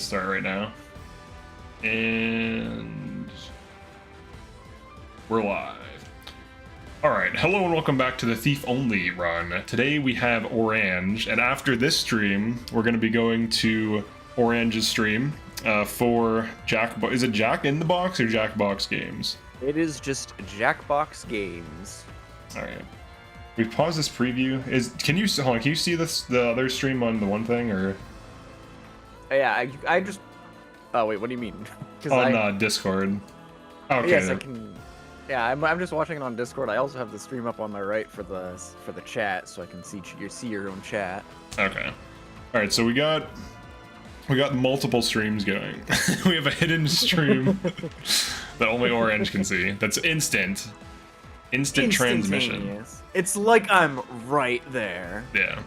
start right now. And we're live. Alright, hello and welcome back to the Thief Only run. Today we have Orange, and after this stream, we're going to be going to Orange's stream for Jackbox. Is it Jack in the Box or Jackbox Games? It is just Jackbox Games. Alright. We pause this preview. Can you see this the other stream on the one thing or? Yeah, I just. Oh wait, what do you mean? On Discord. Okay. Yes, I can. Yeah, I'm just watching it on Discord. I also have the stream up on my right for the chat, so I can see your own chat. Okay. All right, so we got multiple streams going. We have a hidden stream that only Orange can see. That's instant transmission. It's like I'm right there. Yeah.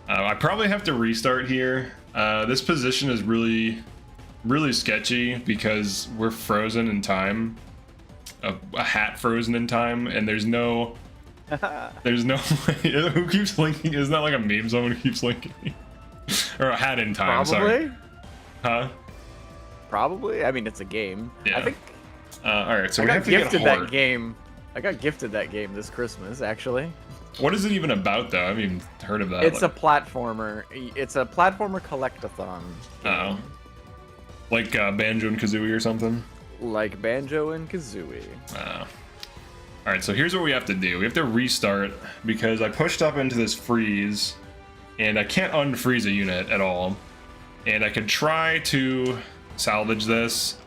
I probably have to restart here. This position is really sketchy because we're frozen in time. A hat frozen in time, and there's no way. Who keeps linking? Isn't that like a meme someone keeps linking? Or a hat in time, Probably. sorry. Huh? Probably. I mean, it's a game. Yeah. I think. Alright, so I we have got to get gifted HORT. that game. I got gifted that game this Christmas, actually. What is it even about, though? I haven't even heard of that. It's a platformer. It's a platformer collect-a-thon. Oh. Like Banjo and Kazooie or something? Like Banjo and Kazooie. Alright, so here's what we have to do. We have to restart because I pushed up into this freeze and I can't unfreeze a unit at all. And I could try to salvage this,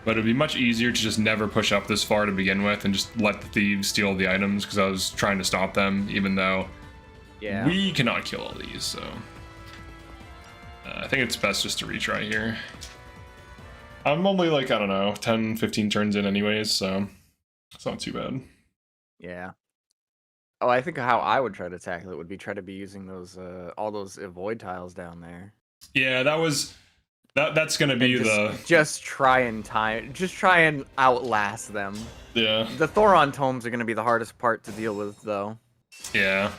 but it'd be much easier to just never push up this far to begin with and just let the thieves steal the items because I was trying to stop them, even though we cannot kill all these, so I think it's best just to retry here. I'm only like, I don't know, 10, 15 turns in anyways, so it's not too bad. Yeah. Oh, I think how I would try to tackle it would be try to be using those all those avoid tiles down there. Yeah, that's gonna be just try and outlast them. Yeah. The Thoron tomes are gonna be the hardest part to deal with, though. Yeah.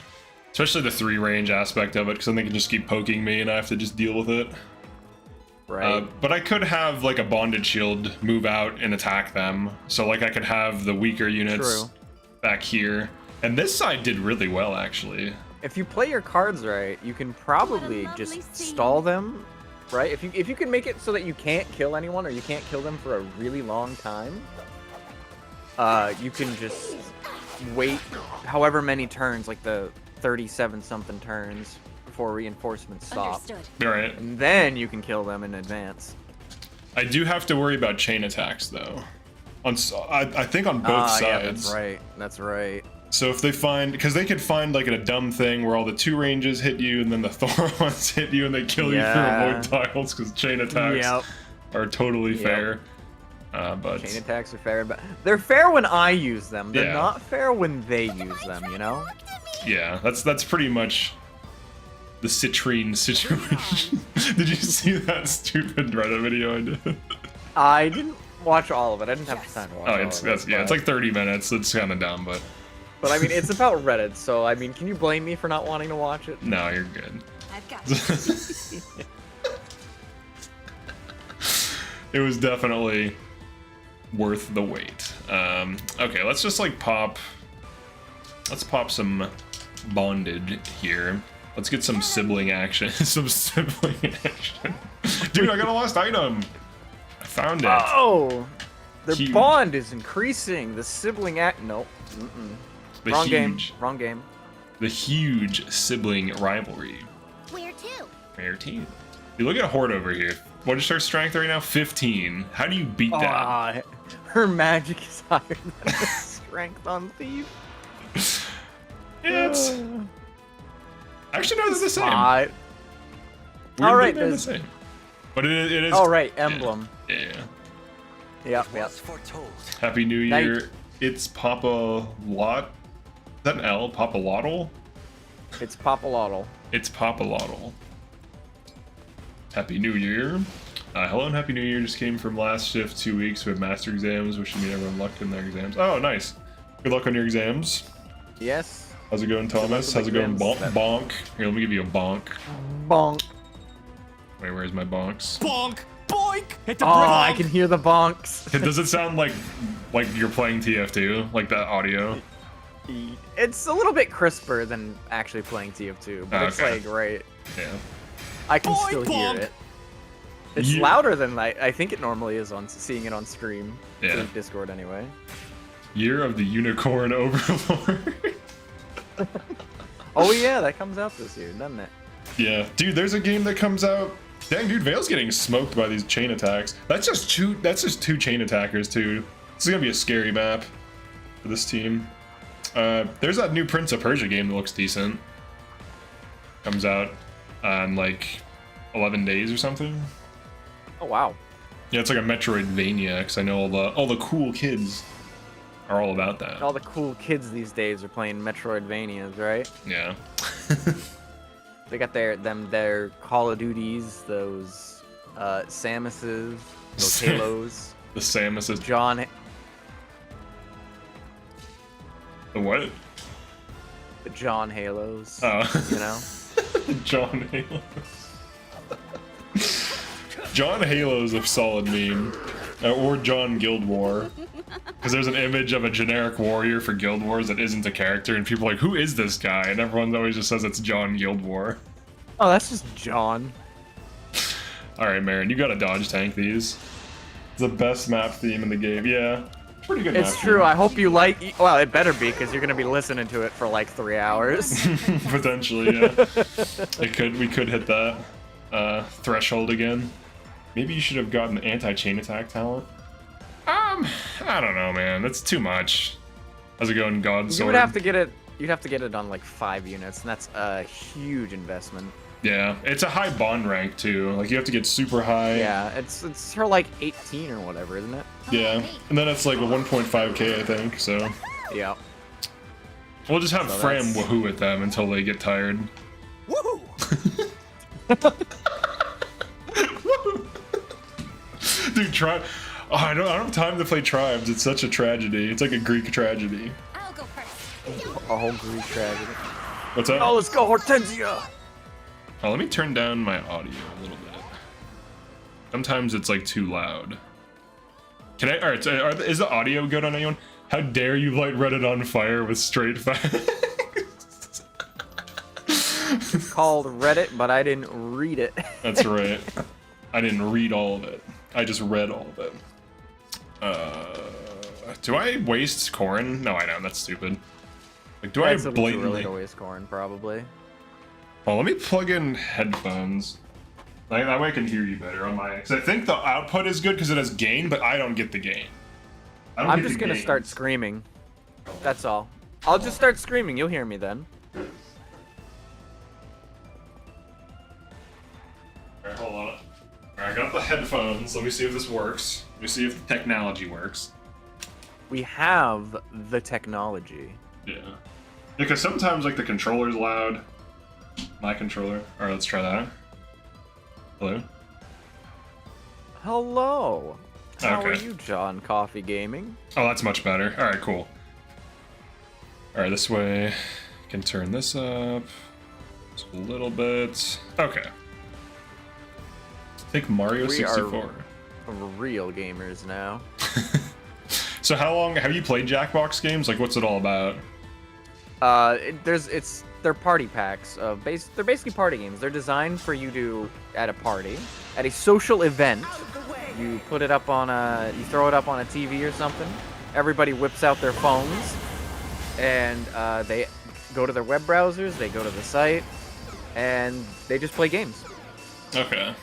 Especially the 3 range aspect of it, because then they can just keep poking me and I have to just deal with it. Right. But I could have like a bonded shield move out and attack them. So like I could have the weaker units back here. And this side did really well, actually. If you play your cards right, you can probably just stall them, right? If you can make it so that you can't kill anyone or you can't kill them for a really long time, you can just wait however many turns, like the 37-something turns, before reinforcements stop. Alright. And then you can kill them in advance. I do have to worry about chain attacks, though. I think on both sides. Yeah, that's right. That's right. So if they find, because they could find like a dumb thing where all the 2 ranges hit you and then the Thorons hit you and they kill you through avoid tiles because chain attacks are totally fair. But chain attacks are fair, but they're fair when I use them. They're not fair when they use them, you know? Yeah, that's pretty much the citrine situation. Did you see that stupid Reddit video I did? I didn't watch all of it. I didn't have the time to watch all of it. It's like 30 minutes. It's kind of dumb, but I mean, it's about Reddit, so I mean, can you blame me for not wanting to watch it? No, you're good. I've got you. It was definitely worth the wait. Okay, let's just like pop some bonded here. Let's get some sibling action. Some sibling action. Dude, I got a lost item. I found it. Oh, their bond is increasing. The sibling nope. Wrong game. Wrong game. The huge sibling rivalry. Where to? Rare team. You look at HORT over here. What is her strength right now? 15. How do you beat that? Her magic is higher than the strength on Thief. It's actually no, they're the same. All right, they're the same. But it is. Oh right, emblem. Yeah. Yep. Happy New Year. It's Papa Lot. Is that an L? Papa Lottle? It's Papa Lottle. It's Papa Lottle. Happy New Year. Hello and Happy New Year. Just came from last shift 2 weeks. We have master exams. Wishing me everyone luck in their exams. Oh, nice. Good luck on your exams. Yes. How's it going, Thomas? How's it going, Bonk? Here, let me give you a bonk. Bonk. Wait, where's my bonks? Bonk! Boink! Hit the Oh, brick I wall. can hear the bonks. Does it sound like you're playing TF2, like that audio? It's a little bit crisper than actually playing TF2, but it's Okay. like right. Yeah. I can Boink, still hear bonk. it. It's You- louder than I think it normally is on seeing it on stream. Yeah. Through Discord anyway. Year of the Unicorn Overlord. Oh yeah, that comes out this year, doesn't it? Yeah, dude, there's a game that comes out. Dang, dude, Vale's getting smoked by these chain attacks. That's just two chain attackers too. This is gonna be a scary map for this team. There's that new Prince of Persia game that looks decent. Comes out in like 11 days or something. Oh wow. Yeah, it's like a Metroidvania, because I know all the cool kids are all about that. All the cool kids these days are playing Metroidvanias, right? Yeah. They got their Call of Duties, those Samuses, those Halos, The Samus is John, the what? the John Halos. Oh. You know. John Halos. John Halo's a solid meme. Or John Guild War. Because there's an image of a generic warrior for Guild Wars that isn't a character, and people are like, who is this guy? And everyone always just says it's John Guild War. Oh, that's just John. Alright, Marin, you gotta dodge tank these. It's the best map theme in the game. Yeah. Pretty good It's map true. theme. I hope you like. Well, it better be because you're gonna be listening to it for like 3 hours. Potentially, yeah. We could hit that threshold again. Maybe you should have gotten anti-chain attack talent. I don't know, man. That's too much. How's it going, God You Sword? would have to get it. You'd have to get it on like 5 units, and that's a huge investment. Yeah, it's a high bond rank too. Like you have to get super high. Yeah, it's for like 18 or whatever, isn't it? Yeah, and then it's like a 1.5k, I think. So Yeah. we'll just have So Fram that's- woohoo with them until they get tired. Woohoo! Dude, try. Oh, I don't have time to play tribes. It's such a tragedy. It's like a Greek tragedy. I'll go first. A whole Greek tragedy. What's up? Oh, let's go, Hortensia! Oh, let me turn down my audio a little bit. Sometimes it's like too loud. Can I? All right. So is the audio good on anyone? How dare you light Reddit on fire with straight facts? It's called Reddit, but I didn't read it. That's right. I didn't read all of it. I just read all of it. Do I waste corn? No, I don't. That's stupid. Like, do I That's a little too early blatantly? to waste corn, probably. Oh, let me plug in headphones. Like, that way I can hear you better on my. Because I think the output is good because it has gain, but I don't get the gain. I don't I'm get just the gonna gain. start screaming. That's all. I'll just start screaming. You'll hear me then. Alright, hold on. Alright, I got the headphones. Let me see if this works. Let me see if the technology works. We have the technology. Yeah. Because sometimes, like, the controller's loud. My controller. Alright, let's try that. Hello? Hello. How are Okay. you, John Coffee Gaming? Oh, that's much better. Alright, cool. Alright, this way. I can turn this up. Just a little bit. Okay. I think Mario We 64. Real gamers now. So how long have you played Jackbox games? Like, what's it all about? They're party packs. They're basically party games. They're designed for you to at a party, at a social event. You put it up on you throw it up on a TV or something. Everybody whips out their phones, and they go to their web browsers. They go to the site, and they just play games. Okay.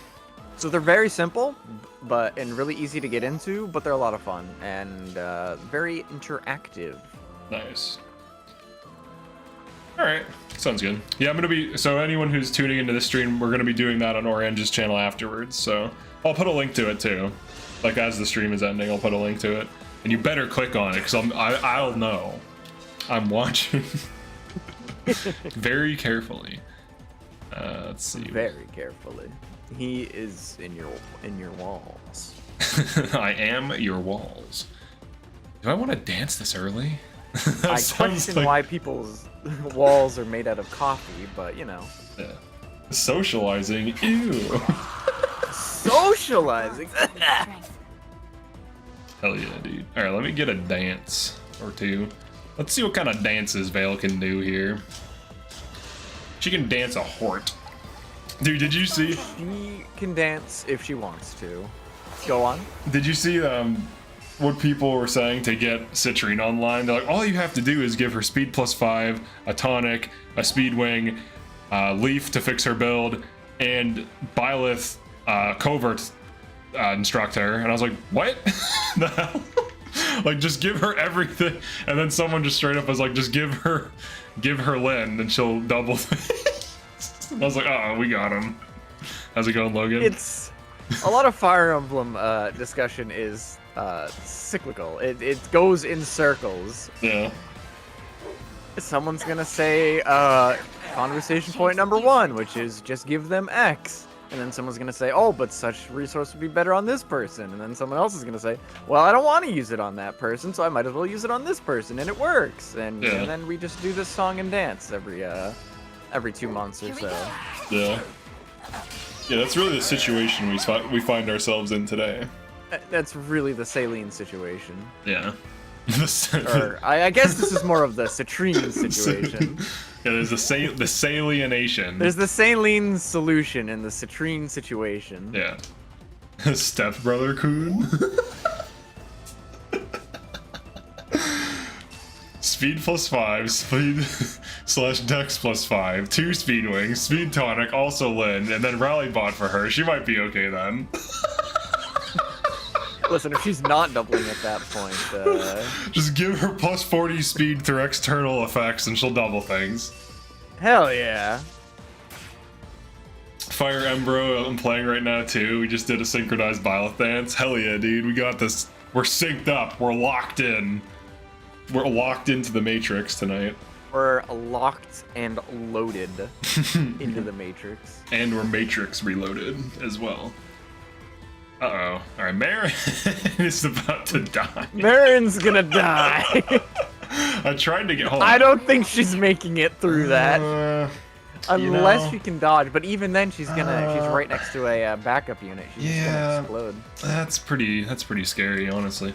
So they're very simple, and really easy to get into, but they're a lot of fun and very interactive. Nice. Alright, sounds good. Yeah, I'm gonna be, so anyone who's tuning into this stream, we're gonna be doing that on Orange's channel afterwards, so I'll put a link to it too. Like, as the stream is ending, I'll put a link to it. And you better click on it, because I'll know. I'm watching. Very carefully. Let's see. Very carefully. He is in your walls. I am your walls. Do I want to dance this early? That I sounds question like- why people's walls are made out of coffee, but you know. Yeah. Socializing, ew. socializing. Hell yeah, dude. All right, let me get a dance or two. Let's see what kind of dances Vale can do here. She can dance a hort. Dude, did you see? She can dance if she wants to. Go on. Did you see what people were saying to get Citrine online? They're like, all you have to do is give her speed +5, a tonic, a speed wing, leaf to fix her build, and Byleth covert instruct her. And I was like, what? The hell? Like, just give her everything. And then someone just straight up was like, just give her Lynn and she'll double. I was like, uh-oh, we got him. How's it going, Logan? It's a lot of Fire Emblem discussion is cyclical. It goes in circles. Yeah. Someone's gonna say conversation point number 1, which is just give them X. And then someone's gonna say, oh, but such resource would be better on this person. And then someone else is gonna say, well, I don't want to use it on that person, so I might as well use it on this person, and it works. And then we just do this song and dance every 2 months or so. Yeah. Yeah, that's really the situation we find ourselves in today. That's really the CELINE situation. Yeah. Or I guess this is more of the Citrine situation. Yeah, there's the salienation. There's the CELINE solution and the Citrine situation. Yeah. Stepbrother Kun. Speed +5, speed / dex +5, 2 speed wings, speed tonic, also Lynn, and then rally bot for her. She might be okay then. Listen, if she's not doubling at that point, just give her +40 speed through external effects and she'll double things. Hell yeah. Fire Embro, I'm playing right now too. We just did a synchronized Byleth dance. Hell yeah, dude, we got this. We're synced up. We're locked in. We're locked into the Matrix tonight. We're locked and loaded into the Matrix. And we're Matrix reloaded as well. Uh-oh. Alright, Marin is about to die. Marin's gonna die. I tried to get home. I don't think she's making it through that. Unless she can dodge, but even then she's right next to a backup unit. She's just gonna explode. That's pretty scary, honestly.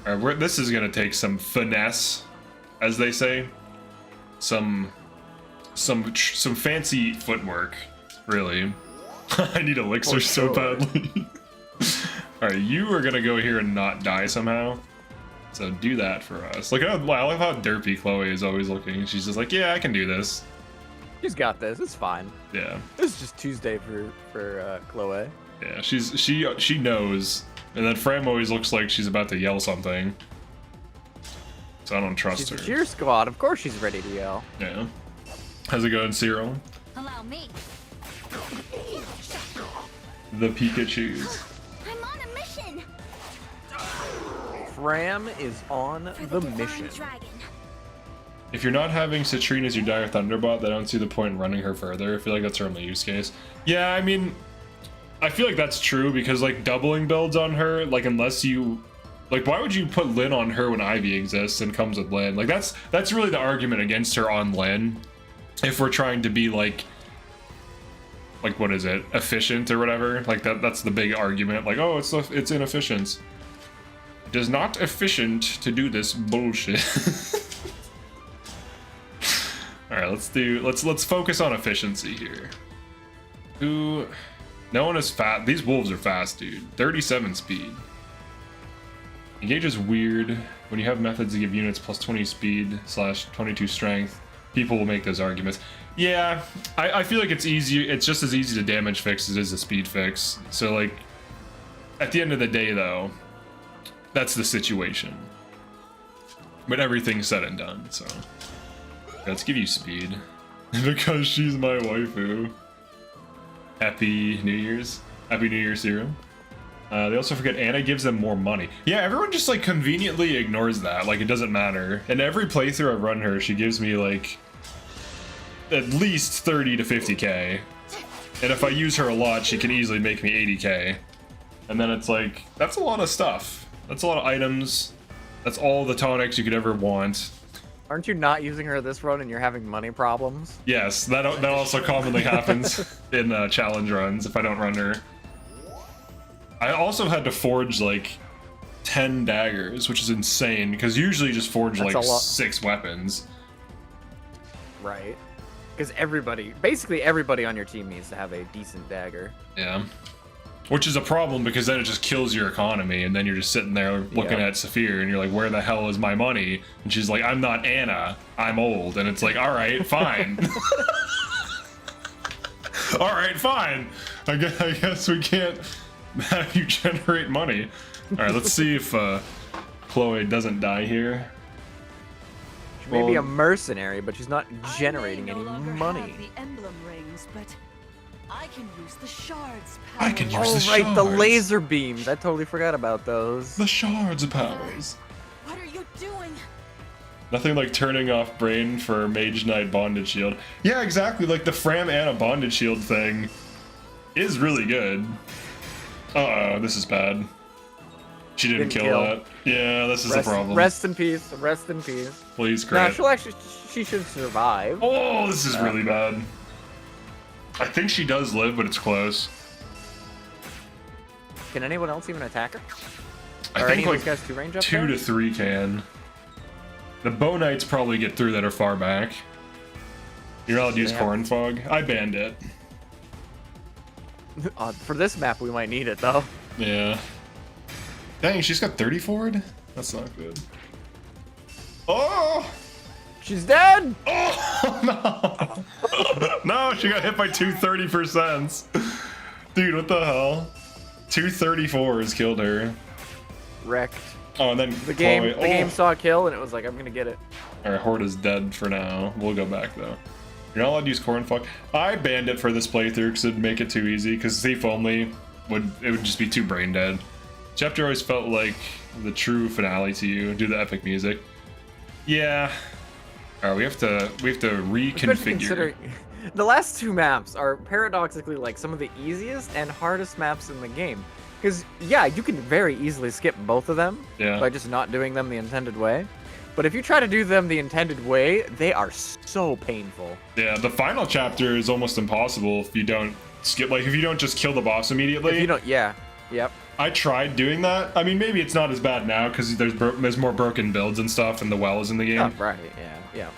Alright, this is gonna take some finesse, as they say. Some fancy footwork, really. I need elixir so badly. Alright, you are gonna go here and not die somehow. So do that for us. Look at how, I love how derpy Chloe is always looking. She's just like, yeah, I can do this. She's got this. It's fine. Yeah. This is just Tuesday for Chloe. Yeah, she knows. And then Fram always looks like she's about to yell something. So I don't trust her. She's a cheer squad. Of course she's ready to yell. Yeah. How's it going, Cyril? Allow me. The Pikachus. I'm on a mission. Fram is on the mission. Dragon. If you're not having Citrine as your Dire Thunderbot, I don't see the point in running her further. I feel like that's her only use case. Yeah, I mean, I feel like that's true because, like, doubling builds on her, like, unless you... Like, why would you put Lynn on her when Ivy exists and comes with Lynn? Like, that's really the argument against her on Lynn. If we're trying to be, like, what is it? Efficient or whatever? Like, that's the big argument. Like, oh, it's inefficient. It is not efficient to do this bullshit. Alright, let's focus on efficiency here. No one is fast. These wolves are fast, dude. 37 speed. Engage is weird. When you have methods to give units +20 speed / 22 strength, people will make those arguments. Yeah, I feel like it's easy. It's just as easy to damage fix as it is a speed fix. So, like, at the end of the day, though, that's the situation. But everything's said and done, so let's give you speed because she's my waifu. Happy New Year's. Happy New Year's, Zero. They also forget Anna gives them more money. Yeah, everyone just, like, conveniently ignores that. Like, it doesn't matter. In every playthrough I run her, she gives me, like, at least 30 to 50k. And if I use her a lot, she can easily make me 80k. And then it's like, that's a lot of stuff. That's a lot of items. That's all the tonics you could ever want. Aren't you not using her this run and you're having money problems? Yes, that also commonly happens in challenge runs if I don't run her. I also had to forge like 10 daggers, which is insane because usually you just forge That's like a lot. 6 weapons. Right. Because basically everybody on your team needs to have a decent dagger. Yeah. Which is a problem because then it just kills your economy, and then you're just sitting there looking at Saphir, and you're like, where the hell is my money? And she's like, I'm not Anna, I'm old. And it's like, all right, fine. All right, fine. I guess we can't have you generate money. All right, let's see if Chloe doesn't die here. She may be a mercenary, but she's not generating any money. The emblem rings, but I can use the shards. I can power. use Oh, the right, the shards. laser beams. I totally forgot about those. The shards of powers. What are you doing? Nothing like turning off brain for Mage Knight Bondage Shield. Yeah, exactly. Like the Fram Anna Bondage Shield thing is really good. Uh-oh, this is bad. She didn't kill that. Yeah, this is a problem. Rest in peace. Rest in peace. Please, No, crit. she should survive. Oh, this is really bad. I think she does live, but it's close. Can anyone else even attack her? I Are think any of like these guys 2 range up 2 there? to 3 can. The Bow Knights probably get through that are far back. You're allowed to use Yeah. Corn Fog. I banned it. For this map, we might need it though. Yeah. Dang, she's got 30 forward? That's not good. Oh! She's dead. Oh, no! No, she got hit by 230%. Dude, what the hell? 234s killed her. Wrecked. Oh, and then The game, Chloe. the game saw a kill, and it was like, I'm gonna get it. Alright, Horde is dead for now. We'll go back, though. You're not allowed to use Corn Fog. I banned it for this playthrough because it'd make it too easy, because Thief only would just be too brain dead. Chapter always felt like the true finale to you. Do the epic music. Yeah. Alright, we have to Especially reconfigure. considering the last 2 maps are paradoxically like some of the easiest and hardest maps in the game. Because, yeah, you can very easily skip both of them Yeah. by just not doing them the intended way. But if you try to do them the intended way, they are so painful. Yeah, the final chapter is almost impossible if you don't skip, like if you don't just kill the boss immediately. If you don't, yeah, yep. I tried doing that. I mean, maybe it's not as bad now because there's more broken builds and stuff, and the well is in the game. Oh, right, yeah.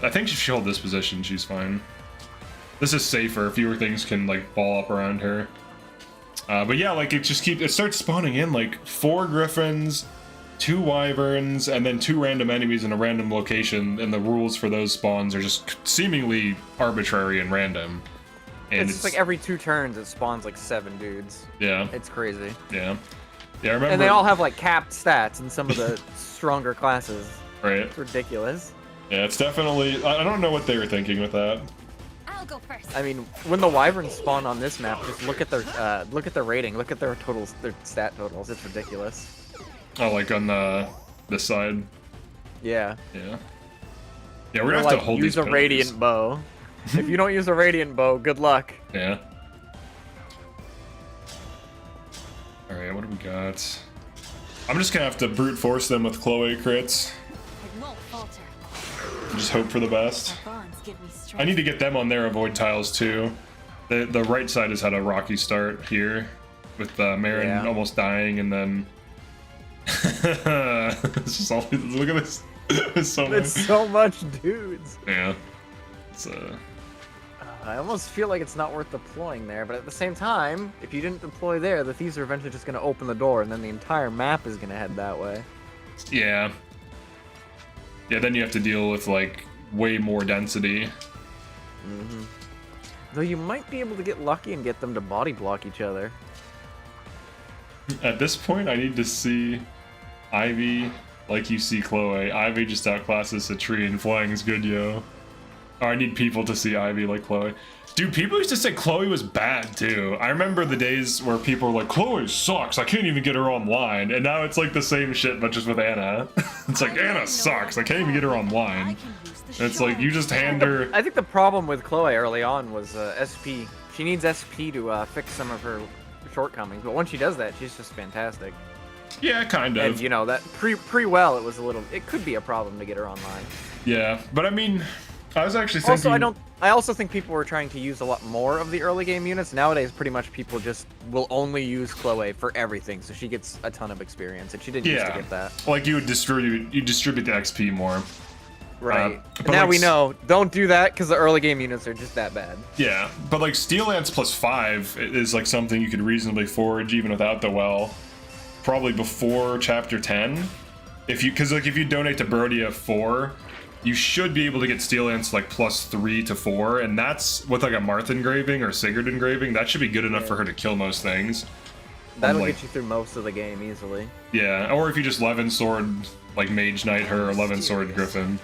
I think if she hold this position, she's fine. This is safer. Fewer things can like ball up around her. But yeah, like it starts spawning in like 4 griffins, 2 wyverns, and then 2 random enemies in a random location, and the rules for those spawns are just seemingly arbitrary and random. And It's just like every 2 turns it spawns like 7 dudes. yeah, It's crazy. yeah, I remember. And they all have like capped stats in some of the stronger classes. right. It's ridiculous. Yeah, it's definitely. I don't know what they were thinking with that. I'll go first. I mean, when the wyverns spawn on this map, just look at their rating, look at their totals, their stat totals. It's ridiculous. Oh, like on this side. Yeah. Yeah. Yeah, we're They're gonna have like, to hold use these a pillars. radiant bow. If you don't use a radiant bow, good luck. Yeah. All right, what do we got? I'm just gonna have to brute force them with Chloe crits. I won't falter. And just hope for the best. My bonds give me strength. I need to get them on their avoid tiles too. The right side has had a rocky start here, with Marin Yeah. almost dying, and then it's just all. Look at this. It's so much. It's so much dudes. Yeah. It's I almost feel like it's not worth deploying there, but at the same time, if you didn't deploy there, the thieves are eventually just going to open the door, and then the entire map is going to head that way. yeah. Yeah. Then you have to deal with like way more density. Though you might be able to get lucky and get them to body block each other. At this point, I need to see Ivy like you see Chloe. Ivy just outclasses a tree and flying's good, yo. Oh, I need people to see Ivy like Chloe. Dude, people used to say Chloe was bad too. I remember the days where people were like, Chloe sucks, I can't even get her online. And now it's like the same shit, but just with Anna. It's like, Anna sucks, I can't even get her online. And it's like, you just hand her... I think the problem with Chloe early on was SP. She needs SP to fix some of her shortcomings, but once she does that, she's just fantastic. Yeah, kind of. And you know, that pre-well, it could be a problem to get her online. Yeah, but I mean, I was actually thinking. Also, I also think people were trying to use a lot more of the early game units. Nowadays, pretty much people just will only use Chloe for everything, so she gets a ton of experience, and she didn't used to get that. Like you would distribute the XP more. Right. But Now like, we know. Don't do that because the early game units are just that bad. Yeah, but like Steel Lance +5 is like something you could reasonably forage even without the well. Probably before chapter 10. If you donate to Brodia 4, you should be able to get Steel Lance like +3 to 4, and that's with like a Marth engraving or Sigurd engraving. That should be good enough for her to kill most things. That'll get you through most of the game easily. Yeah, or if you just 11 sword like Mage Knight her, or 11 sword Griffin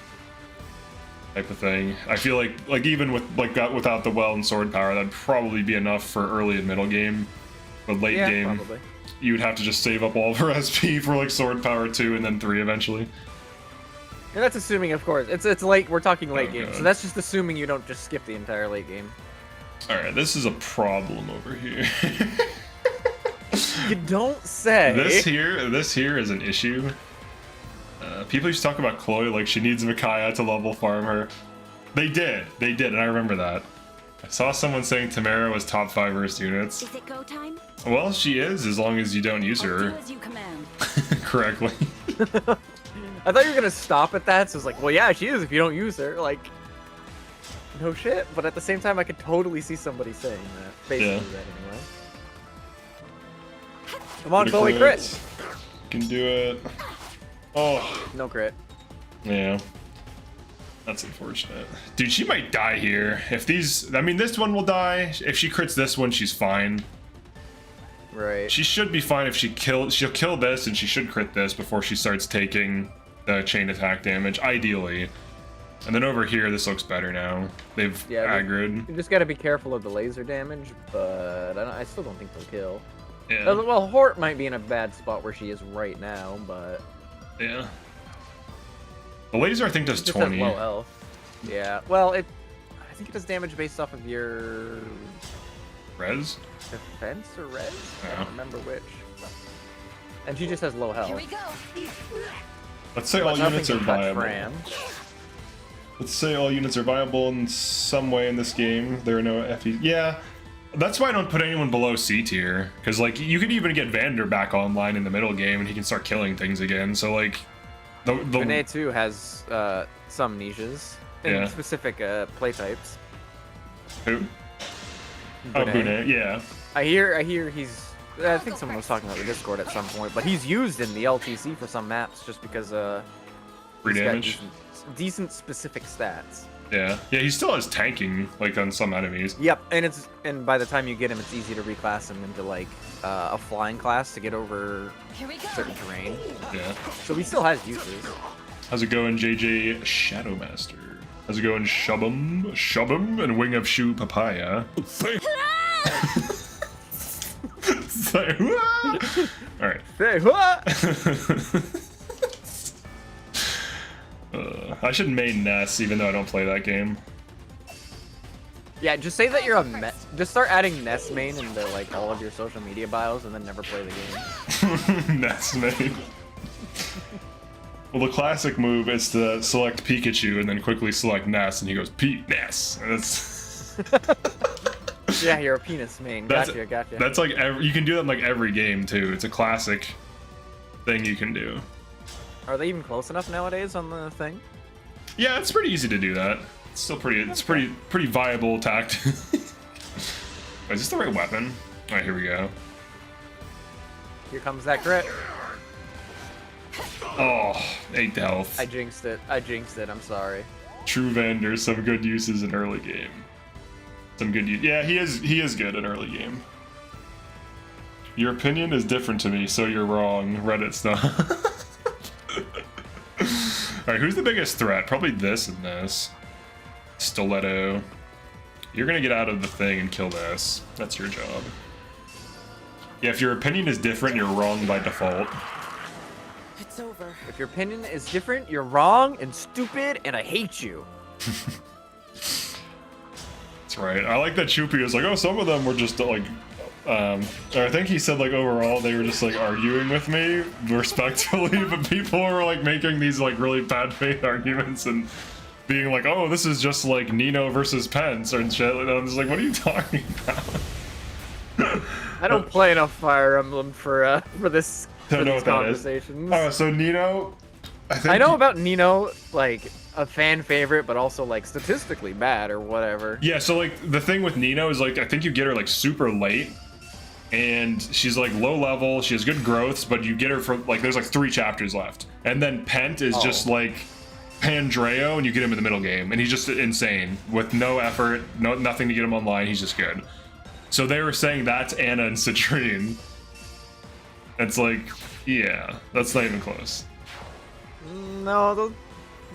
type of thing. I feel like even with without the well and sword power, that'd probably be enough for early and middle game. But late game, probably. You would have to just save up all of her SP for like sword power 2 and then 3 eventually. And that's assuming, of course, it's late. We're talking late game, God. so that's just assuming you don't just skip the entire late game. All right, this is a problem over here. You don't say. This here is an issue. People used to talk about Chloe like she needs Micaiah to level farm her. They did, and I remember that. I saw someone saying Tamara was top 5 worst units. Is it go time? Well, she is, as long as you don't use Do her as you command. correctly. I thought you were gonna stop at that, so it's like, well, yeah, she is if you don't use her. Like, no shit. But at the same time, I could totally see somebody saying that. Basically, that anyway. Come on, Chloe, crit. Can do it. Oh, No crit. yeah. That's unfortunate. Dude, she might die here. If these... I mean, this one will die. If she crits this one, she's fine. Right. She should be fine if she'll kill this, and she should crit this before she starts taking the chain attack damage, ideally. And then over here, this looks better now. They've aggroed. You just gotta be careful of the laser damage, but I still don't think they'll kill. Yeah. Well, Hort might be in a bad spot where she is right now, but... Yeah. The laser, I think, does It just 20. has low health. Yeah. Well, I think it does damage based off of your Res? defense or res. I Yeah. don't remember which. And she just has low health. Here we go. Let's say But all nothing units are can touch viable. Fran. Let's say all units are viable in some way in this game. There are no FE. Yeah, that's why I don't put anyone below C tier. Because, like, you could even get Vander back online in the middle game and he can start killing things again. So, like, Renee, too, has some niches in Yeah. specific play types. Who? Oh, Bune, yeah. I hear he's... I think someone was talking about the Discord at some point, but he's used in the LTC for some maps just because Free he's got damage. decent specific stats. Yeah. Yeah, he still has tanking, like, on some enemies. Yep, and by the time you get him, it's easy to reclass him into like a flying class to get over Here we go. certain terrain. Yeah. So he still has uses. How's it going, JJ Shadowmaster? How's it going, Shubham? Shubham and Wing of Shoe Papaya? Say Alright. Say what? I should main Ness, even though I don't play that game. Yeah, just say that you're a just start adding Nest main into like all of your social media bios, and then never play the game. Ness main. Well, the classic move is to select Pikachu and then quickly select Ness, and he goes, Pete, Ness. And it's... Yeah, you're a penis main. Gotcha. That's like, you can do that in like every game, too. It's a classic thing you can do. Are they even close enough nowadays on the thing? Yeah, it's pretty easy to do that. It's still pretty viable tactic. Is this the right weapon? Alright, here we go. Here comes that crit. Oh, 8 health. I jinxed it. I'm sorry. True Vander, some good uses in early game. Some good use. Yeah, he is good in early game. Your opinion is different to me, so you're wrong. Reddit's not. Alright, who's the biggest threat? Probably this and this. Stiletto. You're gonna get out of the thing and kill this. That's your job. Yeah, if your opinion is different, you're wrong by default. It's over. If your opinion is different, you're wrong and stupid, and I hate you. That's right. I like that Chupi was like, oh, some of them were just like, or I think he said like overall they were just like arguing with me respectfully, but people were like making these like really bad faith arguments and being like, oh, this is just like Nino versus Pence or shit. And I'm just like, what are you talking about? I don't play enough Fire Emblem for this Don't know these what that is. conversations. Oh, so Nino, I know about Nino, like a fan favorite, but also like statistically bad or whatever. Yeah, so like the thing with Nino is like I think you get her like super late, and she's like low level. She has good growths, but you get her for like there's like 3 chapters left, and then Pent is just like Pandreo, and you get him in the middle game, and he's just insane with no effort, nothing to get him online. He's just good. So they were saying that's Anna and Citrine. It's like, yeah, that's not even close. No,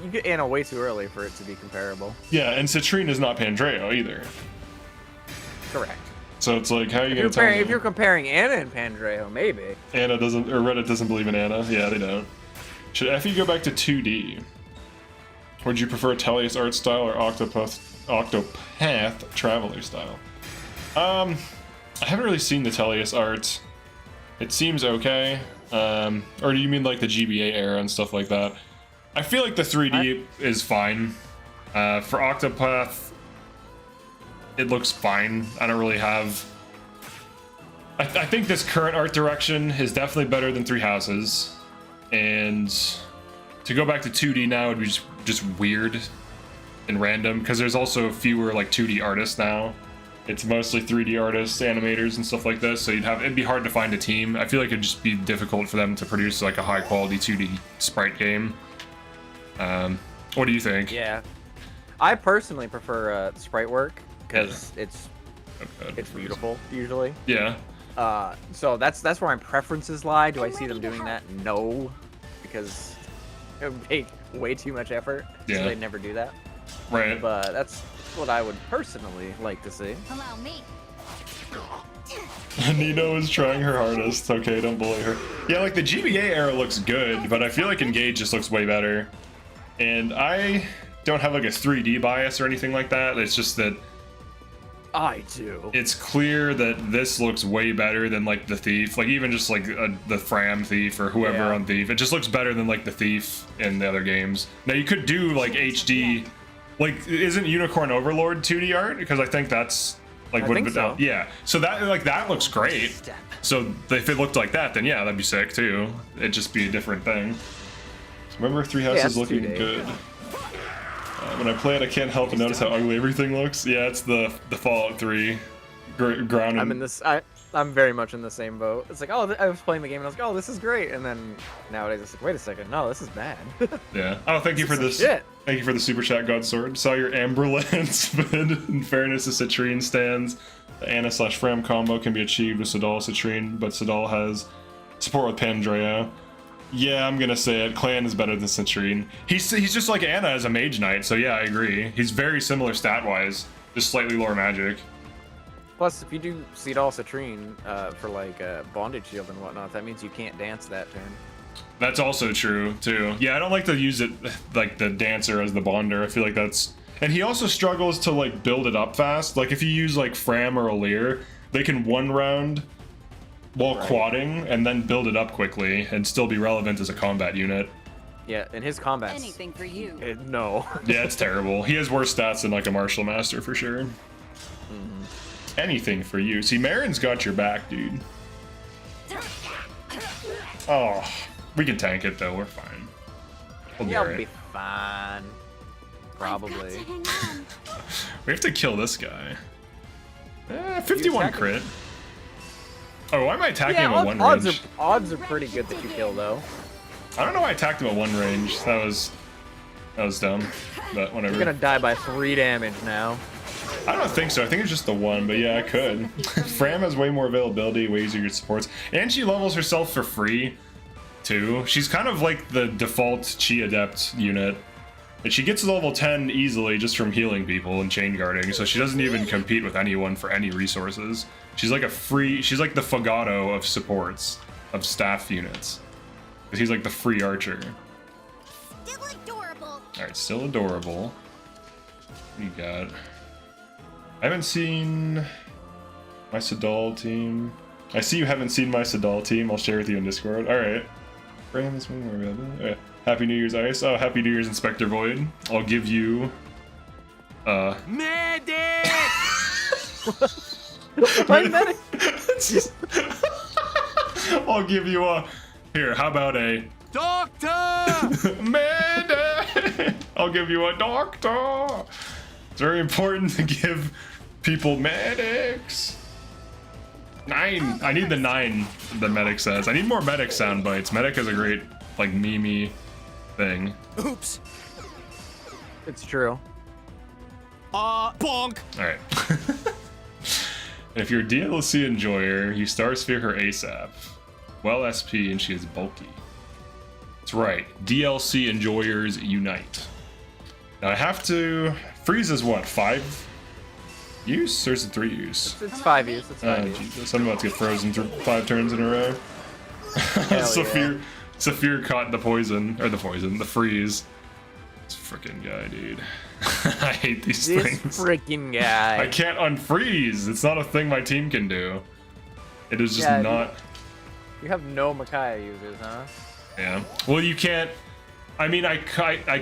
you get Anna way too early for it to be comparable. Yeah, and Citrine is not Pandreo either. Correct. So it's like, how are you gonna tell me? If you're comparing Anna and Pandreo, maybe. Anna doesn't, or Reddit doesn't believe in Anna. Yeah, they don't. Should Effie go back to 2D? Would you prefer Tellius art style or Octopath Traveler style? I haven't really seen the Tellius art. It seems okay. Or do you mean like the GBA era and stuff like that? I feel like the 3D is fine. For Octopath, it looks fine. I don't really have... I think this current art direction is definitely better than Three Houses. And to go back to 2D now would be just weird and random, because there's also fewer like 2D artists now. It's mostly 3D artists, animators, and stuff like this, so it'd be hard to find a team. I feel like it'd just be difficult for them to produce like a high quality 2D sprite game. What do you think? Yeah, I personally prefer sprite work because it's beautiful usually. Yeah. So that's where my preferences lie. Do I see them doing that? No, because it would take way too much effort. Yeah. So they'd never do that. Right. But that's what I would personally like to see. Allow me. Nino is trying her hardest. Okay, don't bully her. Yeah, like the GBA era looks good, but I feel like Engage just looks way better. And I don't have like a 3D bias or anything like that. It's just that I do. it's clear that this looks way better than like the Thief. Like even just like the Fram Thief or whoever Yeah. on Thief. It just looks better than like the Thief in the other games. Now you could do like HD. Like, isn't Unicorn Overlord 2D art? Because I think that's like I think so. Yeah. So that looks great. So if it looked like that, then yeah, that'd be sick too. It'd just be a different thing. Remember Three Houses it's looking 2D. good. When I play it, I can't help but notice how ugly everything looks. Yeah, it's the Fallout 3 ground. I'm very much in the same boat. It's like, oh, I was playing the game and I was like, oh, this is great, and then nowadays it's like, wait a second, no, this is bad. Yeah. Oh, thank you for this. Shit. Thank you for the super chat, God Sword. Saw your Amberland spin. In fairness, the Citrine stands. The Anna/Fram combo can be achieved with Sadal Citrine, but Sadal has support with Pandreo. Yeah, I'm gonna say it. Clan is better than Citrine. He's just like Anna as a Mage Knight, so yeah, I agree. He's very similar stat-wise, just slightly lower magic. Plus, if you do Seedall Citrine for like bondage shield and whatnot, that means you can't dance that turn. That's also true, too. Yeah, I don't like to use it like the Dancer as the Bonder. I feel like that's... And he also struggles to like build it up fast. Like if you use like Fram or Alir, they can one round while quadding and then build it up quickly and still be relevant as a combat unit. Yeah, and his combat's... Anything for you. No. Yeah, it's terrible. He has worse stats than like a Martial Master for sure. Anything for you. See, Marin's got your back, dude. Oh, we can tank it though. We're fine. We'll Yeah, bear I'll be it. fine. Probably. We have to kill this guy. 51 attack him. crit. Oh, why am I attacking Yeah, him at one odds range? are pretty good that you kill though. I don't know why I attacked him at one range. That was dumb. But whatever. You're gonna die by 3 damage now. I don't think so. I think it's just the one, but yeah, I could. Fram has way more availability, way easier supports, and she levels herself for free, too. She's kind of like the default Chi Adept unit. And she gets to level 10 easily just from healing people and chain guarding, so she doesn't even compete with anyone for any resources. She's like she's like the Fogado of supports, of staff units. Because he's like the free archer. Still adorable. Alright, still adorable. What do you got? I haven't seen my Sadal team. I see you haven't seen my Sadal team. I'll share with you in Discord. Alright. Fram is way more available. Okay. Happy New Year's Ice. Oh, Happy New Year's Inspector Void. I'll give you Medic! My medic. I'll give you a here, how about a Doctor! medic? I'll give you a doctor. It's very important to give people medics. 9. I need the 9, the medic says. I need more medic sound bites. Medic is a great, like, meme thing. Oops. It's true. Bonk. Alright. If you're a DLC enjoyer, you star sphere her ASAP. Well SP and she is bulky. That's right. DLC enjoyers unite. Now I have to... Freeze is what? 5 use? Or is it 3 use? It's 5 use. It's 5 Oh, use. Jesus. I'm about to get frozen through 5 turns in a row. Hell Saphir caught the poison. Or the poison. The freeze. This freaking guy, dude. I hate these This things. freaking guy. I can't unfreeze. It's not a thing my team can do. It is just Yeah, not... You have no Micaiah users, huh? Yeah. Well, you can't... I mean, I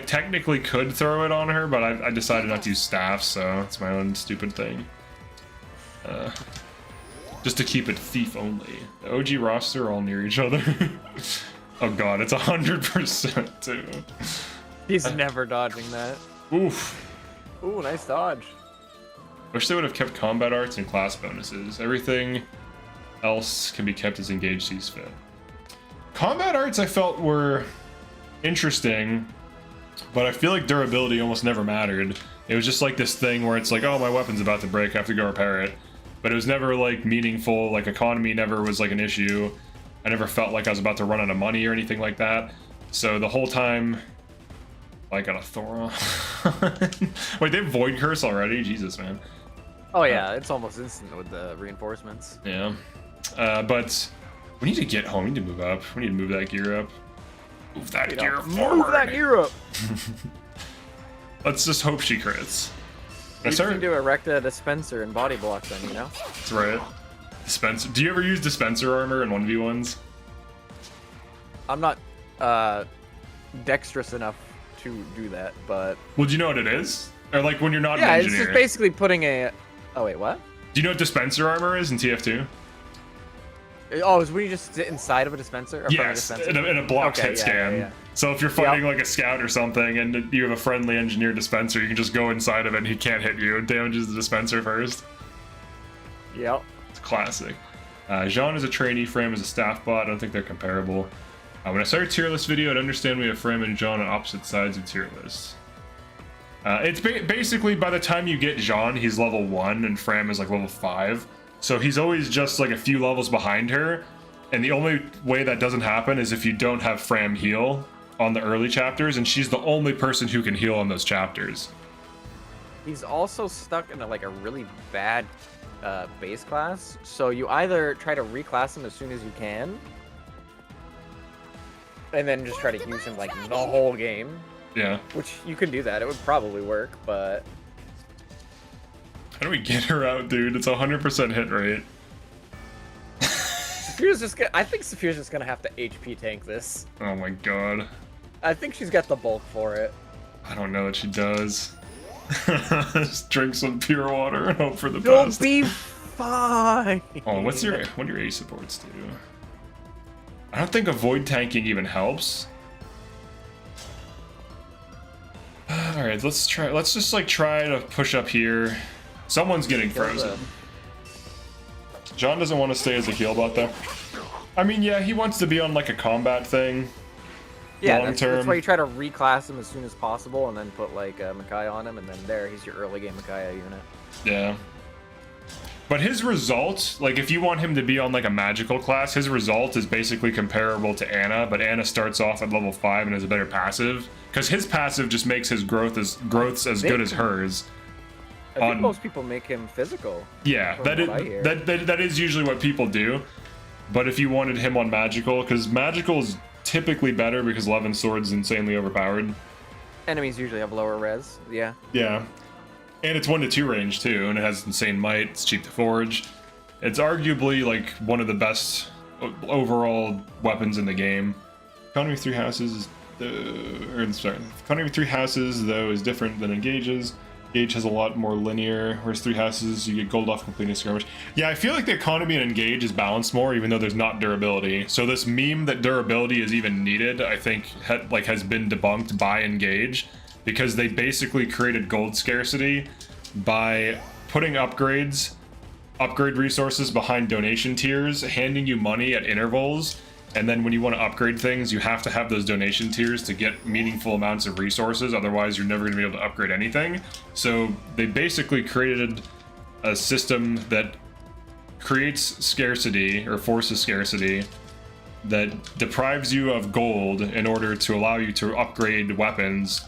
technically could throw it on her, but I decided not to use staff, so it's my own stupid thing. Just to keep it thief only. The OG roster are all near each other. Oh god, it's 100% too. He's never dodging that. Oof. Ooh, nice dodge. Wish they would have kept combat arts and class bonuses. Everything else can be kept as engaged sees fit. Combat arts I felt were interesting, but I feel like durability almost never mattered. It was just like this thing where it's like, oh, my weapon's about to break, I have to go repair it. But it was never like meaningful, like economy never was like an issue. I never felt like I was about to run out of money or anything like that. So the whole time, I got a Thoron. Wait, they have Void Curse already? Jesus, man. Oh yeah, it's almost instant with the reinforcements. Yeah. But we need to get home. We need to move up. We need to move that gear up. Move that gear forward. Move that gear up. Let's just hope she crits. You can do Erecta, Dispenser, and Body Block then, you know? That's right. Dispenser. Do you ever use Dispenser armor in 1v1s? I'm not dexterous enough to do that, but... Well, do you know what it is? Or like when you're not yeah, an it's engineer. just basically putting a... Oh, wait, what? Do you know what Dispenser armor is in TF2? Oh, is when you just sit inside of a dispenser? Or from a Yes, dispenser? in a blocked Okay, hit yeah, scan. yeah, yeah. So if you're fighting like a scout or something and you have a friendly engineer dispenser, you can just go inside of it and he can't hit you. It damages the dispenser first. Yep. It's classic. Jean is a trainee, Fram is a staff bot. I don't think they're comparable. When I started tier list video, I'd understand we have Fram and Jean on opposite sides of tier list. It's basically by the time you get Jean, he's level 1 and Fram is like level 5. So he's always just like a few levels behind her. And the only way that doesn't happen is if you don't have Fram heal on the early chapters, and she's the only person who can heal on those chapters. He's also stuck in a really bad base class, so you either try to reclass him as soon as you can, and then just try to use him like the whole game. Yeah. Which you could do that, it would probably work, but... How do we get her out, dude? It's 100% hit rate. I think Saphir's just gonna have to HP tank this. Oh my god. I think she's got the bulk for it. I don't know that she does. Just drink some pure water and hope for the You'll best. be fine. Oh, what do your A supports do? I don't think avoid tanking even helps. Alright, let's just like try to push up here. Someone's getting frozen. John doesn't want to stay as a heal bot though. I mean, yeah, he wants to be on like a combat thing. Yeah, long that's term. why you try to reclass him as soon as possible and then put like Micaiah on him, and then there, he's your early game Micaiah unit. Yeah. But his result, like if you want him to be on like a magical class, his result is basically comparable to Anna, but Anna starts off at level 5 and has a better passive. Because his passive just makes his growths as good as hers. I think most people make him physical. Yeah, that is usually what people do. But if you wanted him on magical, because magical is typically better because Levin's sword's insanely overpowered. Enemies usually have lower res, yeah. Yeah. And it's 1 to 2 range too, and it has insane might, it's cheap to forge. It's arguably like one of the best overall weapons in the game. Economy 3 houses is Sorry, economy of 3 houses though is different than engages. Engage has a lot more linear, whereas 3 houses you get gold off completing skirmish. Yeah, I feel like the economy in engage is balanced more, even though there's not durability. So this meme that durability is even needed, I think, has been debunked by engage, because they basically created gold scarcity by putting upgrade resources behind donation tiers, handing you money at intervals. And then when you want to upgrade things, you have to have those donation tiers to get meaningful amounts of resources. Otherwise, you're never going to be able to upgrade anything. So they basically created a system that creates scarcity or forces scarcity that deprives you of gold in order to allow you to upgrade weapons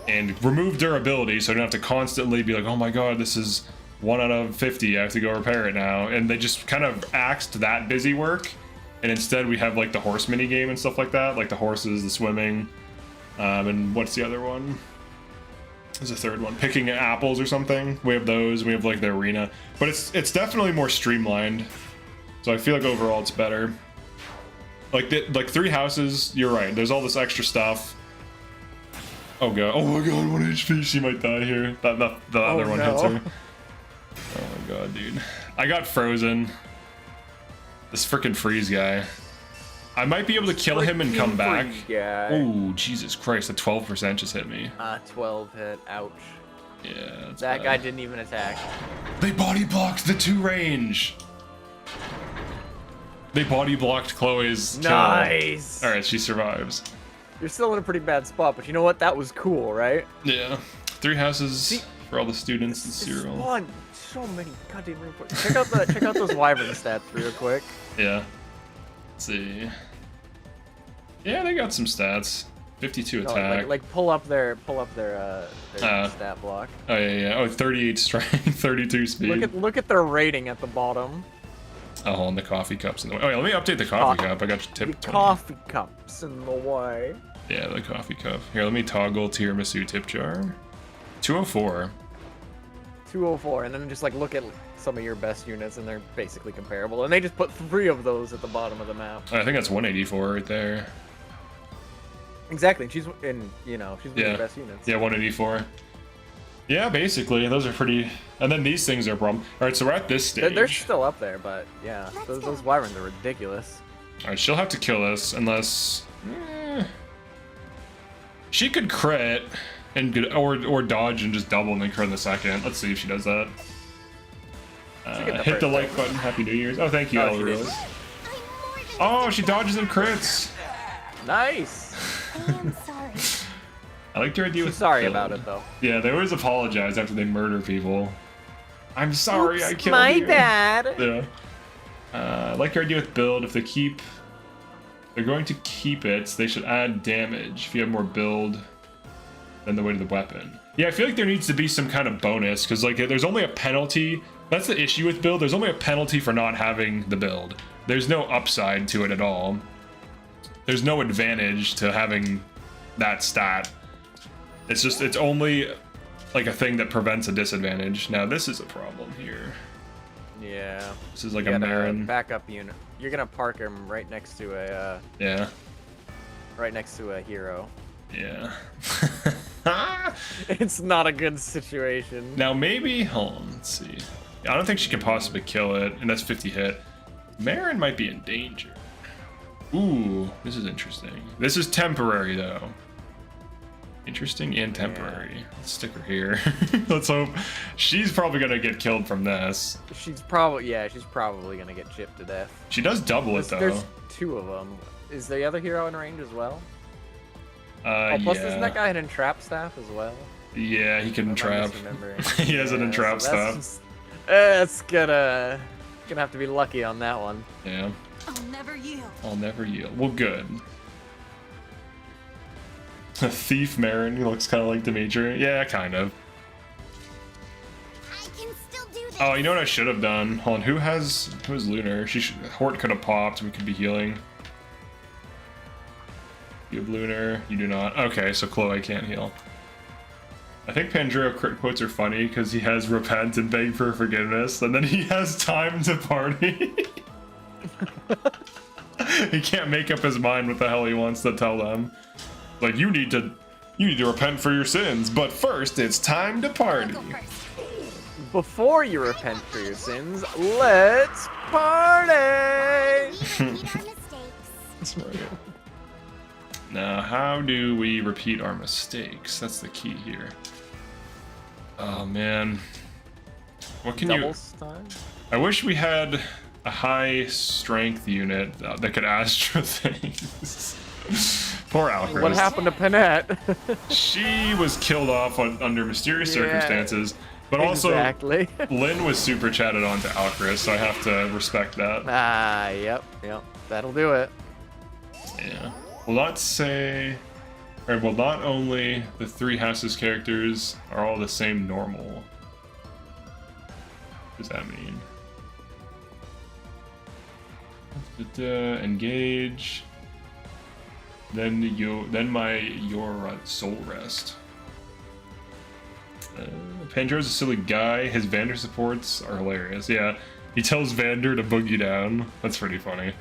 and remove durability. So you don't have to constantly be like, oh my god, this is 1 out of 50. I have to go repair it now. And they just kind of axed that busy work. And instead we have like the horse mini game and stuff like that, like the horses, the swimming, and what's the other one? There's a third one, picking apples or something. We have those. We have like the arena, but it's definitely more streamlined. So I feel like overall it's better. Like 3 houses. You're right. There's all this extra stuff. Oh god. Oh my god. 1 HP. She might die here. The other one hits her. Oh my god, dude. I got frozen. This freaking freeze guy. I might be able to kill him and come back. Oh, Jesus Christ. The 12% just hit me. 12 hit. Ouch. Yeah, that's that bad. guy didn't even attack. They body blocked the 2 range. They body blocked Chloe's kill. Nice. All right, she survives. You're still in a pretty bad spot, but you know what? That was cool, right? Yeah. 3 houses for all the students in Cyril. Spawned so many goddamn real quick. Check out those wyvern stats real quick. Yeah. Let's see. Yeah, they got some stats. 52 No, attack. like pull up their stat block. Oh yeah. Oh, 38 strength, 32 speed. Look at their rating at the bottom. Oh, and the coffee cups in the way. Oh yeah, let me update the coffee cup. I got your tip. The coffee cups in the way. Yeah, the coffee cup. Here, let me toggle tiramisu tip jar. 204. 204, and then just like look at some of your best units, and they're basically comparable. And they just put 3 of those at the bottom of the map. I think that's 184 right there. Exactly. She's one of your best units. Yeah, 184. Yeah, basically, those are pretty. And then these things are a problem. All right, so we're at this stage. They're still up there, but yeah, those wyverns are ridiculous. All right, she'll have to kill us unless she could crit and or dodge and just double and then crit in the second. Let's see if she does that. Hit the like button. Happy New Year's. Oh, thank you, Elrose. Oh, she dodges and crits. Nice. I'm sorry. I liked your idea with sorry about it though. Yeah, they always apologize after they murder people. I'm sorry, I killed you. My bad. Yeah. I like your idea with build. If they're going to keep it, they should add damage if you have more build than the weight of the weapon. Yeah, I feel like there needs to be some kind of bonus, because like there's only a penalty. That's the issue with build. There's only a penalty for not having the build. There's no upside to it at all. There's no advantage to having that stat. It's only like a thing that prevents a disadvantage. Now this is a problem here. Yeah. This is like a Marin backup unit. You're gonna park him right next to a yeah. Right next to a hero. Yeah. It's not a good situation. Now maybe, hold on, let's see. I don't think she can possibly kill it, and that's 50 hit. Marin might be in danger. Ooh, this is interesting. This is temporary though. Interesting and temporary. Yeah. Let's stick her here. Let's hope. She's probably gonna get killed from this. She's probably gonna get chipped to death. She does double it though. There's 2 of them. Is the other hero in range as well? Plus, isn't that guy an entrap staff as well? Yeah, he can entrap. He has an entrap staff. It's gonna have to be lucky on that one. Yeah. I'll never yield. I'll never yield. Well, good. A thief Marin, he looks kind of like Dimitri. Yeah, kind of. I can still do this. Oh, you know what I should have done? Hold on, who has Lunar? Hort could have popped. We could be healing. You have Lunar. You do not. Okay, so Chloe can't heal. I think Pandreo crit quotes are funny because he has repent and beg for forgiveness, and then he has time to party. He can't make up his mind what the hell he wants to tell them. Like, you need to repent for your sins, but first it's time to party. I'll go first. Before you repent for your sins, let's party! Repeat our mistakes. Now, how do we repeat our mistakes? That's the key here. Oh man, what can Doubles time? I wish we had a high strength unit that could astro things. Poor ALLCHRIST. What happened to Panette? She was killed off under mysterious Yeah. circumstances, but also Exactly. Lynn was super chatted on to ALLCHRIST, so I have to respect that. Ah, yep. That'll do it. Yeah. Well, let's say, or well, not only the 3 houses characters are all the same normal. What does that mean? Engage. Then your soul rest. Pangero's a silly guy. His Vander supports are hilarious. Yeah, he tells Vander to boogie down. That's pretty funny.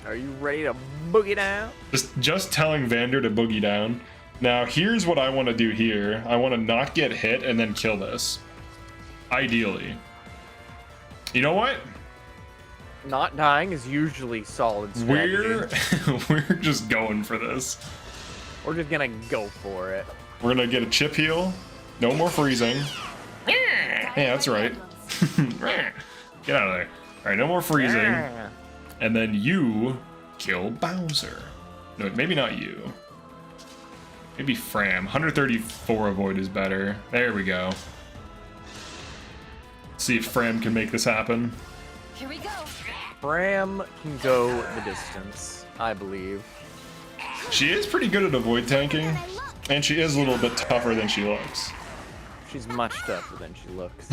Are you ready to boogie down? Just telling Vander to boogie down. Now, here's what I want to do here. I want to not get hit and then kill this. Ideally. You know what? Not dying is usually solid strategy. We're just going for this. We're just gonna go for it. We're gonna get a chip heal. No more freezing. Yeah, that's right. Get out of there. Alright, no more freezing. And then you kill Bowser. No, maybe not you. Maybe Fram. 134 avoid is better. There we go. See if Fram can make this happen. Here we go. Bram can go the distance, I believe. She is pretty good at avoid tanking, and she is a little bit tougher than she looks. She's much tougher than she looks.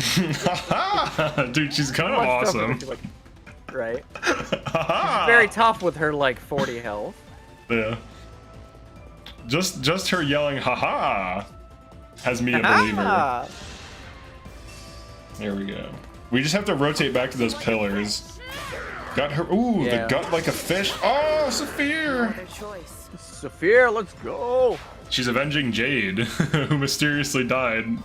Dude, she's kind of Much tougher than awesome. she looks. Right? She's very tough with her like 40 health. Yeah. Just her yelling "haha" has me a believer. Ah! There we go. We just have to rotate back to those pillars. Got her. Ooh, Yeah. the gut like a fish. Oh, Saphir! Their choice. Saphir, let's go! She's avenging Jade, who mysteriously died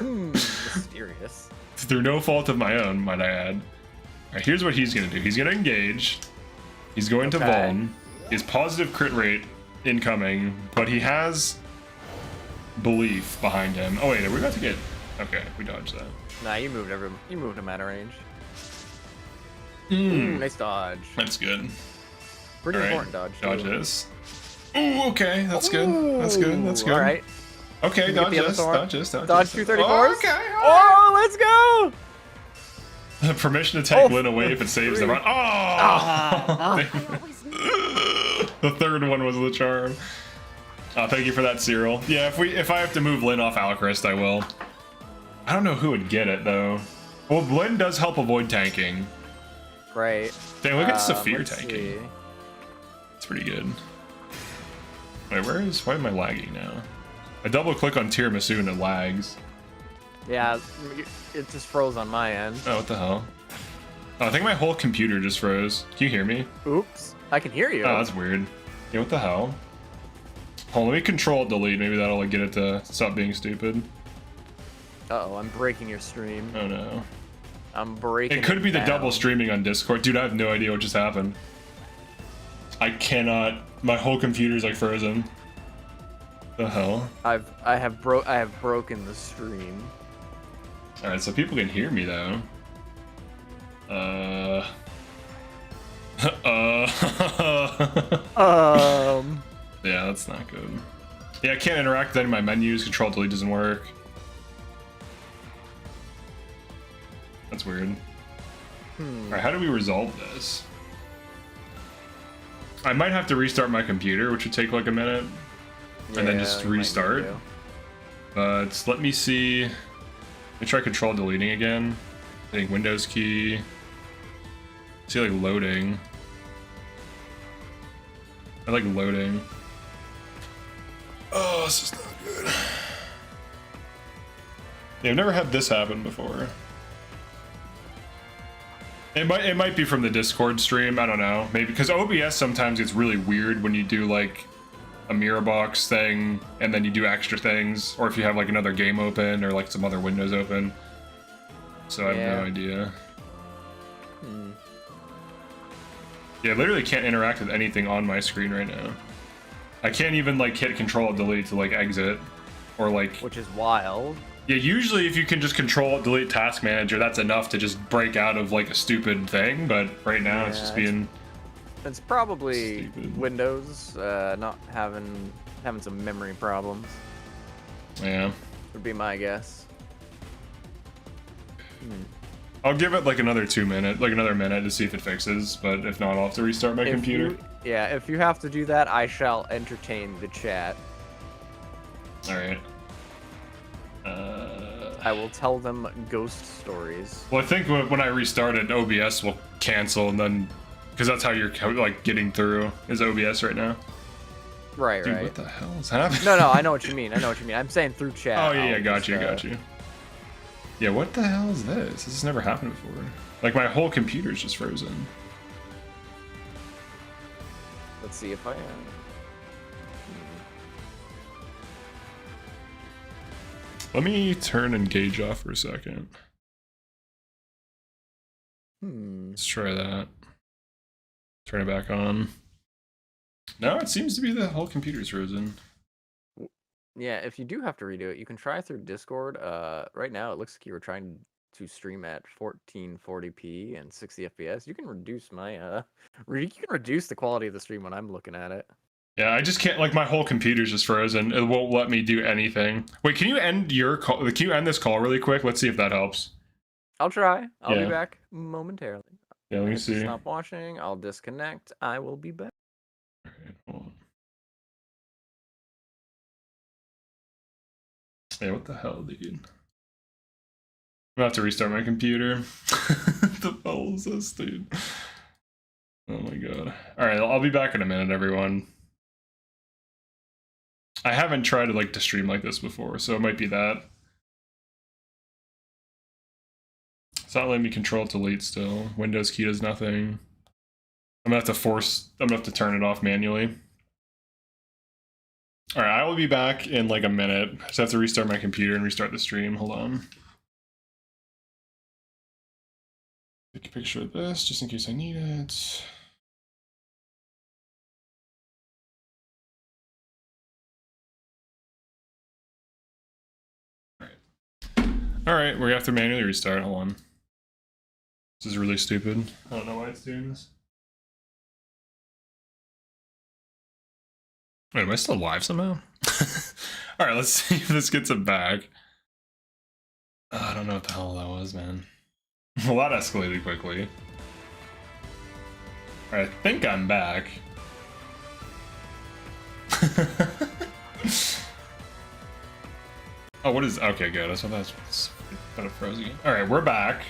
Mysterious. through no fault of my own, might I add. Alright, here's what he's gonna do. He's gonna engage. He's going to Okay. VULN. His positive crit rate incoming, but he has belief behind him. Oh wait, are we about to get? Okay, we dodged that. Nah, you moved him out of range. Mm, Nice dodge. that's good. Pretty All right, important dodge. Dodge too. this. Ooh, okay, that's good. That's good. That's good. All right. Okay, Can we get dodge the other this. sword? Dodge this. Dodge Dodge this. 234s. Oh, okay. Oh, let's go! Permission to take Oh, Lynn away if it saves the three. run. Oh! I always knew. The third one was the charm. Thank you for that, Cyril. Yeah, if I have to move Lynn off ALLCHRIST, I will. I don't know who would get it though. Well, Lynn does help avoid tanking. Right. Dang, look at Saphir let's tanking. see. It's pretty good. Wait, why am I lagging now? I double click on tiramisu and it lags. Yeah, it just froze on my end. Oh, what the hell? Oh, I think my whole computer just froze. Can you hear me? Oops. I can hear you. Oh, that's weird. Yeah, what the hell? Hold on, let me control delete. Maybe that'll like, get it to stop being stupid. Uh-oh, I'm breaking your stream. Oh no. I'm breaking It could be the down. double streaming on Discord. Dude, I have no idea what just happened. I cannot. My whole computer's like frozen. The hell? I have broken the stream. Alright, so people can hear me though. Yeah, that's not good. Yeah, I can't interact with any of my menus. Control delete doesn't work. That's weird. Alright, how do we resolve this? I might have to restart my computer, which would take like a minute. And then just you might need restart. to. But let me see. Let me try control deleting again. I think Windows key. See like loading. I like loading. Oh, this is not good. Yeah, I've never had this happen before. It might be from the Discord stream. I don't know. Maybe because OBS sometimes gets really weird when you do like a mirror box thing, and then you do extra things, or if you have like another game open or like some other windows open. So I have no idea. Yeah, I literally can't interact with anything on my screen right now. I can't even like hit Control Delete to like exit, or like. Which is wild. Yeah, usually if you can just Control Delete Task Manager, that's enough to just break out of like a stupid thing. But right now it's just being. It's probably stupid. Windows not having some memory problems. Yeah. Would be my guess. I'll give it like another 2 minutes, like another minute to see if it fixes. But if not, I'll have to restart my computer. Yeah, if you have to do that, I shall entertain the chat. All right. I will tell them ghost stories. Well, I think when I restart it, OBS will cancel, and then because that's how you're like getting through is OBS right now. Right, Dude, right. what the hell is happening? No, I know what you mean. I'm saying through chat. Oh yeah, I'll got just, you. Yeah, what the hell is this? This has never happened before. Like my whole computer's just frozen. Let's see if I am. Let me turn Engage off for a second. Let's try that. Turn it back on. No, it seems to be the whole computer's frozen. Yeah, if you do have to redo it, you can try through Discord. Right now, it looks like you were trying to stream at 1440p and 60 FPS. You can reduce my you can reduce the quality of the stream when I'm looking at it. Yeah, I just can't. Like my whole computer's just frozen. It won't let me do anything. Wait, can you end your call? Can you end this call really quick? Let's see if that helps. I'll try. I'll Yeah. be back momentarily. Yeah, let me If you see. Stop watching. I'll disconnect. I will be back. Okay, hold on. Hey, what the hell, dude? I'm gonna have to restart my computer. The hell is this, dude? Oh my god. Alright, I'll be back in a minute, everyone. I haven't tried to stream like this before, so it might be that. It's not letting me Control Delete still. Windows key does nothing. I'm gonna have to turn it off manually. Alright, I will be back in like a minute. I just have to restart my computer and restart the stream. Hold on. Take a picture of this just in case I need it. Alright, we have to manually restart. Hold on. This is really stupid. I don't know why it's doing this. Wait, am I still live somehow? Alright, let's see if this gets it back. I don't know what the hell that was, man. Well, that escalated quickly. Alright, I think I'm back. Oh, what is... Okay, good. I thought that's kind of frozen again. Alright, we're back.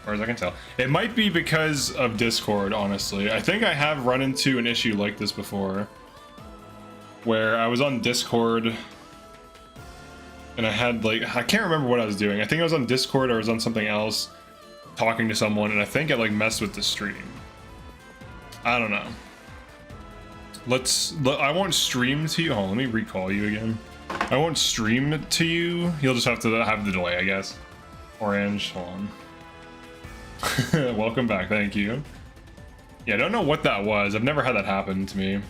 Or as I can tell. It might be because of Discord, honestly. I think I have run into an issue like this before. Where I was on Discord... And I had, I can't remember what I was doing. I think I was on Discord or I was on something else talking to someone, and I think it, messed with the stream. I don't know. I won't stream to you. Hold on, let me recall you again. I won't stream to you. You'll just have to have the delay, I guess. Orange, hold on. Welcome back, thank you. Yeah, I don't know what that was. I've never had that happen to me.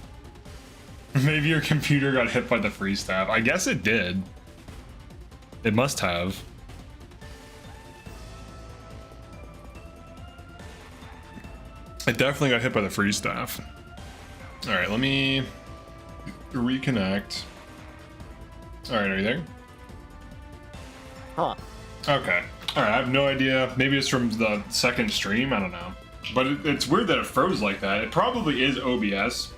Maybe your computer got hit by the freeze tab. I guess it did. It must have. It definitely got hit by the freeze staff. Alright, let me reconnect. Alright, are you there? Huh. Okay. Alright, I have no idea. Maybe it's from the second stream, I don't know. But it's weird that it froze like that. It probably is OBS.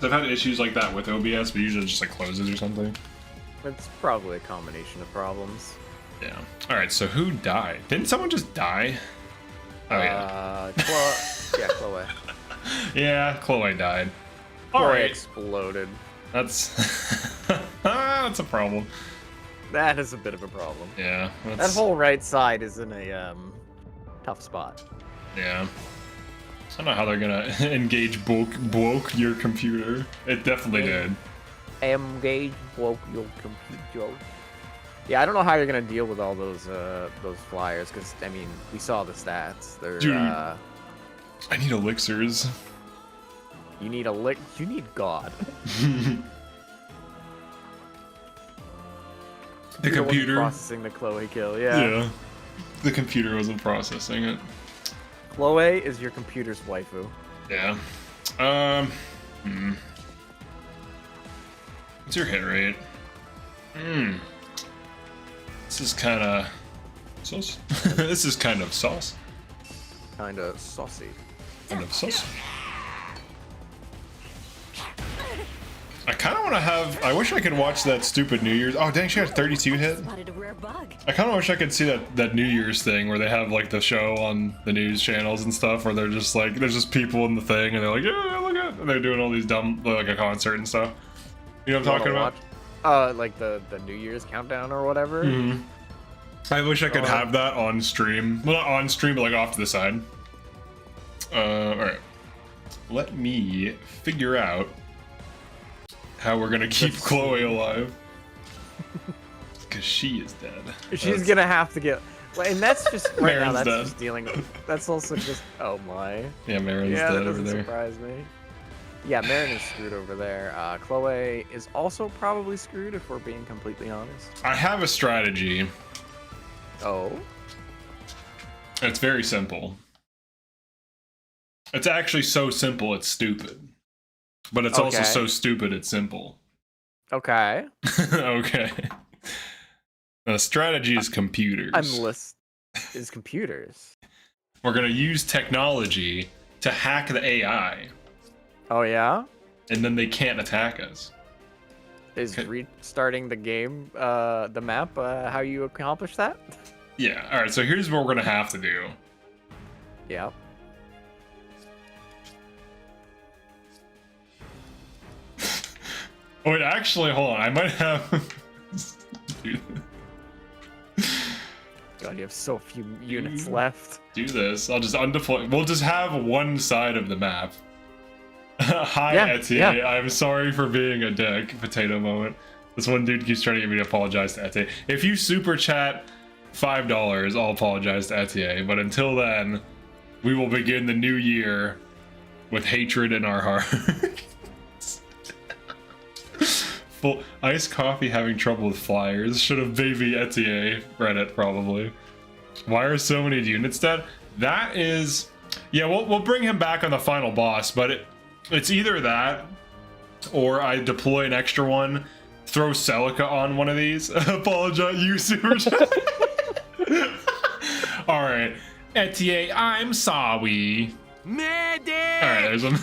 I've had issues like that with OBS, but usually it just closes or something. It's probably a combination of problems. Yeah. Alright, so who died? Didn't someone just die? Oh, yeah. Chloe. Yeah, Chloe. Yeah, Chloe died. Chloe Alright. exploded. That's... that's a problem. That is a bit of a problem. Yeah. That whole right side is in a tough spot. Yeah. don't know how they're gonna engage broke your computer. It definitely did. Engage woke your computer. Yeah, I don't know how you're gonna deal with all those flyers, because I mean we saw the stats. They're Dude, I need elixirs. you need you need God. The You're one computer processing the Chloe kill. Yeah. Yeah. The computer wasn't processing it. Chloe is your computer's waifu. Yeah. What's your hit rate? This is kind of sauce. This is kind of sauce. Kinda saucy. Kind of sauce. I kind of want to have. I wish I could watch that stupid New Year's. Oh dang, she had 32 hit. Spotted a rare bug. I kind of wish I could see that New Year's thing where they have like the show on the news channels and stuff, where they're just like, there's just people in the thing and they're like, yeah, look at, and they're doing all these dumb, like a concert and stuff. You know what I'm talking about? Like the New Year's countdown or whatever. Mm-hmm. I wish I could have that on stream. Well, not on stream, but like off to the side. Alright. Let me figure out how we're gonna keep Chloe alive. Because she is dead. She's gonna have to get. Well, and that's just right now. Marin's That's dead. just dealing with. That's also just. Oh my. Yeah, Marin's Yeah, that dead over doesn't there. surprise me. Yeah, Marin is screwed over there. Chloe is also probably screwed if we're being completely honest. I have a strategy. Oh. It's very simple. It's actually so simple it's stupid. But it's also Okay. so stupid it's simple. Okay. Okay. The strategy is computers. Is computers. We're gonna use technology to hack the AI, Oh yeah. and then they can't attack us. Is Okay. restarting the game, the map, how you accomplish that? Yeah, alright, so here's what we're gonna have to do. Yeah. Oh, wait, actually, hold on, I might have... do God, you have so few units left. this. I'll just undeploy. We'll just have one side of the map. Hi, Yeah, Etienne. yeah. I'm sorry for being a dick. Potato moment. This one dude keeps trying to get me to apologize to Etienne. If you super chat $5, I'll apologize to Etienne. But until then, we will begin the new year with hatred in our hearts. Full iced coffee having trouble with flyers. Should have baby Etienne read it probably. Why are so many units dead? That is, yeah. We'll bring him back on the final boss, but it's either that or I deploy an extra one, throw Celica on one of these. Apologize, you super chat. All right, Etienne, I'm sorry. Medic! All right, there's him.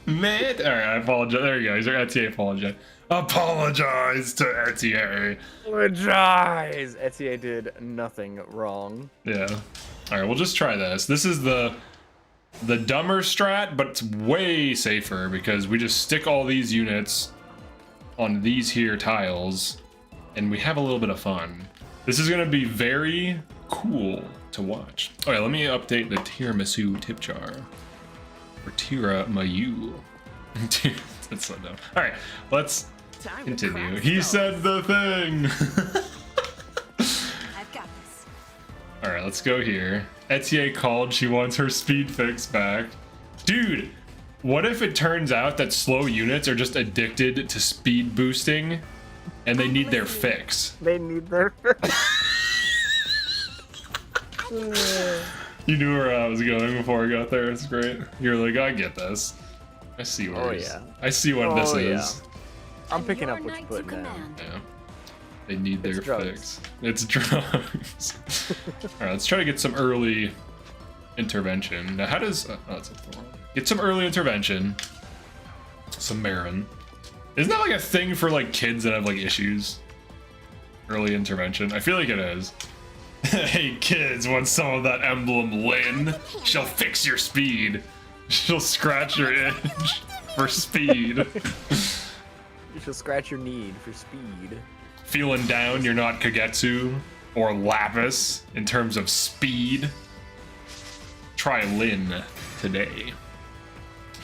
Mid. All right, I apologize. There you go. He's Etienne. Apologize. Apologize to Etienne. Apologize! Etienne did nothing wrong. Yeah. All right, we'll just try this. This is the dumber strat, but it's way safer because we just stick all these units on these here tiles, and we have a little bit of fun. This is gonna be very cool to watch. All right, let me update the tiramisu tip jar. Or tiramisu. That's so dumb. All right, let's Time to continue. crack He skulls. said the thing. I've got this. All right, let's go here. Etienne called. She wants her speed fix back. Dude, what if it turns out that slow units are just addicted to speed boosting and they need their fix? They need their. You knew where I was going before I got there. It's great. You're like, I get this. I see where Oh, it's- yeah. I see what this Oh, is. I'm picking Your up what knight you're to putting down. command. Yeah. They need their It's drugs. fix. It's drugs. All right, let's try to get some early intervention. Now, how does... oh, that's a thorn. Get some early intervention. Some Marin. Isn't that like a thing for like kids that have like issues? Early intervention. I feel like it is. Hey kids, want some of that emblem Lynn? She'll fix your speed. She'll scratch your itch for speed. You should scratch your need for speed. Feeling down, you're not Kagetsu or Lapis in terms of speed. Try Lynn. today.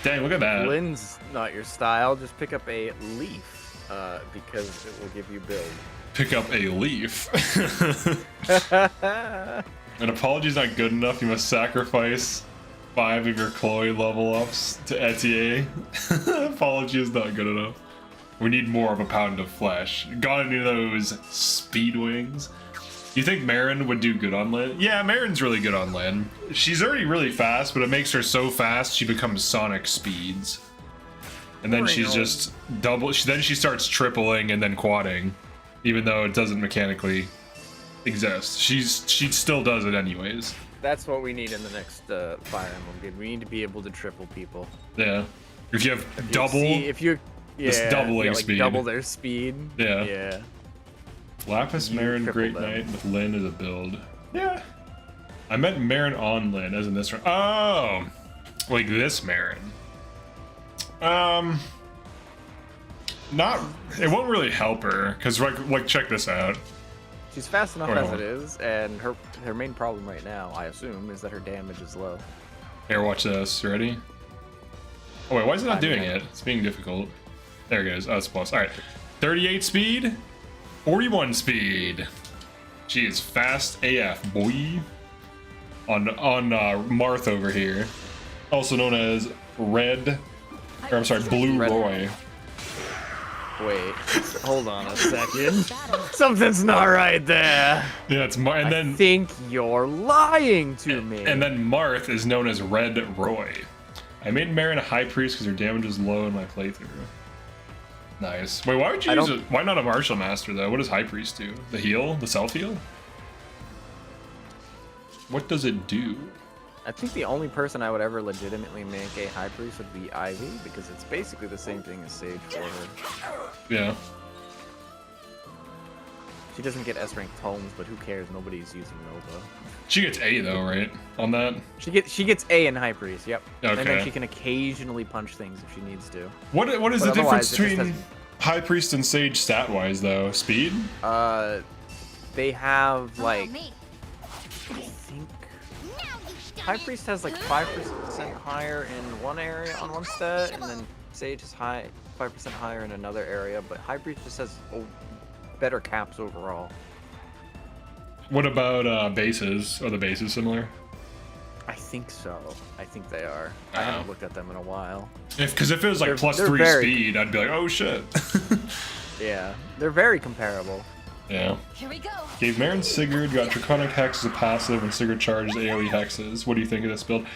Dang, look at that. Lynn's not your style. Just pick up a leaf because it will give you build. Pick up a leaf. An apology's not good enough. You must sacrifice 5 of your Chloe level ups to Etier. Apology is not good enough. We need more of a pound of flesh. Got any of those speed wings? You think Marin would do good on Lyn? Yeah, Marin's really good on Lyn. She's already really fast, but it makes her so fast she becomes Sonic speeds. And then she's just double. Then she starts tripling and then quadding, even though it doesn't mechanically exist. She still does it anyways. That's what we need in the next Fire Emblem game. We need to be able to triple people. Yeah. If you have double. This doubling like speed. Double their speed. Yeah. Yeah. Lapis Marin Great Knight with Lyn as a build. Yeah. I meant Marin on Lyn, as in this one. Oh, like this Marin. Not. It won't really help her because like check this out. She's fast enough Wait, as hold it on. is, and her main problem right now, I assume, is that her damage is low. Here, watch this. You ready? Oh wait, why is it not doing Yeah. it? It's being difficult. There it goes. Oh, it's plus. All right. 38 speed, 41 speed. She is fast AF, boy. On Marth over here, also known as Red, or I'm sorry, Blue Red. Roy. Wait, hold on a second. Something's not right there. Yeah, it's I think you're lying to me. And then Marth is known as Red Roy. I made Marin a high priest because her damage is low in my playthrough. Nice. Wait, why would you use it? Why not a martial master though? What does high priest do? The heal? The self heal? What does it do? I think the only person I would ever legitimately make a high priest would be Ivy, because it's basically the same thing as Sage for her. Yeah. She doesn't get S rank tomes, but who cares? Nobody's using Nova. She gets A though, right? On that? She gets A in high priest, yep. Okay. And then she can occasionally punch things if she needs to. What is But the difference otherwise, it just between high priest and sage stat wise though? Speed? They have like, Me. I think Now you high priest has like 5% higher in one area on one stat, and then sage is 5% higher in another area. But high priest just has better caps overall. What about bases? Are the bases similar? I think so. I think they are. I haven't looked at them in a while. Because if it was like They're +3 very- speed, I'd be like, oh shit. Yeah, they're very comparable. Yeah. Here we go. Gave Marin Sigurd, got Draconic Hex as a passive, and Sigurd charges AoE hexes. What do you think of this build?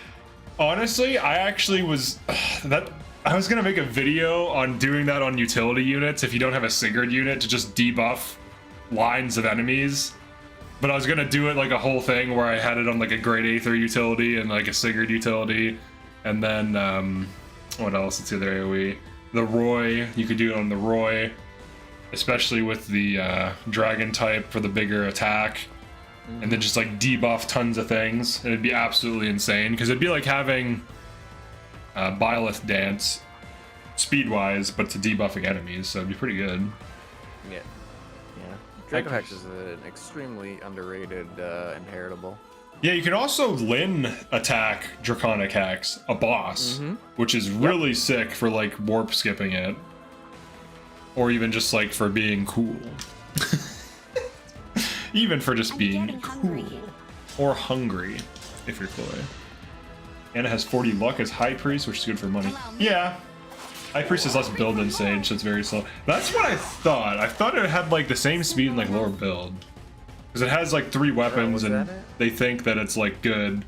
Honestly, I actually was I was gonna make a video on doing that on utility units if you don't have a Sigurd unit to just debuff lines of enemies. But I was gonna do it like a whole thing where I had it on like a Great Aether utility and like a Sigurd utility, and then what else? It's the other AoE. The Roy, you could do it on the Roy, especially with the dragon type for the bigger attack, and then just like debuff tons of things. And it'd be absolutely insane because it'd be like having Byleth Dance speed-wise, but to debuffing enemies, so it'd be pretty good. Yeah. Yeah. Draco Hex is an extremely underrated inheritable. Yeah, you can also Lyn attack Draconic Hex, a boss, which is really sick for like warp skipping it. Or even just like for being cool. Even for just being getting cool. hungry. Or hungry, if you're Chloe. Anna has 40 luck as High Priest, which is good for money. Yeah. High Priest is less build than Sage, so it's very slow. That's what I thought. I thought it had like the same speed in like lower build. Because it has like 3 weapons was and that it? they think that it's like good.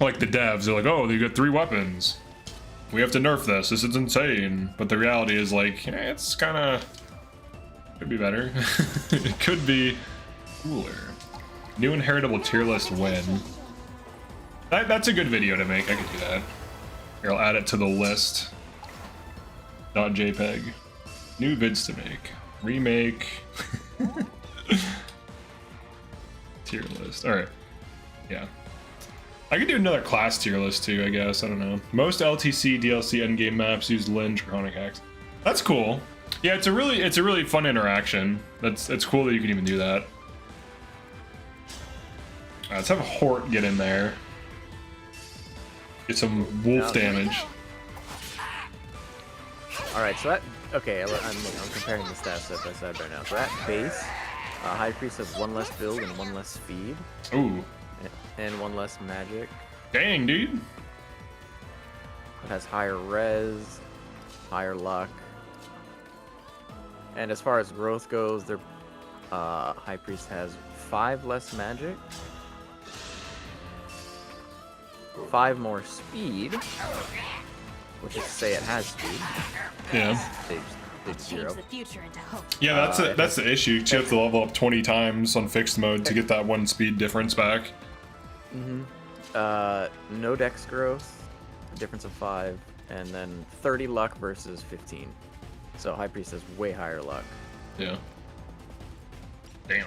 Like the devs, they're like, oh, they got 3 weapons. We have to nerf this. This is insane. But the reality is like, it's kind of could be better. It could be cooler. New inheritable tier list win. That's a good video to make. I could do that. Here, I'll add it to the list. .jpg. New vids to make. Remake. Tier list. All right. Yeah. I could do another class tier list too, I guess. I don't know. Most LTC DLC endgame maps use Lyn Draconic Hex. That's cool. Yeah, it's a really fun interaction. It's cool that you can even do that. Let's have HORT get in there. Get some wolf damage. All right, so that okay. I'm comparing the stats side by side right now. So at base, High Priest has 1 less build and 1 less speed. Ooh. And 1 less magic. Dang, dude. It has higher res, higher luck. And as far as growth goes, their High Priest has 5 less magic, 5 more speed, which is to say it has speed. Yeah. Stage Change 0. the future into hope. Yeah, that's the issue. You have to level up 20 times on fixed mode to get that 1 speed difference back. No dex growth, a difference of 5, and then 30 luck versus 15. So High Priest has way higher luck. Yeah. Damn.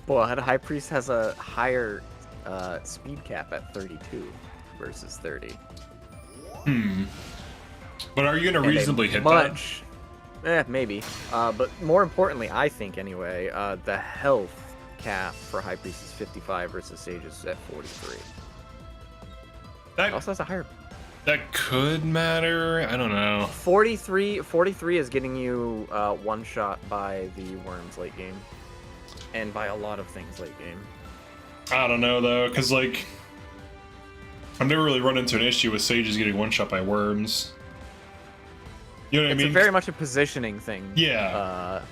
But High Priest has a higher speed cap at 32 versus 30. But are you gonna And reasonably hit much, maybe. But more importantly, I think anyway, the health cap for High Priest is 55 versus Sage is at 43. that? It also has a higher. That could matter. I don't know. 43 is getting you one shot by the worms late game, and by a lot of things late game. I don't know though, cause like I've never really run into an issue with sages getting 1 shot by worms. You know what I mean? It's very much a positioning thing. Yeah.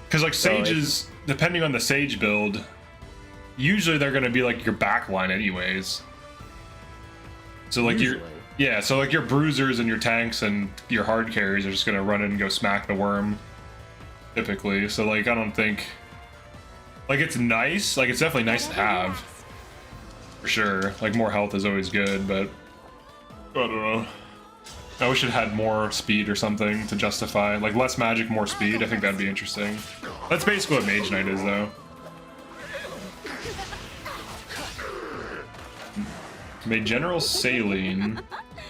Because like so sages, depending on the sage build, usually they're gonna be like your backline anyways. So like so like your bruisers and your tanks and your hard carries are just gonna run in and go smack the worm, typically. So like I don't think, like it's nice, like it's definitely nice to have, for sure. Like more health is always good, but I don't know. I wish it had more speed or something to justify, like less magic, more speed. I think that'd be interesting. That's basically what Mage Knight is, though. Made General Celine.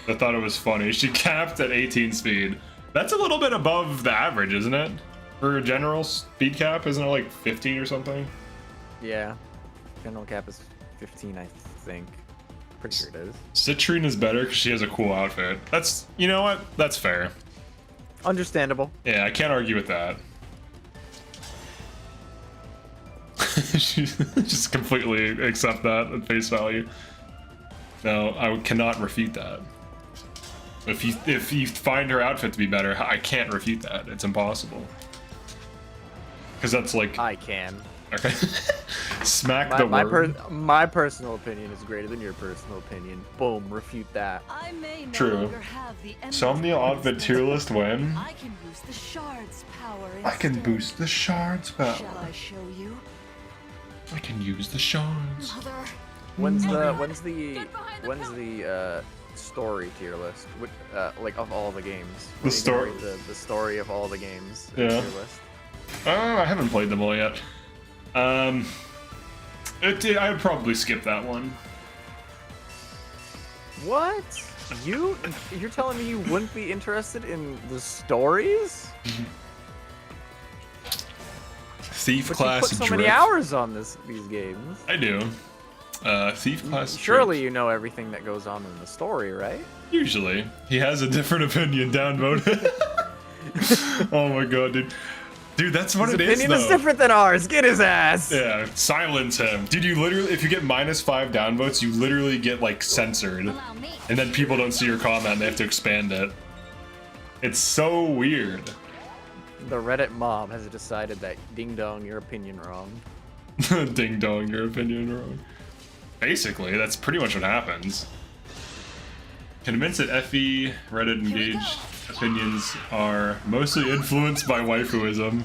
I thought it was funny. She capped at 18 speed. That's a little bit above the average, isn't it? For a general speed cap, isn't it like 15 or something? Yeah. General cap is 15, I think. Pretty sure it is. Citrine is better because she has a cool outfit. That's, you know what? That's fair. Understandable. Yeah, I can't argue with that. She just completely accept that at face value. No, I cannot refute that. If you find her outfit to be better, I can't refute that. It's impossible. Because that's like... I can. Okay. Smack the word. My personal opinion is greater than your personal opinion. Boom, refute that. I may no True. longer have the SOMNIEL outfit tier list when? I can use the shard's power I can instead. boost the shards power. Shall I show you? I can use the shards. Mother. When's the story tier list? Like of all the games. The story. The story of all the games. Yeah. Tier list. I haven't played them all yet. I would probably skip that one. What? You're telling me you wouldn't be interested in the stories? Thief But class you put so drift. many hours on these games. I do. Thief class Surely drift. you know everything that goes on in the story, right? Usually. He has a different opinion, downvoted. Oh my god, dude. Dude, that's what His it is, opinion though. is different than ours. Get his ass. Yeah, silence him. Dude, you literally, if you get -5 downvotes, you literally get, like, censored. Allow me. And then people don't see your comment and they have to expand it. It's so weird. The Reddit mob has decided that ding dong, your opinion wrong. Ding dong, your opinion wrong. Basically, that's pretty much what happens. Convinced that FE, Reddit engaged opinions are mostly influenced by waifuism.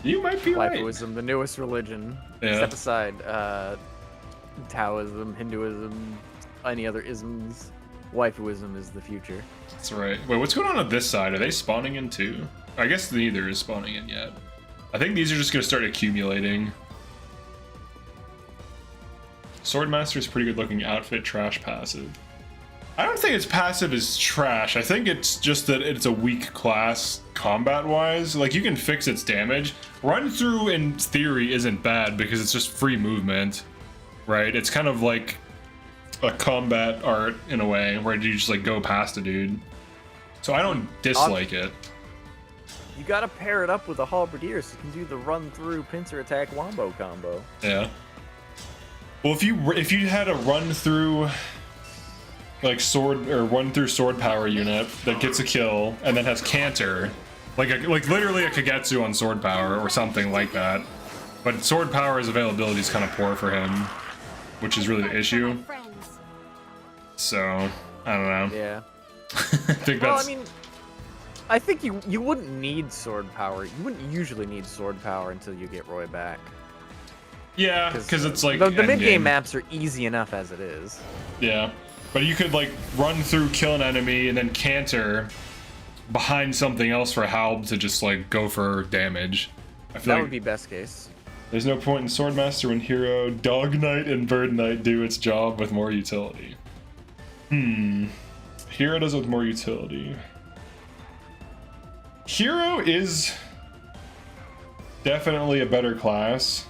You might be right. Waifuism, the newest religion. Yeah. Step aside Taoism, Hinduism, any other isms. Waifuism is the future. That's right. Wait, what's going on this side? Are they spawning in too? I guess neither is spawning in yet. I think these are just going to start accumulating. Swordmaster's pretty good looking outfit, trash passive. I don't think its passive is trash. I think it's just that it's a weak class combat-wise. Like, you can fix its damage. Run through, in theory, isn't bad because it's just free movement, right? It's kind of like a combat art in a way where you just like go past a dude. So I don't dislike it. You gotta pair it up with a halberdier so you can do the run through pincer attack wombo combo. Yeah. Well, if you had a run through like sword or run through sword power unit that gets a kill and then has canter, like literally a Kagetsu on sword power or something like that. But sword power's availability is kind of poor for him, which is really the issue. So I don't know. Yeah. I think Well, that's. I mean, I think you wouldn't need sword power. You wouldn't usually need sword power until you get Roy back. Yeah, because it's like the mid-game endgame. maps are easy enough as it is. Yeah, but you could like run through, kill an enemy, and then canter behind something else for Halb to just like go for damage. I feel That like would be best case. there's no point in Swordmaster when Hero, Dog Knight, and Bird Knight do its job with more utility. Hero does it with more utility. Hero is definitely a better class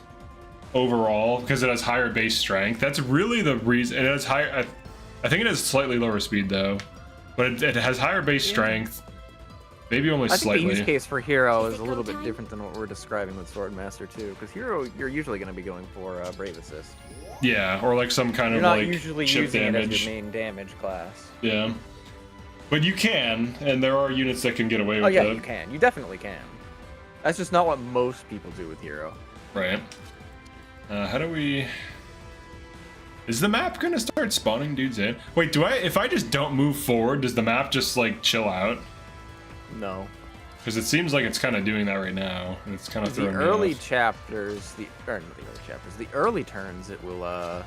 overall because it has higher base strength. That's really the reason. It has higher. I think it has slightly lower speed though, but it has higher base strength. Maybe only I think slightly. the use case for Hero is a little bit different than what we're describing with Swordmaster too. Because Hero, you're usually going to be going for Brave Assist. Yeah, or like some kind You're of not like usually chip using damage. it as your main damage class. Yeah, but you can, and there are units that can get away Oh with yeah, it. you can. You definitely can. That's just not what most people do with Hero. Right. How do we... Is the map gonna start spawning dudes in? Wait, if I just don't move forward, does the map just like chill out? No. Because it seems like it's kind of doing that right now, and it's kind of The throwing me early off. chapters, the early turns, it will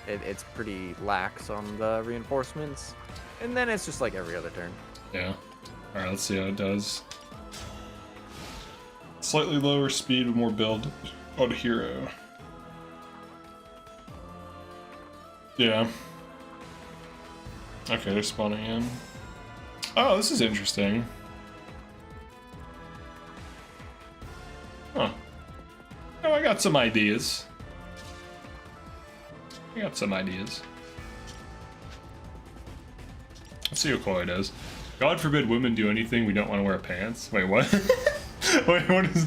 it's pretty lax on the reinforcements, and then it's just like every other turn. Yeah. All right, let's see how it does. Slightly lower speed with more build on Hero. Yeah. Okay, they're spawning in. Oh, this is interesting. Huh. Oh, I got some ideas. Let's see what Chloe does. God forbid women do anything we don't want to wear pants. Wait, what? Wait, what is...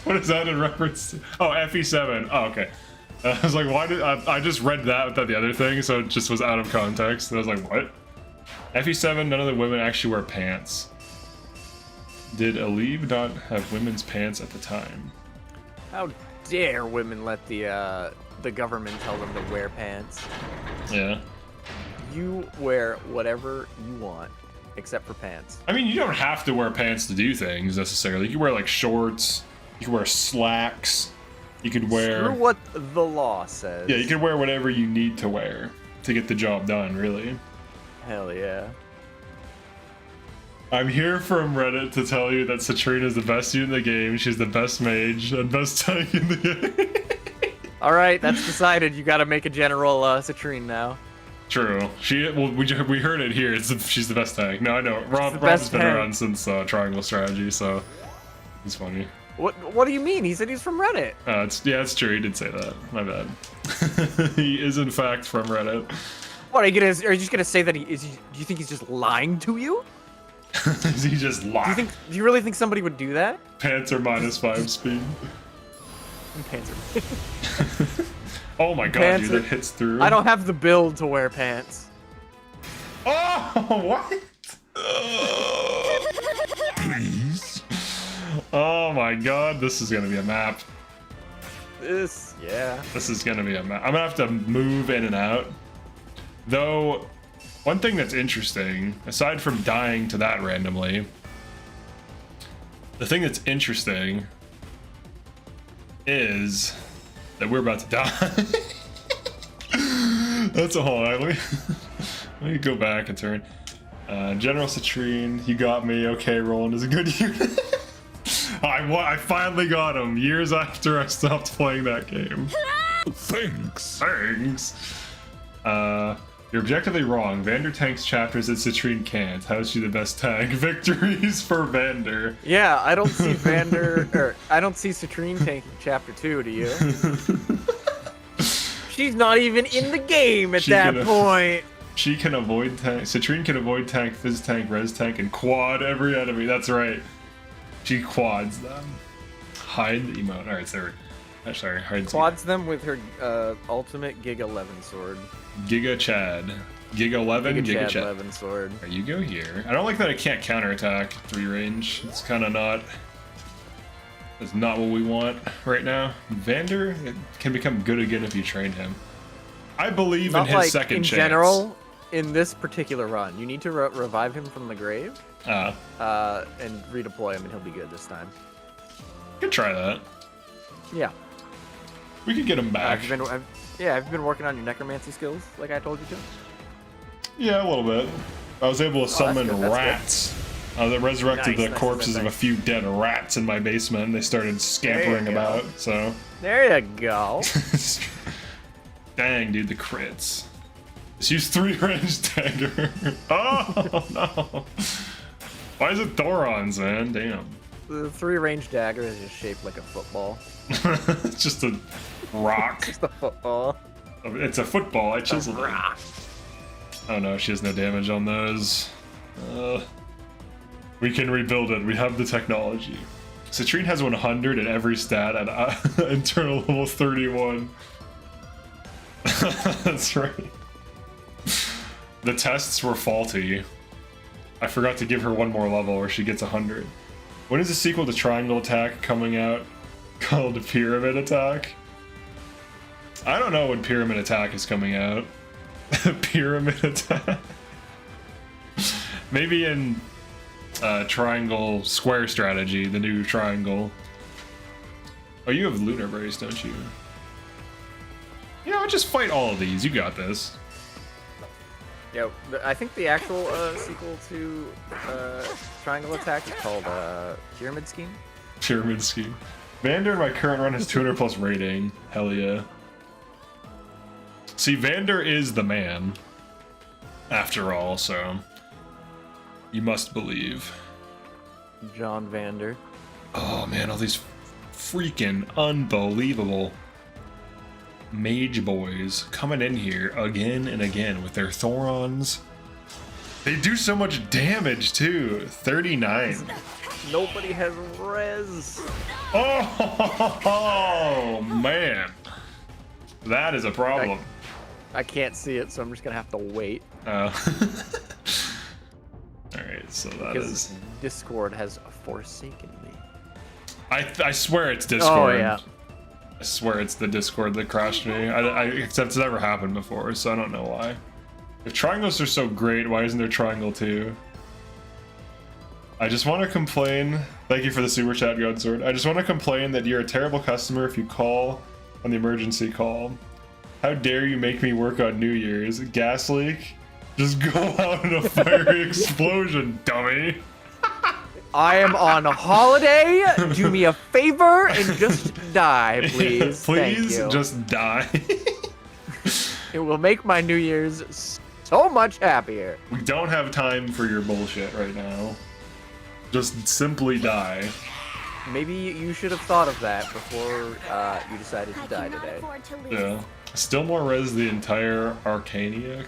what is that in reference to? Oh, FE7. Oh, okay. I was like, why did... I just read that without the other thing, so it just was out of context. And I was like, what? FE7, none of the women actually wear pants. Did Alib not have women's pants at the time? How dare women let the government tell them to wear pants? Yeah. You wear whatever you want, except for pants. I mean, you don't have to wear pants to do things necessarily. You can wear like shorts. You can wear slacks. You could wear. Screw what the law says. Yeah, you can wear whatever you need to wear to get the job done. Really. Hell yeah. I'm here from Reddit to tell you that Citrine is the best unit in the game. She's the best mage and best tank in the game. All right, that's decided. You got to make a general Citrine now. True. We heard it here. She's the best tank. No, I know. Rob's best been tank. around since Triangle Strategy, so he's funny. What do you mean? He said he's from Reddit. It's true. He did say that. My bad. He is in fact from Reddit. What are you just gonna say that he is? Do you think he's just lying to you? Is he just lying? Do you really think somebody would do that? Pants are -5 speed. Pants are. Oh my god, Pants dude, are- that hits through. I don't have the build to wear pants. Oh, what? Please. Oh my god, this is gonna be a map. Yeah. This is gonna be a map. I'm gonna have to move in and out. Though, one thing that's interesting, aside from dying to that randomly, the thing that's interesting is that we're about to die. That's a whole lot. Let me go back and turn. General Citrine, you got me. Okay, Roland is a good unit. I finally got him years after I stopped playing that game. Thanks. You're objectively wrong. Vander tanks chapters that Citrine can't. How is she the best tank? Victories for Vander. Yeah, I don't see I don't see Citrine tanking chapter 2, do you? She's not even in the game at She that could've- point. She can avoid tank. Citrine can avoid tank, fizz tank, res tank, and quad every enemy. That's right. She quads them. Hide the emote. Alright, so sorry, hide Quads them with her ultimate Giga 11 sword. Giga Chad. Giga 11, Giga Chad. 11 sword. Alright, you go here. I don't like that I can't counterattack 3 range. It's kind of not. That's not what we want right now. Vander can become good again if you train him. I believe Not in his like second in chance. general, in this particular run, you need to revive him from the grave, Ah, and redeploy him, and he'll be good this time. could try that. Yeah. We could get him back. Have you been working on your necromancy skills, like I told you to? Yeah, a little bit. I was able to summon good, that's good. rats. I resurrected Nice, the corpses of a few dead rats in my basement, and they started scampering There you go. about, so... There you go. Dang, dude, the crits. Just use 3 range dagger. Oh, no. Why is it Thoron's, man? Damn. The 3-range dagger is just shaped like a football. It's just a rock. Just a football. It's a football. I chiseled it. Rock. Oh no, she has no damage on those. We can rebuild it. We have the technology. Citrine has 100 at every stat at internal level 31. That's right. The tests were faulty. I forgot to give her one more level or she gets 100. When is the sequel to Triangle Attack coming out called Pyramid Attack? I don't know when Pyramid Attack is coming out. Pyramid Attack. Maybe in Triangle Square Strategy, the new Triangle. Oh, you have Lunar Brace, don't you? You know, just fight all of these. You got this. Yeah, I think the actual sequel to Triangle Attack is called Pyramid Scheme. Pyramid Scheme. Vander in my current run has 200 plus rating. Hell yeah. See, Vander is the man. After all, so. You must believe. John Vander. Oh man, all these freaking unbelievable mage boys coming in here again and again with their Thorons. They do so much damage too. 39. Nobody has res. Oh man. That is a problem. I can't see it, so I'm just gonna have to wait. Alright, so that Because is. Discord has forsaken me. I swear it's Discord. Oh yeah. I swear it's the Discord that crashed me. Except it's never happened before, so I don't know why. If triangles are so great, why isn't there Triangle 2? I just want to complain. Thank you for the super chat, Godsword. I just want to complain that you're a terrible customer if you call on the emergency call. How dare you make me work on New Year's? Gas leak? Just go out in a fiery explosion, dummy. I am on a holiday. Do me a favor and just die, please. Please Thank you. just die. It will make my New Year's so much happier. We don't have time for your bullshit right now. Just simply die. Maybe you should have thought of that before you decided to I die cannot today. afford to lose. Yeah. Still more res the entire Arcania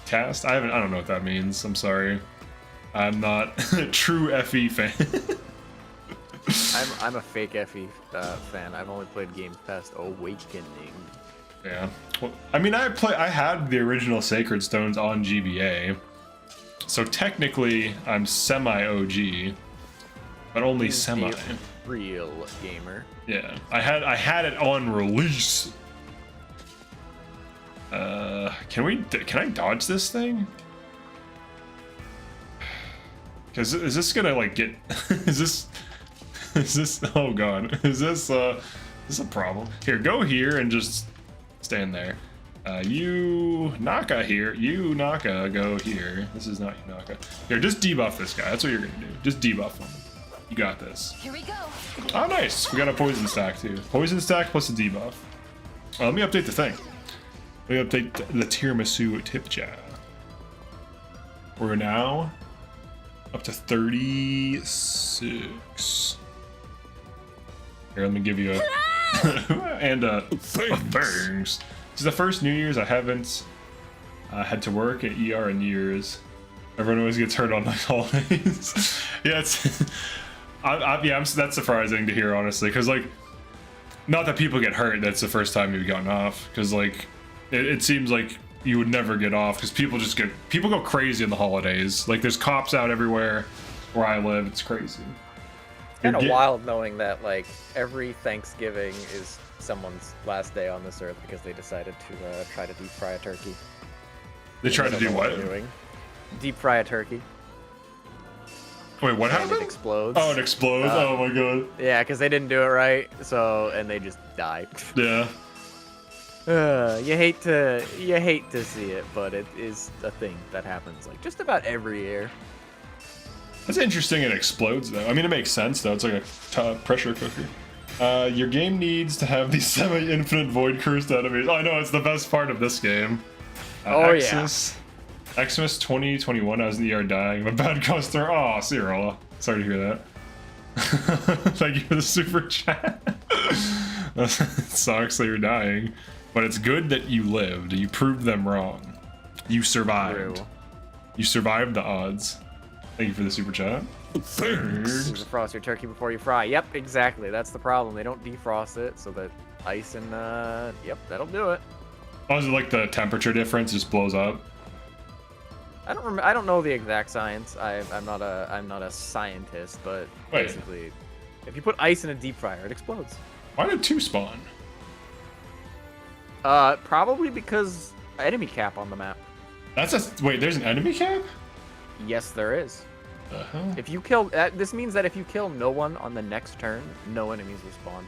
cast. I don't know what that means. I'm sorry. I'm not a true FE fan. I'm a fake FE fan. I've only played games past Awakening. Yeah. Well, I mean, I had the original Sacred Stones on GBA, so technically I'm semi OG, but only semi. A real gamer. Yeah. I had it on release. Can I dodge this thing? Is this gonna like get? is this? Oh god, is this a problem? Here, go here and just stand there. Yunaka here. Yunaka, go here. This is not Yunaka. Here, just debuff this guy. That's what you're gonna do. Just debuff him. You got this. Here we go. Oh, nice. We got a poison stack too. Poison stack plus a debuff. Let me update the thing. Let me update the tiramisu tip jar. We're now up to 36. Here, let me give you a and a thanks. It's the first New Year's I haven't had to work at ER in years. Everyone always gets hurt on the holidays. Yeah, it's that's surprising to hear, honestly, because like, not that people get hurt. That's the first time you've gotten off, because like, it seems like you would never get off because people go crazy in the holidays. Like there's cops out everywhere where I live. It's crazy. It's kind of wild knowing that like every Thanksgiving is someone's last day on this earth because they decided to try to deep fry a turkey. They tried to do what? Deep fry a turkey. Wait, what and happened? It explodes. Oh, it explodes. Oh my god. Yeah, because they didn't do it right, and they just die. Yeah. You hate to see it, but it is a thing that happens like just about every year. That's interesting. It explodes though. I mean, it makes sense though. It's like a pressure cooker. Your game needs to have these semi-infinite void cursed enemies. Oh, I know, it's the best part of this game. Xmas 2021, I was in the ER dying. I'm a bad customer. Oh, Cyril. Sorry to hear that. Thank you for the super chat. It sucks that you're dying. But it's good that you lived. You proved them wrong. You survived. True. You survived the odds. Thank you for the super chat. Thanks. Defrost your turkey before you fry. Yep, exactly. That's the problem. They don't defrost it, so that ice and yep, that'll do it. Oh, is it like the temperature difference just blows up? I don't know the exact science. I'm not a scientist, but basically, if you put ice in a deep fryer, it explodes. Why did 2 spawn? Probably because enemy cap on the map. Wait, there's an enemy cap? Yes, there is. Uh-huh. If you kill, this means that if you kill no one on the next turn, no enemies will spawn.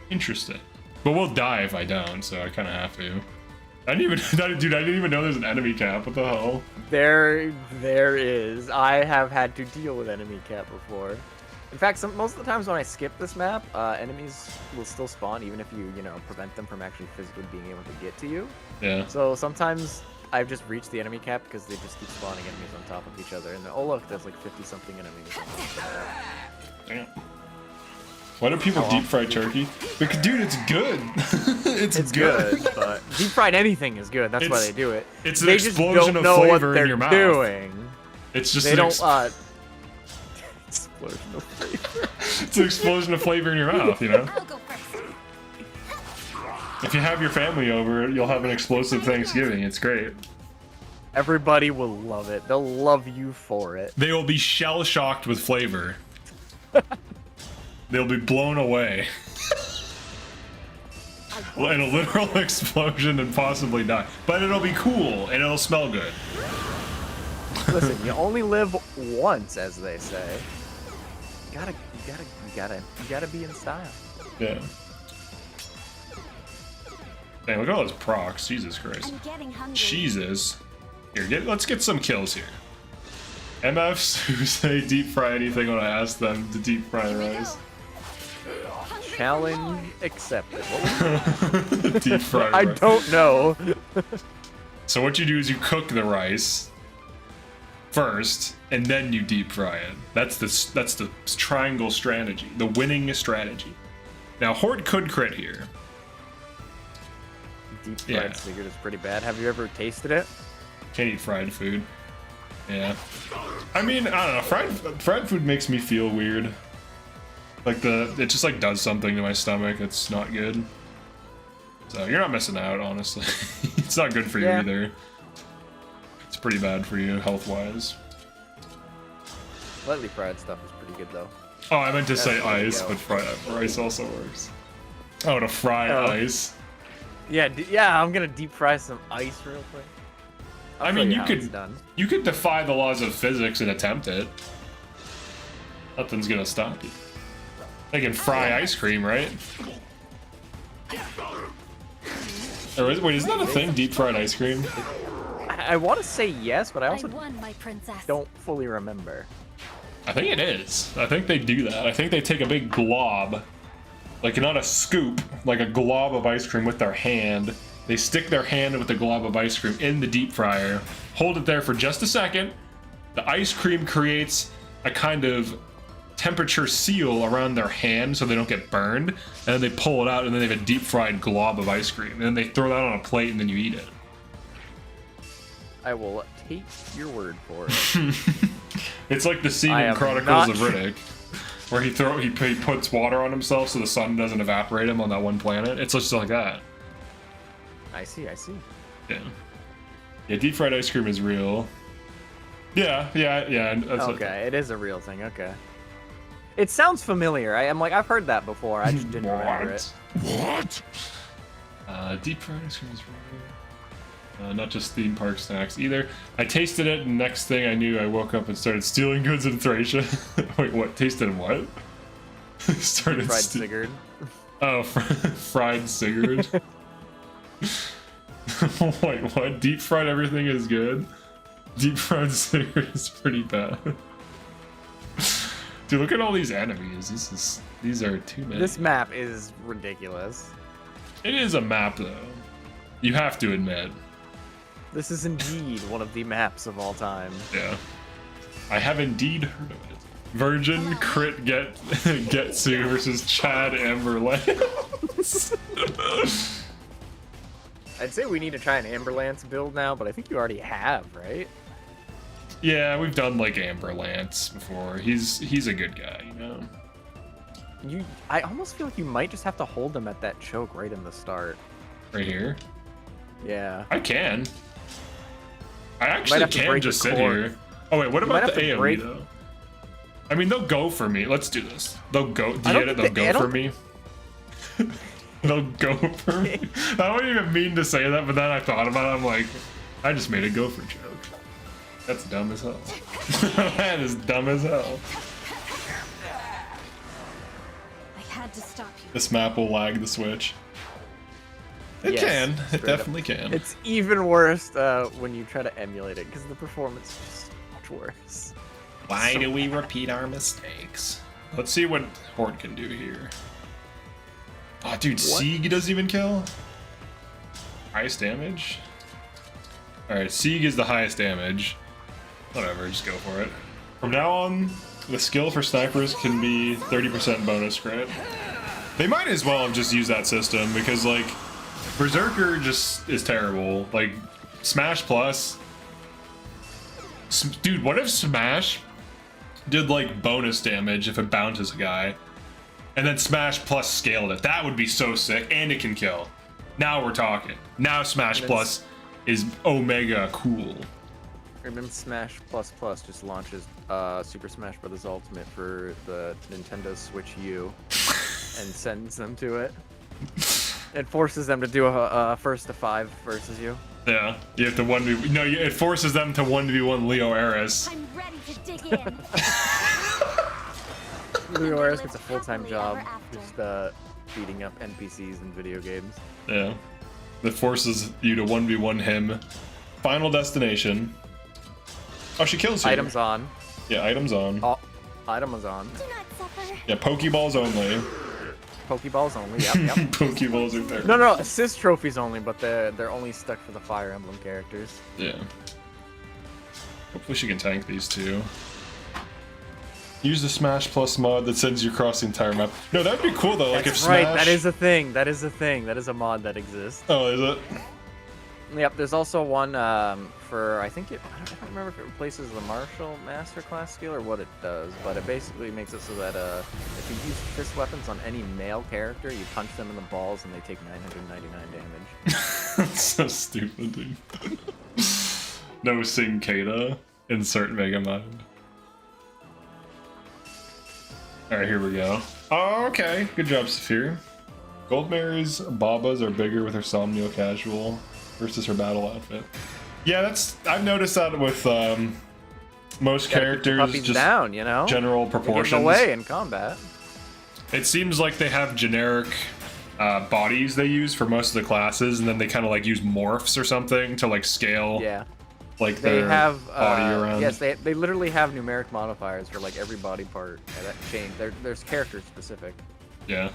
Interesting. But we'll die if I don't, so I kind of have to. I didn't even know there's an enemy cap. What the hell? There is. I have had to deal with enemy cap before. In fact, most of the times when I skip this map, enemies will still spawn even if you prevent them from actually physically being able to get to you. Yeah. So sometimes I've just reached the enemy cap because they just keep spawning enemies on top of each other. And oh look, there's like 50-something enemies. Damn. Why do people deep fry turkey? Because, dude, it's good. it's good. But deep fried anything is good. That's why they do it. It's an they explosion just don't of know flavor what they're in your mouth. doing. It's just they don't. Explosion of flavor. It's an explosion of flavor in your mouth, you know. I'll go first. If you have your family over, you'll have an explosive Thanksgiving. It's great. Everybody will love it. They'll love you for it. They will be shell-shocked with flavor. They'll be blown away. In a literal explosion and possibly die. But it'll be cool and it'll smell good. Listen, you only live once, as they say. You gotta be in style. Yeah. Dang, look at all those procs. Jesus Christ. I'm getting hungry. Jesus. Here, let's get some kills here. MFs who say deep fry anything when I ask them to deep fry rice. Challenge accepted. Deep fry I rice. don't know. So what you do is you cook the rice first, and then you deep fry it. That's the triangle strategy, the winning strategy. Now Hort could crit here. Deep fried cigarette is pretty bad. Have you ever tasted it? Can't eat fried food. Yeah. I mean, I don't know. Fried food makes me feel weird. Like it just like does something to my stomach. It's not good. So you're not missing out, honestly. It's not good for you either. It's pretty bad for you health-wise. Lightly fried stuff is pretty good though. Oh, I meant to say ice, but rice also works. Oh, to fry ice. Yeah, I'm gonna deep fry some ice real quick. I mean, you could defy the laws of physics and attempt it. Nothing's gonna stop you. They can fry ice cream, right? Wait, isn't that a thing? Deep fried ice cream? I want to say yes, but I also won, my princess. don't fully remember. I think it is. I think they do that. I think they take a big glob, like not a scoop, like a glob of ice cream with their hand. They stick their hand with the glob of ice cream in the deep fryer, hold it there for just a second. The ice cream creates a kind of temperature seal around their hand so they don't get burned, and then they pull it out, and then they have a deep fried glob of ice cream, and then they throw that on a plate, and then you eat it. I will take your word for it. It's like the scene in Chronicles of Riddick, where he puts water on himself so the sun doesn't evaporate him on that one planet. It's just like that. I see. Yeah. Yeah, deep fried ice cream is real. Yeah. That's Okay, it is a real thing. Okay. It sounds familiar. I'm like, I've heard that before. I just didn't remember it. What? Deep fried ice cream is real. Not just theme park snacks either. I tasted it, and next thing I knew, I woke up and started stealing goods in Thracia. Wait, what? Tasted what? Started Fried Sigurd. Oh, fried Sigurd. Wait, what? Deep fried everything is good? Deep fried Sigurd is pretty bad. Dude, look at all these enemies. These are too many. This map is ridiculous. It is a map, though. You have to admit. This is indeed one of the maps of all time. Yeah. I have indeed heard of it. Virgin crit Getsu versus Chad Amberlance. I'd say we need to try an Amberlance build now, but I think you already have, right? Yeah, we've done like Amberlance before. He's a good guy, you know. I almost feel like you might just have to hold him at that choke right in the start. Right here? Yeah. I can. I actually can just sit here. Oh wait, what about the AoE though? I mean, they'll go for me. Let's do this. They'll go. Do you get it? They'll go for me. They'll go for me. I don't even mean to say that, but then I thought about it. I'm like, I just made a gopher joke. That's dumb as hell. That is dumb as hell. I had to stop you. This map will lag the Switch. It can. It definitely can. It's even worse when you try to emulate it because the performance is just so much worse. Why do we repeat our mistakes? Let's see what HORT can do here. Oh, dude, Sieg doesn't even kill? Highest damage? Alright, Sieg is the highest damage. Whatever, just go for it. From now on, the skill for snipers can be 30% bonus crit. They might as well have just used that system because, like, Berserker just is terrible. Like, Smash Plus. Dude, what if Smash did, like, bonus damage if it bounces a guy? And then Smash Plus scaled it. That would be so sick. And it can kill. Now we're talking. Now Smash Plus is Omega cool. And then Smash Plus Plus just launches Super Smash Bros. Ultimate for the Nintendo Switch U and sends them to it. It forces them to do a first to 5 versus you. Yeah, you have to 1v. No, it forces them to 1v1 Leo Aris. I'm ready to dig in. Leo Aris gets a full-time job just beating up NPCs in video games. Yeah, that forces you to 1v1 him. Final destination. Oh, she kills you. Items on. Yeah, items on. Oh, item is on. Do not suffer. Yeah, Pokeballs only. Pokeballs only. Yep. Pokeballs are there. No, assist trophies only, but they're only stuck for the Fire Emblem characters. Yeah. Hopefully she can tank these two. Use the Smash Plus mod that sends you across the entire map. No, that would be cool though. Like if Smash... Right, that is a thing. That is a thing. That is a mod that exists. Oh, is it? Yep. There's also one for I don't remember if it replaces the Martial Masterclass skill or what it does, but it basically makes it so that if you use fist weapons on any male character, you punch them in the balls and they take 999 damage. That's so stupid, dude. No Cincada. Insert Megamind. Alright, here we go. Oh, okay. Good job, Saphir. Goldmary's Babas are bigger with her Somniel casual versus her battle outfit. Yeah, I've noticed that with most characters, just down, you know? General proportions. Getting away in combat. It seems like they have generic bodies they use for most of the classes, and then they kind of like use morphs or something to like scale. Yeah. Like they their have body around. Yes, they literally have numeric modifiers for like every body part that change. There's character specific. Yeah.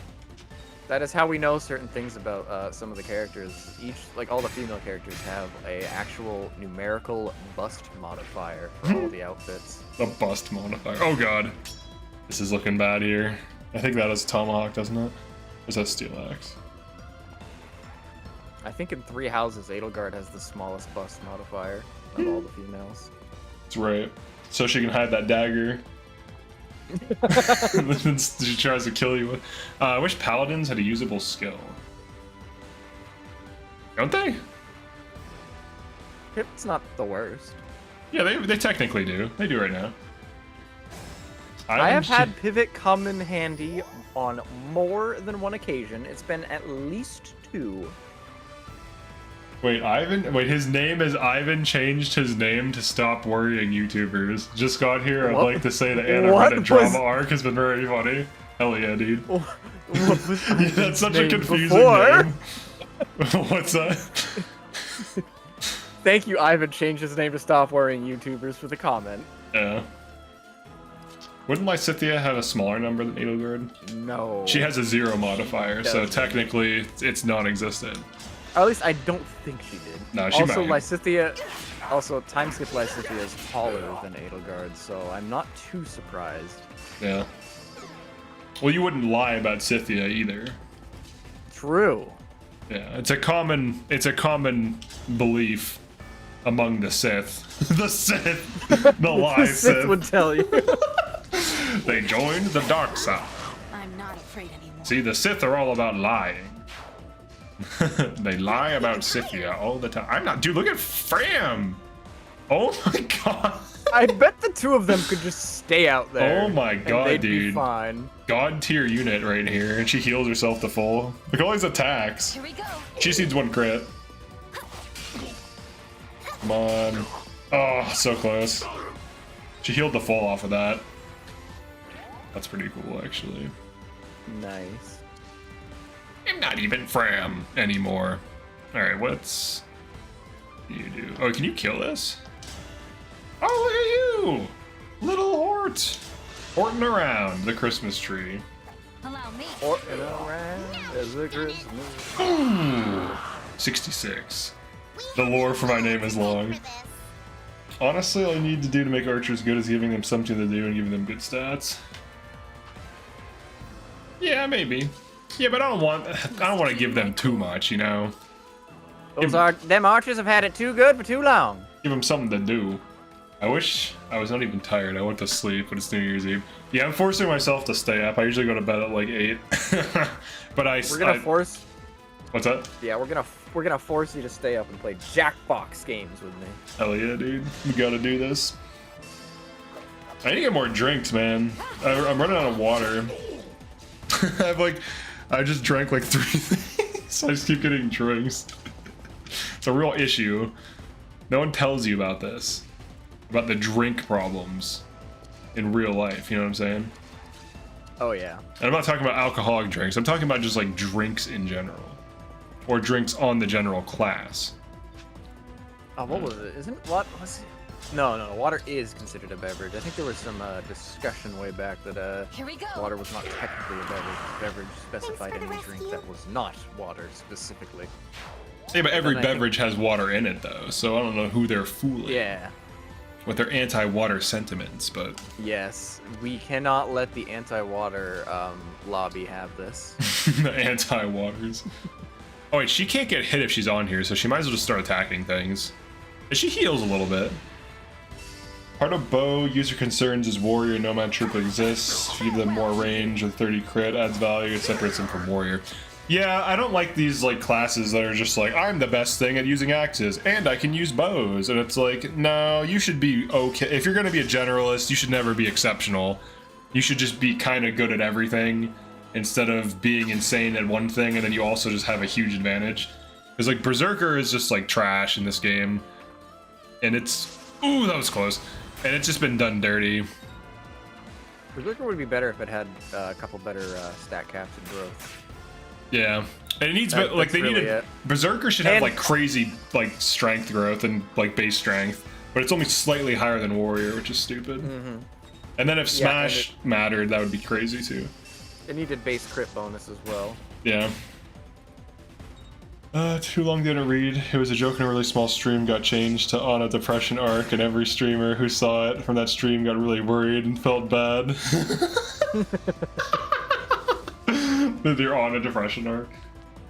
That is how we know certain things about some of the characters. Like all the female characters have a actual numerical bust modifier for all the outfits. A bust modifier. Oh god. This is looking bad here. I think that is Tomahawk, doesn't it? Or is that Steel Axe? I think in 3 houses, Edelgard has the smallest bust modifier of all the females. That's right. So she can hide that dagger. She tries to kill you with. I wish paladins had a usable skill. Don't they? It's not the worst. Yeah, they technically do. They do right now. I have had pivot come in handy on more than one occasion. It's been at least 2. Wait, Ivan? Wait, his name is Ivan changed his name to stop worrying YouTubers. Just got here. I'd like to say the Anna Reddit drama arc has been very funny. Hell yeah, dude. What was That's such a confusing before? name. What's that? Thank you, Ivan changed his name to stop worrying YouTubers for the comment. Yeah. Wouldn't Lysithea have a smaller number than Edelgard? No. She has a 0 modifier, so technically it's non-existent. Or at least I don't think she did. No, she also, might. Lysithea, also timeskip Lysithea is taller than Edelgard, so I'm not too surprised. Yeah. Well, you wouldn't lie about Scythia either. True. Yeah, it's a common belief among the Sith. The Sith, the lie Sith Sith. would tell you. They joined the dark side. I'm not afraid anymore. See, the Sith are all about lying. They lie about Scythia all the time. I'm not, dude. Look at Fram. Oh my god. I bet the 2 of them could just stay out there. Oh my god, and they'd dude. be fine. God tier unit right here, and she heals herself to full. Look at all these attacks. Here we go. She just needs 1 crit. Come on. Oh, so close. She healed the full off of that. That's pretty cool, actually. Nice. I'm not even Fram anymore. Alright, what's do you do? Oh, can you kill this? Oh, look at you! Little Hort! Horting around the Christmas tree. Allow me. Orton around as a Christmas. Ooh, 66. The lore for my name is long. Honestly, all I need to do to make archers good is giving them something to do and giving them good stats. Yeah, maybe. Yeah, but I don't want to give them too much, you know. Them archers have had it too good for too long. Give them something to do. I wish I was not even tired. I went to sleep, but it's New Year's Eve. Yeah, I'm forcing myself to stay up. I usually go to bed at like 8. But We're gonna force. What's that? Yeah, we're gonna force you to stay up and play Jackbox games with me. Hell yeah, dude. We gotta do this. I need to get more drinks, man. I'm running out of water. I just drank like 3 things. I just keep getting drinks. It's a real issue. No one tells you about this. About the drink problems in real life, you know what I'm saying? Oh yeah. And I'm not talking about alcoholic drinks. I'm talking about just like drinks in general. Or drinks on the general class. Oh, what was it? Isn't what was it? No, water is considered a beverage. I think there was some discussion way back that Here we go. water was not technically a beverage. Beverage specified any drink that was not water specifically. Yeah, but every then I think- beverage has water in it though, so I don't know who they're fooling Yeah. with their anti-water sentiments, but Yes, we cannot let the anti-water lobby have this. the anti-waters. Oh wait, she can't get hit if she's on here, so she might as well just start attacking things. And she heals a little bit. Part of bow, user concerns is warrior, nomad troop exists. Give them more range with 30 crit, adds value, it separates them from warrior. Yeah, I don't like these like classes that are just like, I'm the best thing at using axes, and I can use bows. And it's like, no, you should be okay. If you're gonna be a generalist, you should never be exceptional. You should just be kind of good at everything, instead of being insane at one thing, and then you also just have a huge advantage. Because like Berserker is just like trash in this game. And it's, ooh, that was close. And it's just been done dirty. Berserker would be better if it had a couple better stat caps and growth. Yeah, and it needs That- like they that's really needed. it. Berserker should have And- like crazy like strength growth and like base strength, but it's only slightly higher than Warrior, which is stupid. Mm-hmm. And then if Yeah, and Smash mattered, that would be crazy too. It needed base crit bonus as well. Yeah. Too long didn't read. It was a joke in a really small stream, got changed to on a depression arc, and every streamer who saw it from that stream got really worried and felt bad. That you're on a depression arc.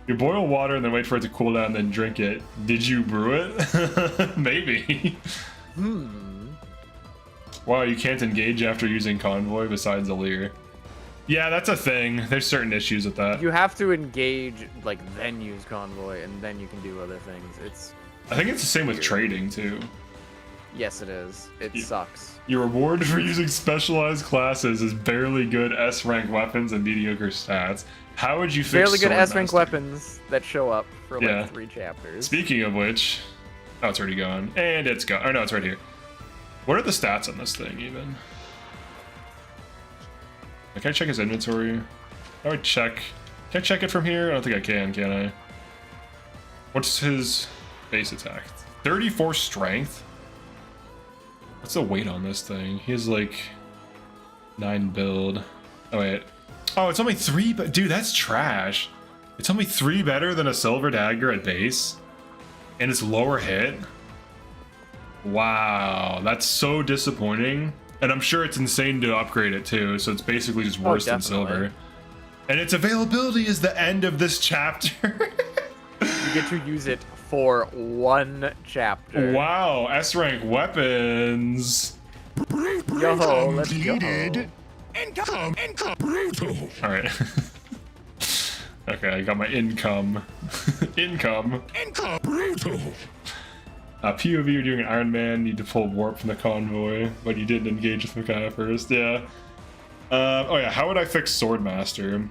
You boil water and then wait for it to cool down, then drink it. Did you brew it? Maybe. Wow, you can't engage after using convoy besides a leer. Yeah, that's a thing. There's certain issues with that. You have to engage, like, then use convoy, and then you can do other things. I think it's the same with trading, too. Yes, it is. It sucks. Your reward for using specialized classes is barely good S-rank weapons and mediocre stats. How would you fix Barely good S-rank Swordmaster? weapons that show up for, like, Yeah. 3 chapters. Speaking of which... Oh, it's already gone. And it's gone. Oh, no, it's right here. What are the stats on this thing, even? Can I check his inventory? How do I check? Can I check it from here? I don't think I can I? What's his base attack? 34 strength? What's the weight on this thing? He has like 9 build. Oh wait. Oh, it's only 3, but dude, that's trash. It's only 3 better than a silver dagger at base. And it's lower hit. Wow, that's so disappointing. And I'm sure it's insane to upgrade it too, so it's basically just worse than silver. And its availability is the end of this chapter. You get to use it for 1 chapter. Wow, S-rank weapons. Yo, let's go. Income. Brutal. All right. Okay, I got my income. Income. Brutal. POV, you're doing an Iron Man, need to pull warp from the convoy, but you didn't engage with Micaiah first, yeah. Oh yeah, how would I fix Swordmaster?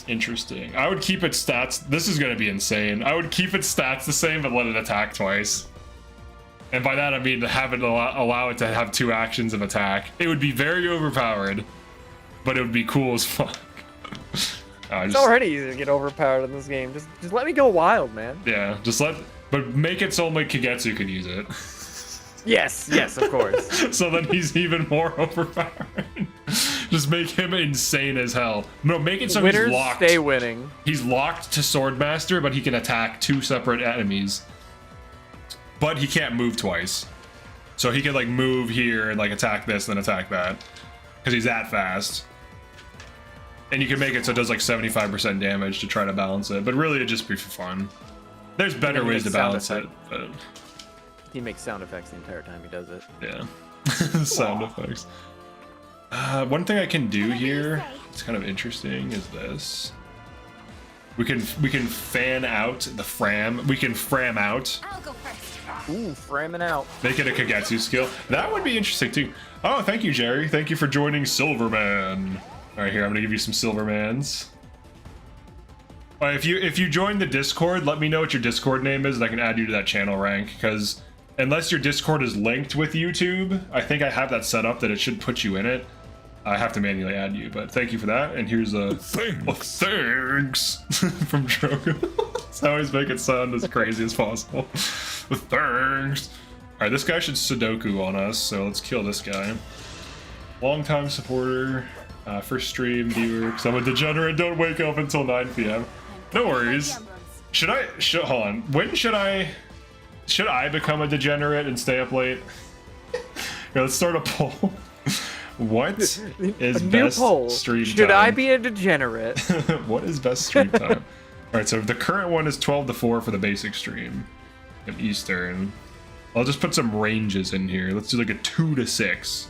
Interesting. I would keep its stats, this is gonna be insane. I would keep its stats the same, but let it attack twice. And by that I mean to have it allow it to have 2 actions of attack. It would be very overpowered, but it would be cool as fuck. It's already easy to get overpowered in this game. Just let me go wild, man. Yeah, but make it so only Kagetsu can use it. Yes, of course. So then he's even more overpowered. Just make him insane as hell. No, make it so Winners he's locked. stay winning. He's locked to Swordmaster, but he can attack 2 separate enemies. But he can't move twice. So he can like move here and like attack this and then attack that. Because he's that fast. And you can make it so it does like 75% damage to try to balance it, but really it'd just be for fun. There's better ways to balance it, but... He makes sound effects the entire time he does it. Yeah. Sound effects. One thing I can do here, it's kind of interesting, is this. We can fan out the fram. We can fram out. I'll go first. Ooh, framming out. Make it a Kagetsu skill. That would be interesting too. Oh, thank you, Jerry. Thank you for joining Silverman. All right, here, I'm gonna give you some Silvermans. All right, if you join the Discord, let me know what your Discord name is and I can add you to that channel rank, because unless your Discord is linked with YouTube, I think I have that set up that it should put you in it. I have to manually add you, but thank you for that. And here's a thanks from Drogo. That's how I always make it sound as crazy as possible. Thanks. All right, this guy should Sudoku on us, so let's kill this guy. Long-time supporter, first stream viewer, because I'm a degenerate, don't wake up until 9 p.m. No worries. Hold on. When should I become a degenerate and stay up late? Here, let's start a poll. What is best stream time? Should I be a degenerate? What is best stream time? Alright, so the current one is 12 to 4 for the basic stream. In Eastern. I'll just put some ranges in here. Let's do like a 2 to 6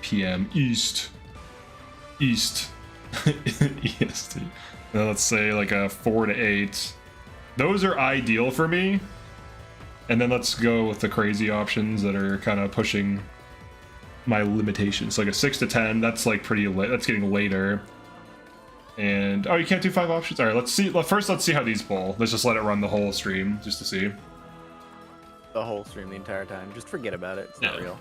p.m. East. EST. Now let's say like a 4 to 8. Those are ideal for me. And then let's go with the crazy options that are kind of pushing my limitations. Like a 6 to 10, that's like pretty late. That's getting later. And oh, you can't do 5 options. All right, let's see. First, let's see how these pull. Let's just let it run the whole stream just to see. The whole stream the entire time. Just forget about it. It's not real.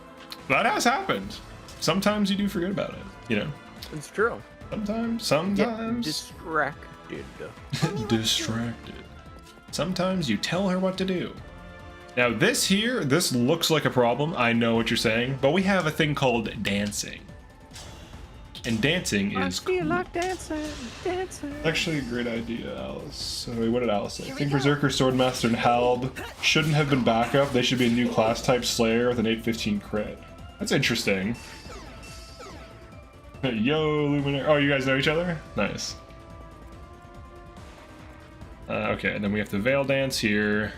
That has happened. Sometimes you do forget about it. You know. It's true. Sometimes. Get distracted. Distracted. Sometimes you tell her what to do. Now this here, this looks like a problem. I know what you're saying, but we have a thing called dancing. And dancing is I feel cool. like dancing. Actually a great idea, Alice. So wait, what did Alice say? I think Berserker, Swordmaster, and Halb shouldn't have been backup. They should be a new class type Slayer with an 815 crit. That's interesting. Yo, Luminary. Oh, you guys know each other? Nice. Okay, and then we have to Veil Dance here.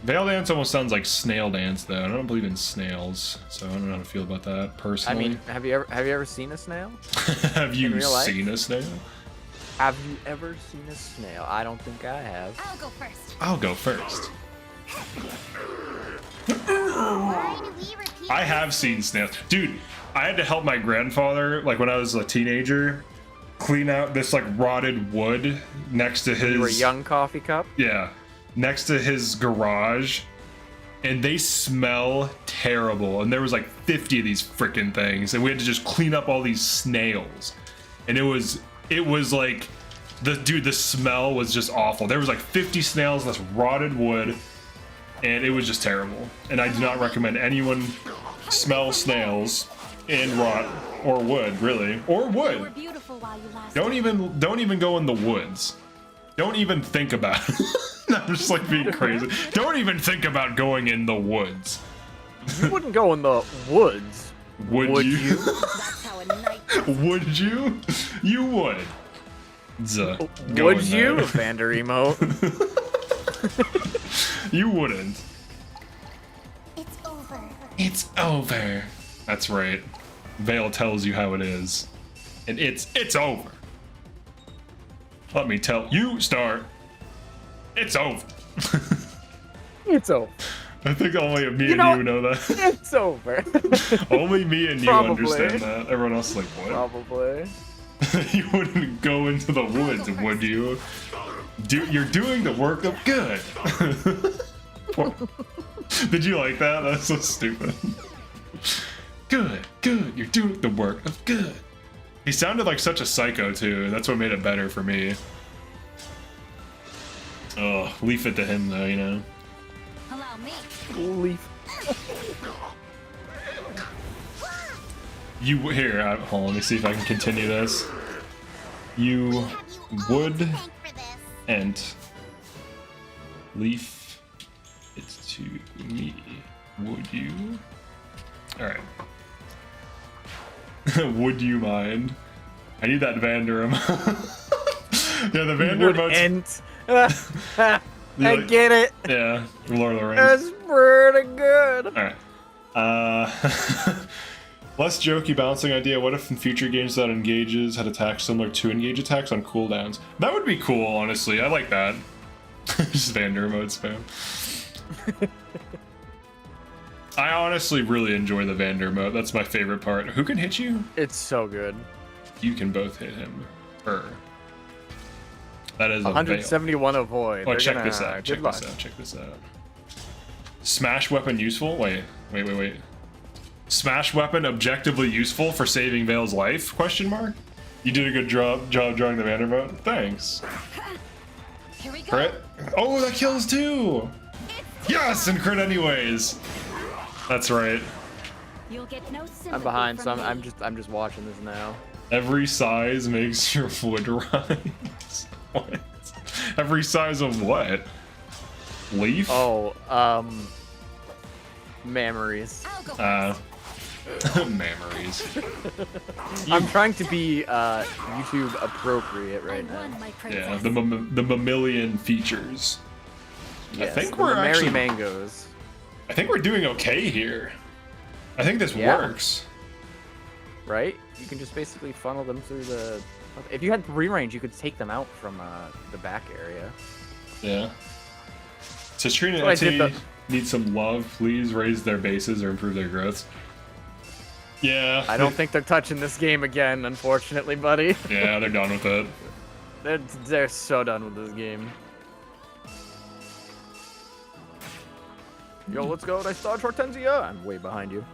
Veil Dance almost sounds like Snail Dance, though. I don't believe in snails, so I don't know how to feel about that personally. I mean, have you ever seen a snail? Have you real life? seen a snail? Have you ever seen a snail? I don't think I have. I'll go first. I'll go first. Why do we repeat I have seen snails. Dude, I had to help my grandfather, like when I was a teenager, clean out this like rotted wood next to his... You were a young coffee cup? Yeah, next to his garage, and they smell terrible. And there was like 50 of these freaking things, and we had to just clean up all these snails. And it was like, the smell was just awful. There was like 50 snails in this rotted wood, and it was just terrible. And I do not recommend anyone smell snails in rot or wood, really, or You were wood. beautiful while you lasted. Don't even go in the woods. Don't even think about it. I'm just like being crazy. Don't even think about going in the woods. You wouldn't go in the woods. Would you? That's how a night goes. Would you? You would. Go Would in you, there. Vander emote? You wouldn't. It's over. It's over. That's right. Vale tells you how it is. And it's over. Let me tell you, Star. It's over. It's over. I think only me and know- you know that. It's over. Only me and you Probably. understand that. Everyone else is like, what? Probably. You wouldn't go into the woods, would you? You're doing the work of good. Did you like that? That's so stupid. Good. You're doing the work of good. He sounded like such a psycho too. That's what made it better for me. Oh, leave it to him though, you know. Allow me. Leaf. You here? Hold on. Let me see if I can continue this. You would Thank for this. and leaf it to me. Would you? All right. Would you mind? I need that Vander emote. Yeah, the Vander Would emote's... ent. You I like- get it. Yeah, Lord of the Rings. That's pretty good. Alright. Less jokey bouncing idea. What if in future games that engages had attacks similar to engage attacks on cooldowns? That would be cool, honestly. I like that. Just Vander mode spam. I honestly really enjoy the Vander mode. That's my favorite part. Who can hit you? It's so good. You can both hit him. Her. That is a 171 avoid. Oh, They're check gonna- this out. good Check luck. this out. Check this out. Smash weapon useful? Wait. Smash weapon objectively useful for saving Vale's life? Question mark? You did a good job drawing the Vanderbilt. Thanks. Here we go. Crit? Oh, that kills too! Yes, and crit anyways. That's right. You'll get no sympathy I'm behind, so from I'm me. just watching this now. Every size makes your wood rise. What? Every size of what? Leaf? Oh, memories. I'll go first. Memories. I'm trying to be YouTube appropriate I right now. won my Yeah, princess. the mammalian features. Yes, think the we're Mary actually- mangoes. I think we're doing okay here. I think this Yeah. works. Right? You can just basically funnel them through the. If you had free range, you could take them out from the back area. Yeah. So Trina So I did and need some love. Please raise their bases or improve their growths. Yeah. I don't think they're touching this game again, unfortunately, buddy. Yeah, they're done with it. They're so done with this game. Yo, let's go. I start Hortensia. I'm way behind you.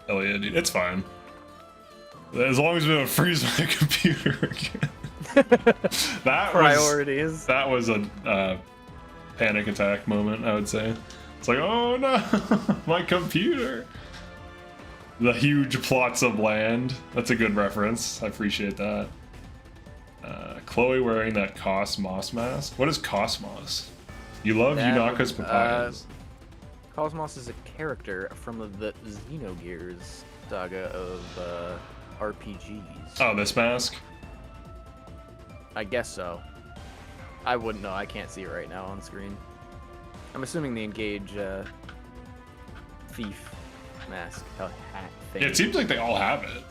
Hell yeah, dude. It's fine. As long as we don't freeze my computer again. Priorities. That was a panic attack moment, I would say. It's like, oh no, my computer. The huge plots of land. That's a good reference. I appreciate that. Chloe wearing that Cosmos mask. What is Cosmos? You love Yunaka's papayas. Cosmos is a character from the Xenogears saga of RPGs. Oh, this mask? I guess so. I wouldn't know. I can't see it right now on screen. I'm assuming the Engage thief mask hat thing. Yeah, it seems like they all have it.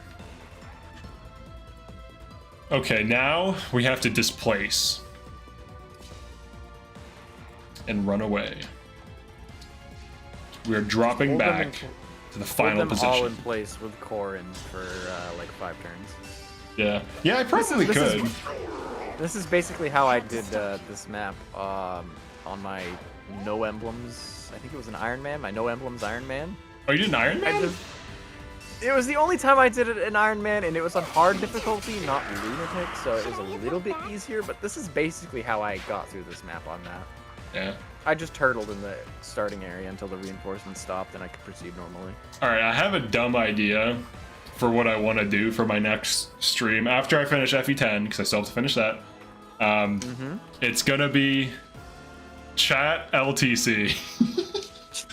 Okay, now we have to displace and run away. We are dropping Hold them back in to the Hold final them position. all in place with Corin for like 5 turns. Yeah, yeah, I probably could. This is basically how I did this map on my no emblems. I think it was an Iron Man. My no emblems Iron Man. Oh, you did an Iron Man? It was the only time I did it in Iron Man, and it was on hard difficulty, not lunatic, so it was a little bit easier. But this is basically how I got through this map on that. Yeah. I just turtled in the starting area until the reinforcements stopped, and I could proceed normally. All right, I have a dumb idea for what I want to do for my next stream after I finish FE10, because I still have to finish that. It's gonna be chat LTC.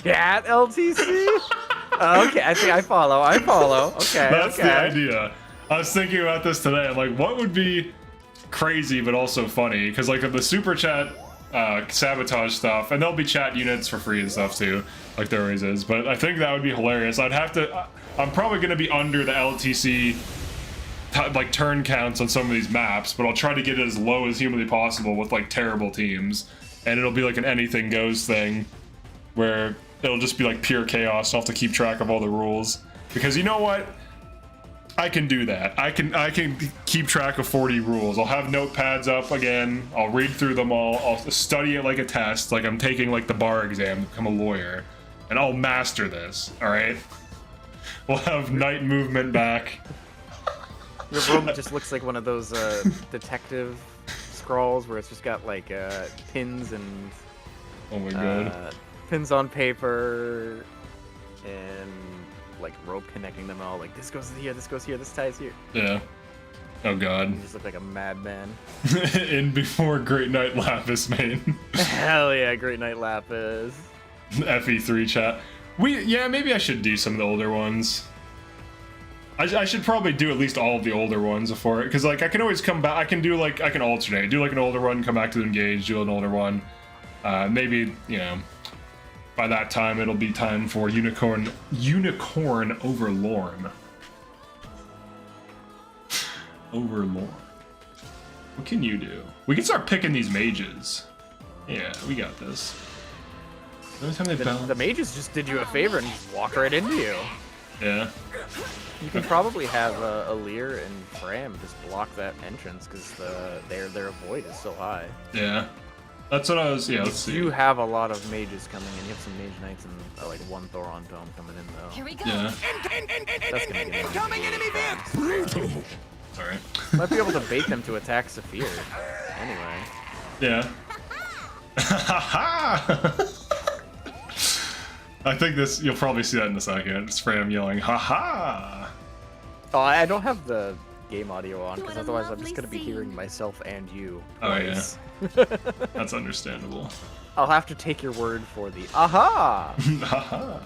Chat LTC? Okay, I think I follow. Okay, That's okay. the idea. I was thinking about this today. I'm like, what would be crazy but also funny? Because like the super chat sabotage stuff, and there'll be chat units for free and stuff too, like there always is. But I think that would be hilarious. I'd have to. I'm probably gonna be under the LTC like turn counts on some of these maps, but I'll try to get it as low as humanly possible with like terrible teams, and it'll be like an anything goes thing, where it'll just be like pure chaos. I'll have to keep track of all the rules, because you know what? I can do that. I can keep track of 40 rules. I'll have notepads up again. I'll read through them all. I'll study it like a test, like I'm taking like the bar exam to become a lawyer, and I'll master this. All right. We'll have night movement back. Your room just looks like one of those detective scrawls where it's just got like pins and Oh my god. pins on paper and like rope connecting them all. Like this goes here, this goes here, this ties here. Yeah. Oh god. You just look like a madman. In before Great Night Lapis, man. Hell yeah, Great Night Lapis. FE3 chat. Yeah, maybe I should do some of the older ones. I should probably do at least all of the older ones before it, because like I can always come back. I can alternate, do like an older one, come back to Engage, do an older one. Maybe, you know, by that time it'll be time for Unicorn Overlorn. Overlorn. What can you do? We can start picking these mages. Yeah, we got this. Every time they The mages just did you a favor and just walked right into you. Yeah. You can probably have Alir and Fram just block that entrance because their void is so high. Yeah. That's what I was. Yeah, let's see. You have a lot of mages coming in. You have some mage knights and like one Thoron tome coming in though. Here we go. Yeah. That's gonna get Incoming enemy vehicle! Brutal! Sorry. Might be able to bait them to attack Saphir. Anyway. Yeah. I think this, you'll probably see that in a second. It's Fram yelling, haha! Oh, I don't have the game audio on because What a otherwise I'm lovely just gonna be scene. hearing myself and you. Oh, yeah. twice. That's understandable. I'll have to take your word for the aha. Haha.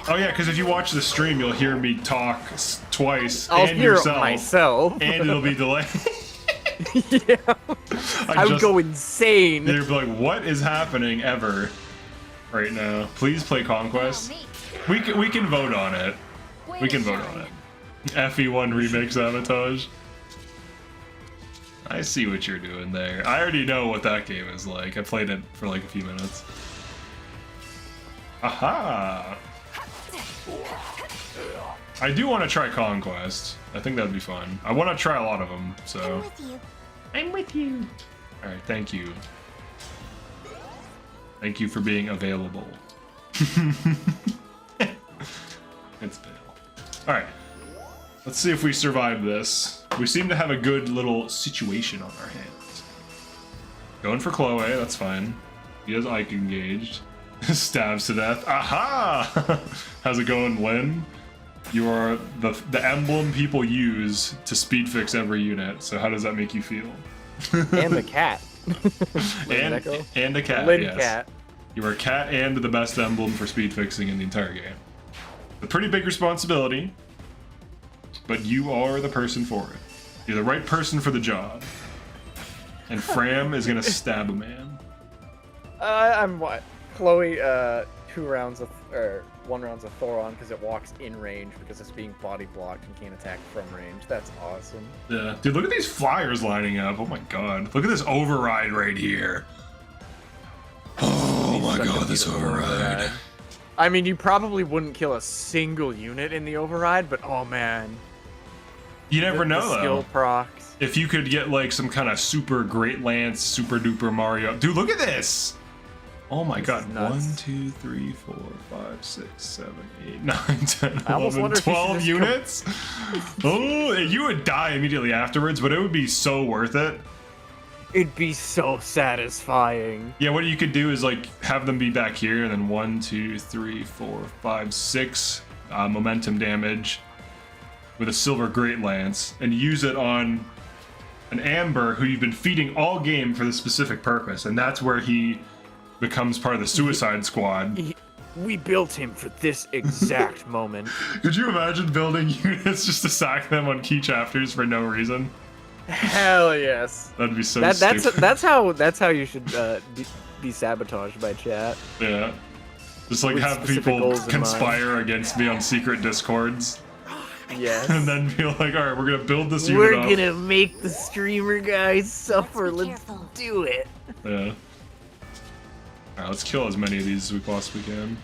Oh yeah, because if you watch the stream, you'll hear me talk twice I'll and hear yourself, myself. and it'll be delayed. Yeah. I would go insane. You'd be like, what is happening ever right now? Please play Conquest. We can vote on it. We can vote on it. FE1 remake sabotage. I see what you're doing there. I already know what that game is like. I played it for like a few minutes. Aha! I do want to try Conquest. I think that'd be fun. I want to try a lot of them, so. I'm with you. I'm with you. Alright, thank you. Thank you for being available. It's Bill. Alright. Let's see if we survive this. We seem to have a good little situation on our hands. Going for Chloe, that's fine. He has Ike engaged. Stabs to death. Aha! How's it going, Lynn? You are the emblem people use to speed fix every unit. So how does that make you feel? And the cat. and a cat. Lynn yes. cat. You are a cat and the best emblem for speed fixing in the entire game. A pretty big responsibility, but you are the person for it. You're the right person for the job. And Fram is gonna stab a man. I'm what? Chloe, 1 rounds of Thoron because it walks in range because it's being body blocked and can't attack from range. That's awesome. Yeah. Dude, look at these flyers lining up. Oh my god. Look at this override right here. Oh my god, this override. I mean, you probably wouldn't kill a single unit in the override, but oh man. You never know the though. Skill procs. If you could get like some kind of super great lance, super duper Mario. Dude, look at this. Oh my This god. is nuts. 1, 2, 3, 4, 5, 6, 7, 8, 9, 10, I almost 11, wonder if you should 12 just units. Oh, you would die immediately afterwards, but it would be so worth it. It'd be so satisfying. Yeah, what you could do is like have them be back here and then 1, 2, 3, 4, 5, 6 momentum damage with a silver great lance and use it on an Amber who you've been feeding all game for this specific purpose, and that's where he becomes part of the Suicide Squad. We built him for this exact moment. Could you imagine building units just to sack them on key chapters for no reason? Hell yes. That'd be so stupid. That's how you should be sabotaged by chat. Yeah. Just like With have specific people goals in conspire against me on secret discords. Yes. And then be like, alright, we're gonna build this unit We're up. gonna make the streamer guys suffer. Let's be Let's careful. do it. Yeah. Alright, let's kill as many of these as we possibly can.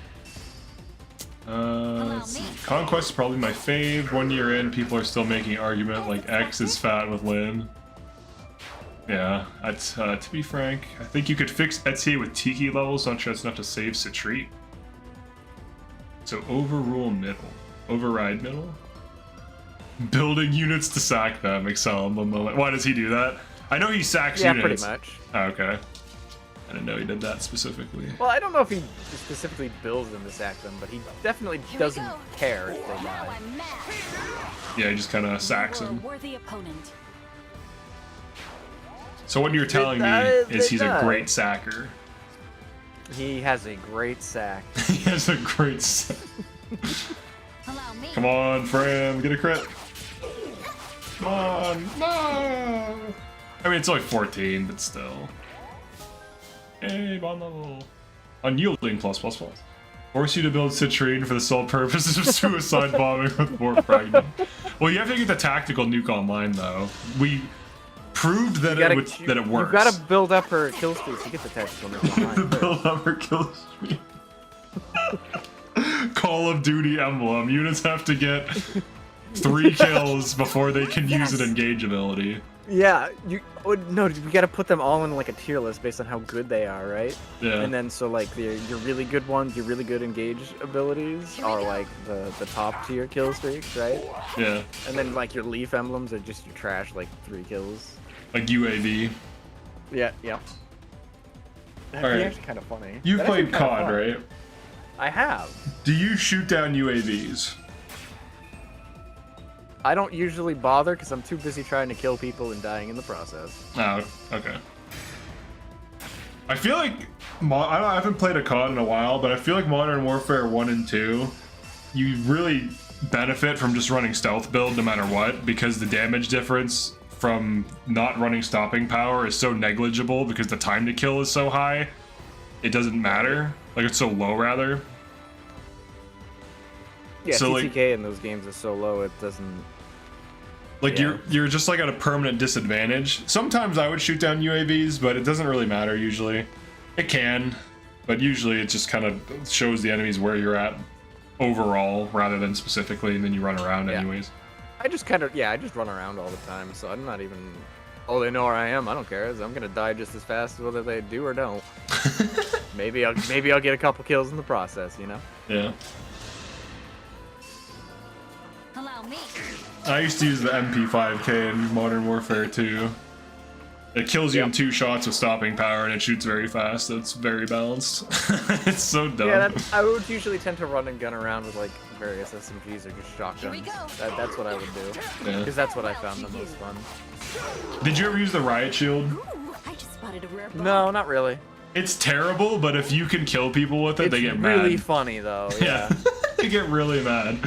Let's see. Conquest is probably my fave. 1 year in, people are still making argument like X is fat with Lynn. Yeah, to be frank, I think you could fix Etier with Tiki levels, not sure it's enough to save Citreat. So overrule middle. Override middle? Building units to sack them, Excel in the moment. Why does he do that? I know he sacks Yeah, units. pretty much. Oh, okay. I didn't know he did that specifically. Well, I don't know if he specifically builds them to sack them, but he definitely doesn't care if they Now die. I'm mad. Yeah, he just kind of sacks You were a him. worthy opponent. So what you're telling me is he's a great sacker. He has a great sack. He has a great sack. Allow me. Come on, Fram, get a crit. Come on, no! I mean, it's only 14, but still. Hey, bomb level. Unyielding +++. Force you to build Citrine for the sole purposes of suicide bombing with more fragment. Well, you have to get the tactical nuke online, though. We proved that it works. You gotta build up her kill streak to get the tactical nuke. Build up her kill streak. Call of Duty emblem. Units have to get 3 kills before they can use an engage ability. Yeah, no, we gotta put them all in like a tier list based on how good they are, right? Yeah. And then so like your really good ones, your really good engage abilities are like the top tier kill streaks, right? Yeah. And then like your leaf emblems are just your trash like 3 kills. Like UAV. Yeah, yeah. That'd Alright. be actually kind of funny. You've That'd played be kinda COD, fun. right? I have. Do you shoot down UAVs? I don't usually bother because I'm too busy trying to kill people and dying in the process. Oh, okay. I feel like I haven't played a COD in a while, but I feel like Modern Warfare 1 and 2, you really benefit from just running stealth build no matter what, because the damage difference from not running stopping power is so negligible because the time to kill is so high. It doesn't matter. Like, it's so low, rather. Yeah, So, TTK in those games is so low it doesn't. Like, Yeah. you're just like at a permanent disadvantage. Sometimes I would shoot down UAVs, but it doesn't really matter usually. It can, but usually it just kind of shows the enemies where you're at overall rather than specifically, and then you run around anyways. I just run around all the time, so I'm not even. Oh, they know where I am. I don't care. I'm gonna die just as fast whether they do or don't. maybe I'll get a couple kills in the process, you know. Yeah. Allow me. I used to use the MP5K in Modern Warfare 2. It kills you in 2 shots with stopping power, and it shoots very fast. So it's very balanced. It's so dumb. Yeah, I would usually tend to run and gun around with like various SMGs or just shotguns. That's what I would do, because that's what I found the most fun. Did you ever use the riot shield? Ooh, I just spotted a rare bug. No, not really. It's terrible, but if you can kill people with it, they get mad. It's really funny though. Yeah. They get really mad.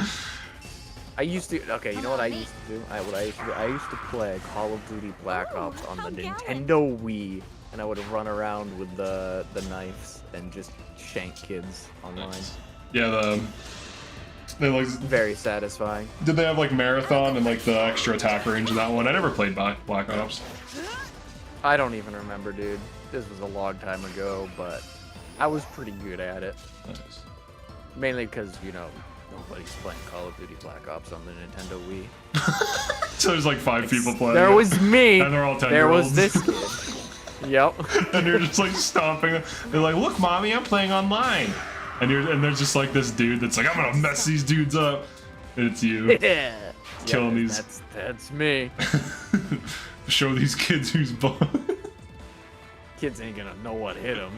I used to. Okay, you know what I used to do? I used to play Call of Duty Black Ops on the Nintendo Wii, and I would run around with the knives and just shank kids online. Yeah, they like very satisfying. Did they have like marathon and like the extra attack range in that one? I never played Black Ops. I don't even remember, dude. This was a long time ago, but I was pretty good at it. Nice. Mainly because, you know, nobody's playing Call of Duty Black Ops on the Nintendo Wii. So there's like 5 people playing. There was me. And they're all 10 There year was olds. this kid. Yep. And you're just like stomping. They're like, look, mommy, I'm playing online. And there's just like this dude that's like, I'm gonna mess these dudes up. And it's you. Yeah. Killing these. That's me. Show these kids who's boss. Kids ain't gonna know what hit them.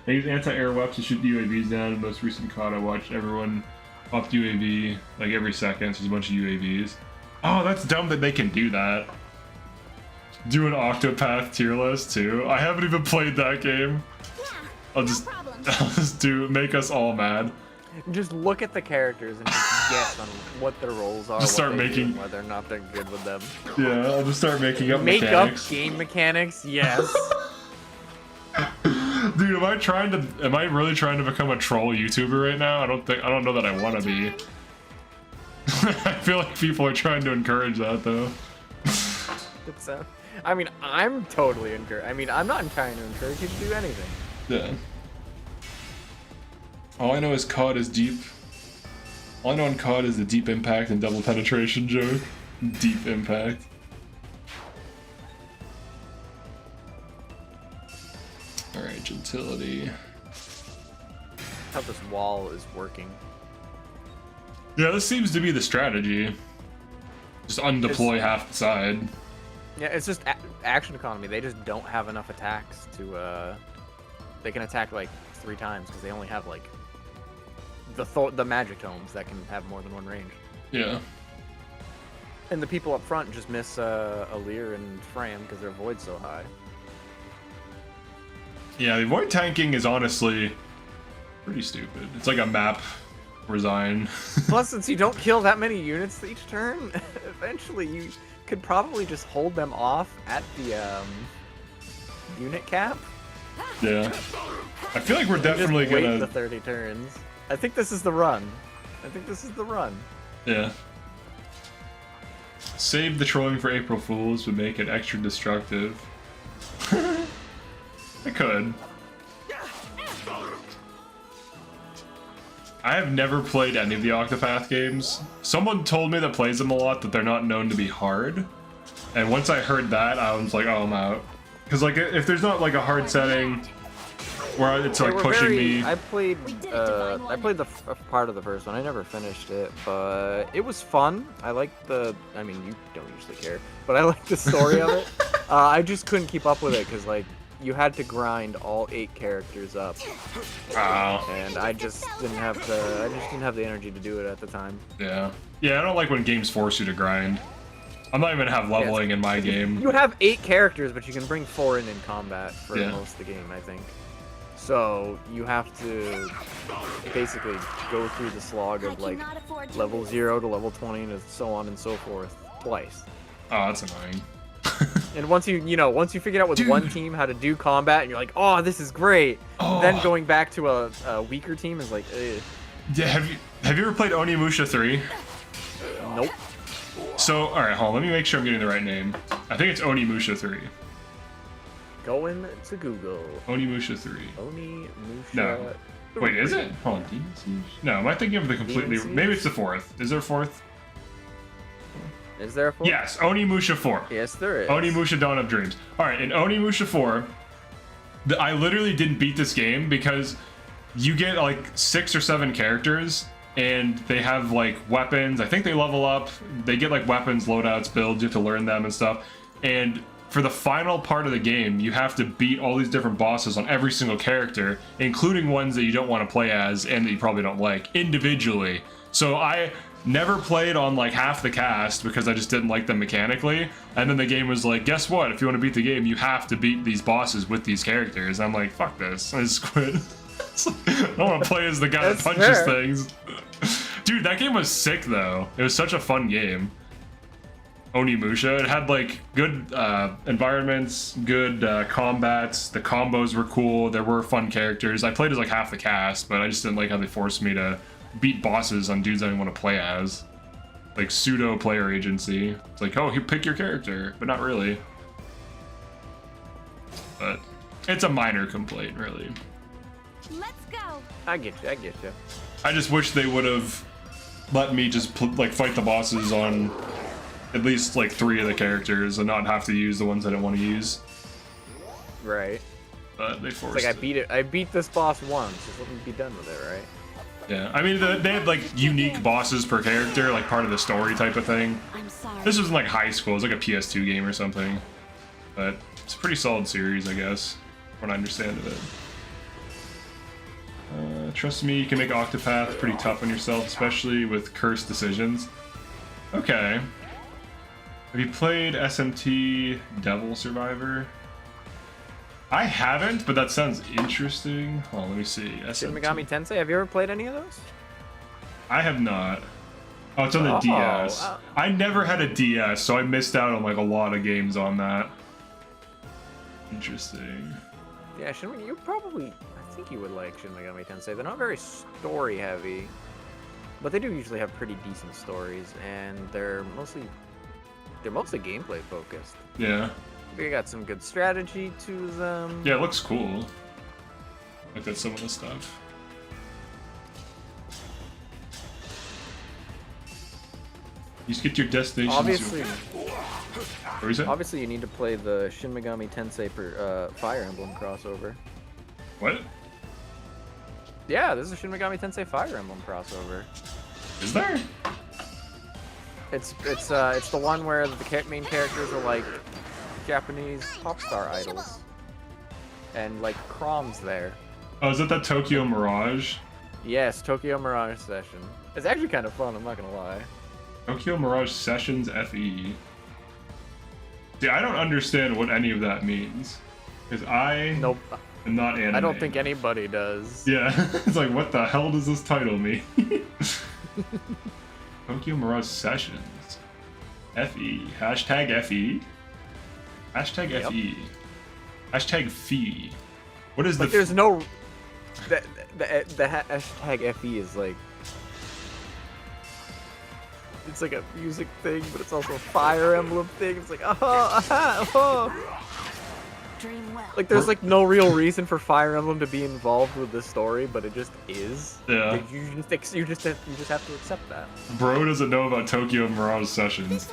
They use anti-air weapons to shoot UAVs down. In the most recent COD, I watched everyone off UAV like every second. So there's a bunch of UAVs. Oh, that's dumb that they can do that. Do an Octopath tier list too. I haven't even played that game. I'll just make us all mad. Just look at the characters and just guess on what their roles are. Just start what they making- do, whether or not they're good with them. Yeah, I'll just start making up Make mechanics. up game mechanics, yes. Dude, am I really trying to become a troll YouTuber right now? I don't know that I want to be. I feel like people are trying to encourage that though. I mean, I'm totally encouraged. I mean, I'm not trying to encourage you to do anything. Yeah. All I know is COD is deep. All I know in COD is the deep impact and double penetration joke. Deep impact. Alright, gentility. How this wall is working. Yeah, this seems to be the strategy. Just undeploy half the side. Yeah, it's just action economy. They just don't have enough attacks to, they can attack like 3 times because they only have like the magic tomes that can have more than one range. Yeah. And the people up front just miss Alir and Fram because their void's so high. Yeah, the void tanking is honestly pretty stupid. It's like a map resign. Plus, since you don't kill that many units each turn, eventually you could probably just hold them off at the unit cap. Yeah. I feel like we're definitely Just wait gonna. the 30 turns. I think this is the run. Yeah. Save the trolling for April Fools would make it extra destructive. I could. I have never played any of the Octopath games. Someone told me that plays them a lot that they're not known to be hard. And once I heard that, I was like, oh, I'm out. Because like, if there's not like a hard setting where it's like pushing me. I played the part of the first one. I never finished it, but it was fun. I liked I mean, you don't usually care, but I liked the story of it. I just couldn't keep up with it because like you had to grind all 8 characters up, and I just didn't have the energy to do it at the time. Yeah. Yeah, I don't like when games force you to grind. I'm not even have leveling in my game. You have 8 characters, but you can bring 4 in combat for most of the game, I think. So you have to basically go through the slog of like level 0 to level 20 and so on and so forth twice. Oh, that's annoying. And once you figure out with one team how to do combat, and you're like, oh, this is great. Then going back to a weaker team is like, ugh. Yeah, have you ever played Onimusha 3? Nope. So, all right, hold on. Let me make sure I'm getting the right name. I think it's Onimusha 3. Going to Google. Onimusha 3. Onimusha. No. Wait, is it? Hold on. Demon Siege? No, am I thinking of the completely... Maybe it's the 4th. Is there a 4th? Is there a 4th? Yes, Onimusha 4. Yes, there is. Onimusha Dawn of Dreams. All right, in Onimusha 4, I literally didn't beat this game because you get like 6 or 7 characters and they have like weapons. I think they level up. They get like weapons, loadouts, builds. You have to learn them and stuff. And for the final part of the game, you have to beat all these different bosses on every single character, including ones that you don't want to play as and that you probably don't like, individually. So I never played on like half the cast because I just didn't like them mechanically. And then the game was like, guess what? If you want to beat the game, you have to beat these bosses with these characters. I'm like, fuck this. I just quit. I don't want to play as the guy that punches things. Dude, that game was sick though. It was such a fun game. Onimusha. It had like good environments, good combats. The combos were cool. There were fun characters. I played as like half the cast, but I just didn't like how they forced me to beat bosses on dudes I didn't want to play as. Like pseudo player agency. It's like, oh, you pick your character, but not really. But it's a minor complaint, really. Let's go. I get you. I get you. I just wish they would have let me just like fight the bosses on at least like 3 of the characters and not have to use the ones I didn't want to use. Right. But they forced It's like it. I beat it. I beat this boss once. Just let me be done with it, right? Yeah, I mean they had like unique bosses per character, like part of the story type of thing. I'm sorry. This was in like high school. It was like a PS2 game or something. But it's a pretty solid series, I guess, from what I understand of it. Trust me, you can make Octopath pretty tough on yourself, especially with cursed decisions. Okay. Have you played SMT Devil Survivor? I haven't, but that sounds interesting. Hold on, let me see. Shin SMT. Megami Tensei. Have you ever played any of those? I have not. Oh, it's on the DS. I never had a DS, so I missed out on like a lot of games on that. Interesting. Yeah, you probably. I think you would like Shin Megami Tensei. They're not very story heavy, but they do usually have pretty decent stories, and they're mostly gameplay focused. Yeah. They got some good strategy to them. Yeah, it looks cool. Like that's some of the stuff. You just get your destination. Obviously, What is it? obviously you need to play the Shin Megami Tensei Fire Emblem crossover. What? Yeah, this is a Shin Megami Tensei Fire Emblem crossover. Is there? It's the one where the main characters are like Japanese pop star idols, and like Chrom's there. Oh, is it that Tokyo Mirage? Yes, Tokyo Mirage Session. It's actually kind of fun. I'm not gonna lie. Tokyo Mirage Sessions FE. See, I don't understand what any of that means, because I Nope. am not anime. I don't think anybody does. Yeah, it's like, what the hell does this title mean? Tokyo Mirage Sessions. FE. Hashtag FE. Hashtag Yep. FE. Hashtag fee. What is Like, the... there's no. The hashtag FE is like. It's like a music thing, but it's also a Fire Emblem thing. It's like, Dream well. Like, there's like no real reason for Fire Emblem to be involved with the story, but it just is. Yeah. Like, you just have to accept that. Bro doesn't know about Tokyo Mirage Sessions.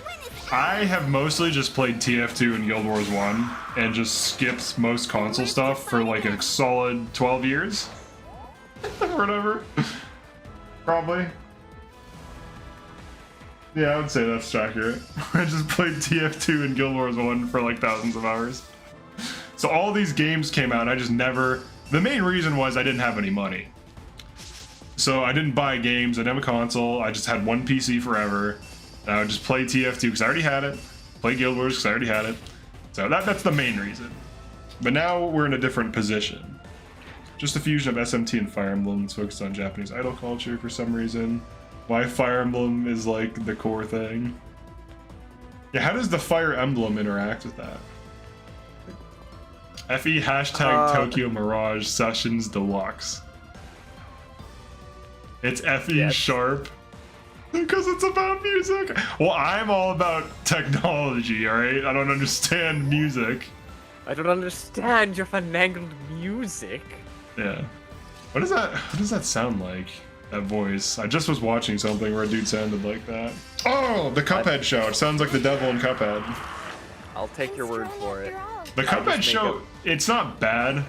I have mostly just played TF2 and Guild Wars 1 and just skipped most console stuff for like a solid 12 years. Or whatever. Probably. Yeah, I would say that's accurate. I just played TF2 and Guild Wars 1 for like thousands of hours. So all these games came out and I just never... The main reason was I didn't have any money. So I didn't buy games, I didn't have a console, I just had one PC forever. And I would just play TF2 because I already had it. Play Guild Wars because I already had it. So that's the main reason. But now we're in a different position. Just a fusion of SMT and Fire Emblem is focused on Japanese idol culture for some reason. Why Fire Emblem is like the core thing. Yeah, how does the Fire Emblem interact with that? FE hashtag Tokyo Mirage Sessions Deluxe. It's FE Yes. sharp. Because it's about music. Well, I'm all about technology, alright? I don't understand music. I don't understand your finagled music. Yeah. What does that sound like? That voice. I just was watching something where a dude sounded like that. Oh, the Cuphead show. It sounds like the devil in Cuphead. I'll take your word for it. The I'll Cuphead just show, make it's not bad.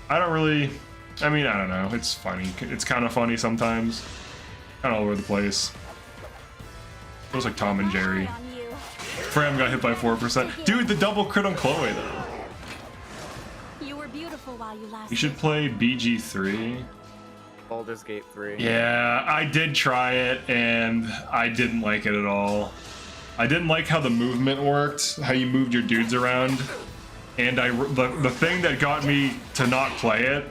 I don't really... I mean, I don't know. It's funny. It's kind of funny sometimes. Kind of all over the place. Feels like Tom and Jerry. Fram got hit by 4%. Dude, the double crit on Chloe though. You were beautiful while you lasted. You should play BG3. Baldur's Gate 3. Yeah, I did try it and I didn't like it at all. I didn't like how the movement worked, how you moved your dudes around. And the thing that got me to not play it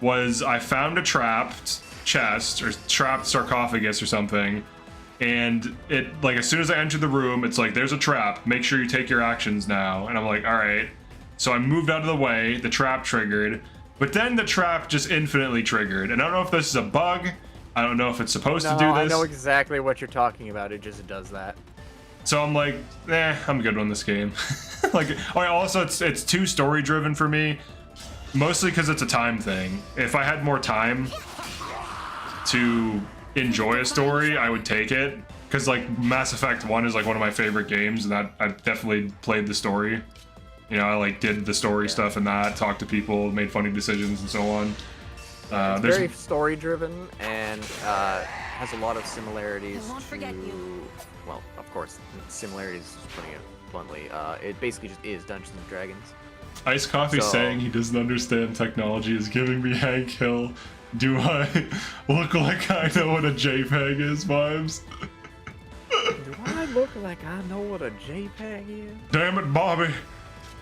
was I found a trapped chest or trapped sarcophagus or something. And it, like, as soon as I entered the room, it's like, there's a trap. Make sure you take your actions now. And I'm like, all right. So I moved out of the way. The trap triggered. But then the trap just infinitely triggered. And I don't know if this is a bug. I don't know if it's supposed to do this. I know exactly what you're talking about. It just does that. So I'm like, I'm good on this game. Like, also it's too story driven for me, mostly because it's a time thing. If I had more time to enjoy a story, I would take it. Because like Mass Effect 1 is like one of my favorite games, and I definitely played the story. You know, I like did the story stuff and that, talked to people, made funny decisions and so on. It's very story driven and has a lot of similarities I won't forget you. Well, of course, similarities, just putting it bluntly. It basically just is Dungeons and Dragons. Ice Coffee saying he doesn't understand technology is giving me Hank Hill. Do I look like I know what a JPEG is vibes? Do I look like I know what a JPEG is? Damn it, Bobby.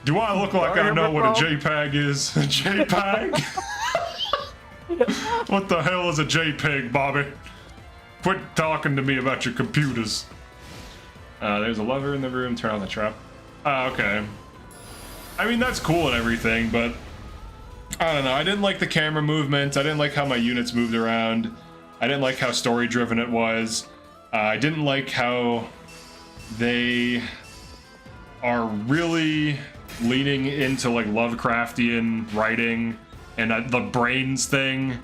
Do I look like I know what a JPEG is? A JPEG? What the hell is a JPEG, Bobby? Quit talking to me about your computers. There's a lever in the room. Turn on the trap. Okay. I mean, that's cool and everything, but I don't know. I didn't like the camera movement. I didn't like how my units moved around. I didn't like how story-driven it was. I didn't like how they are really leaning into like Lovecraftian writing and the brains thing.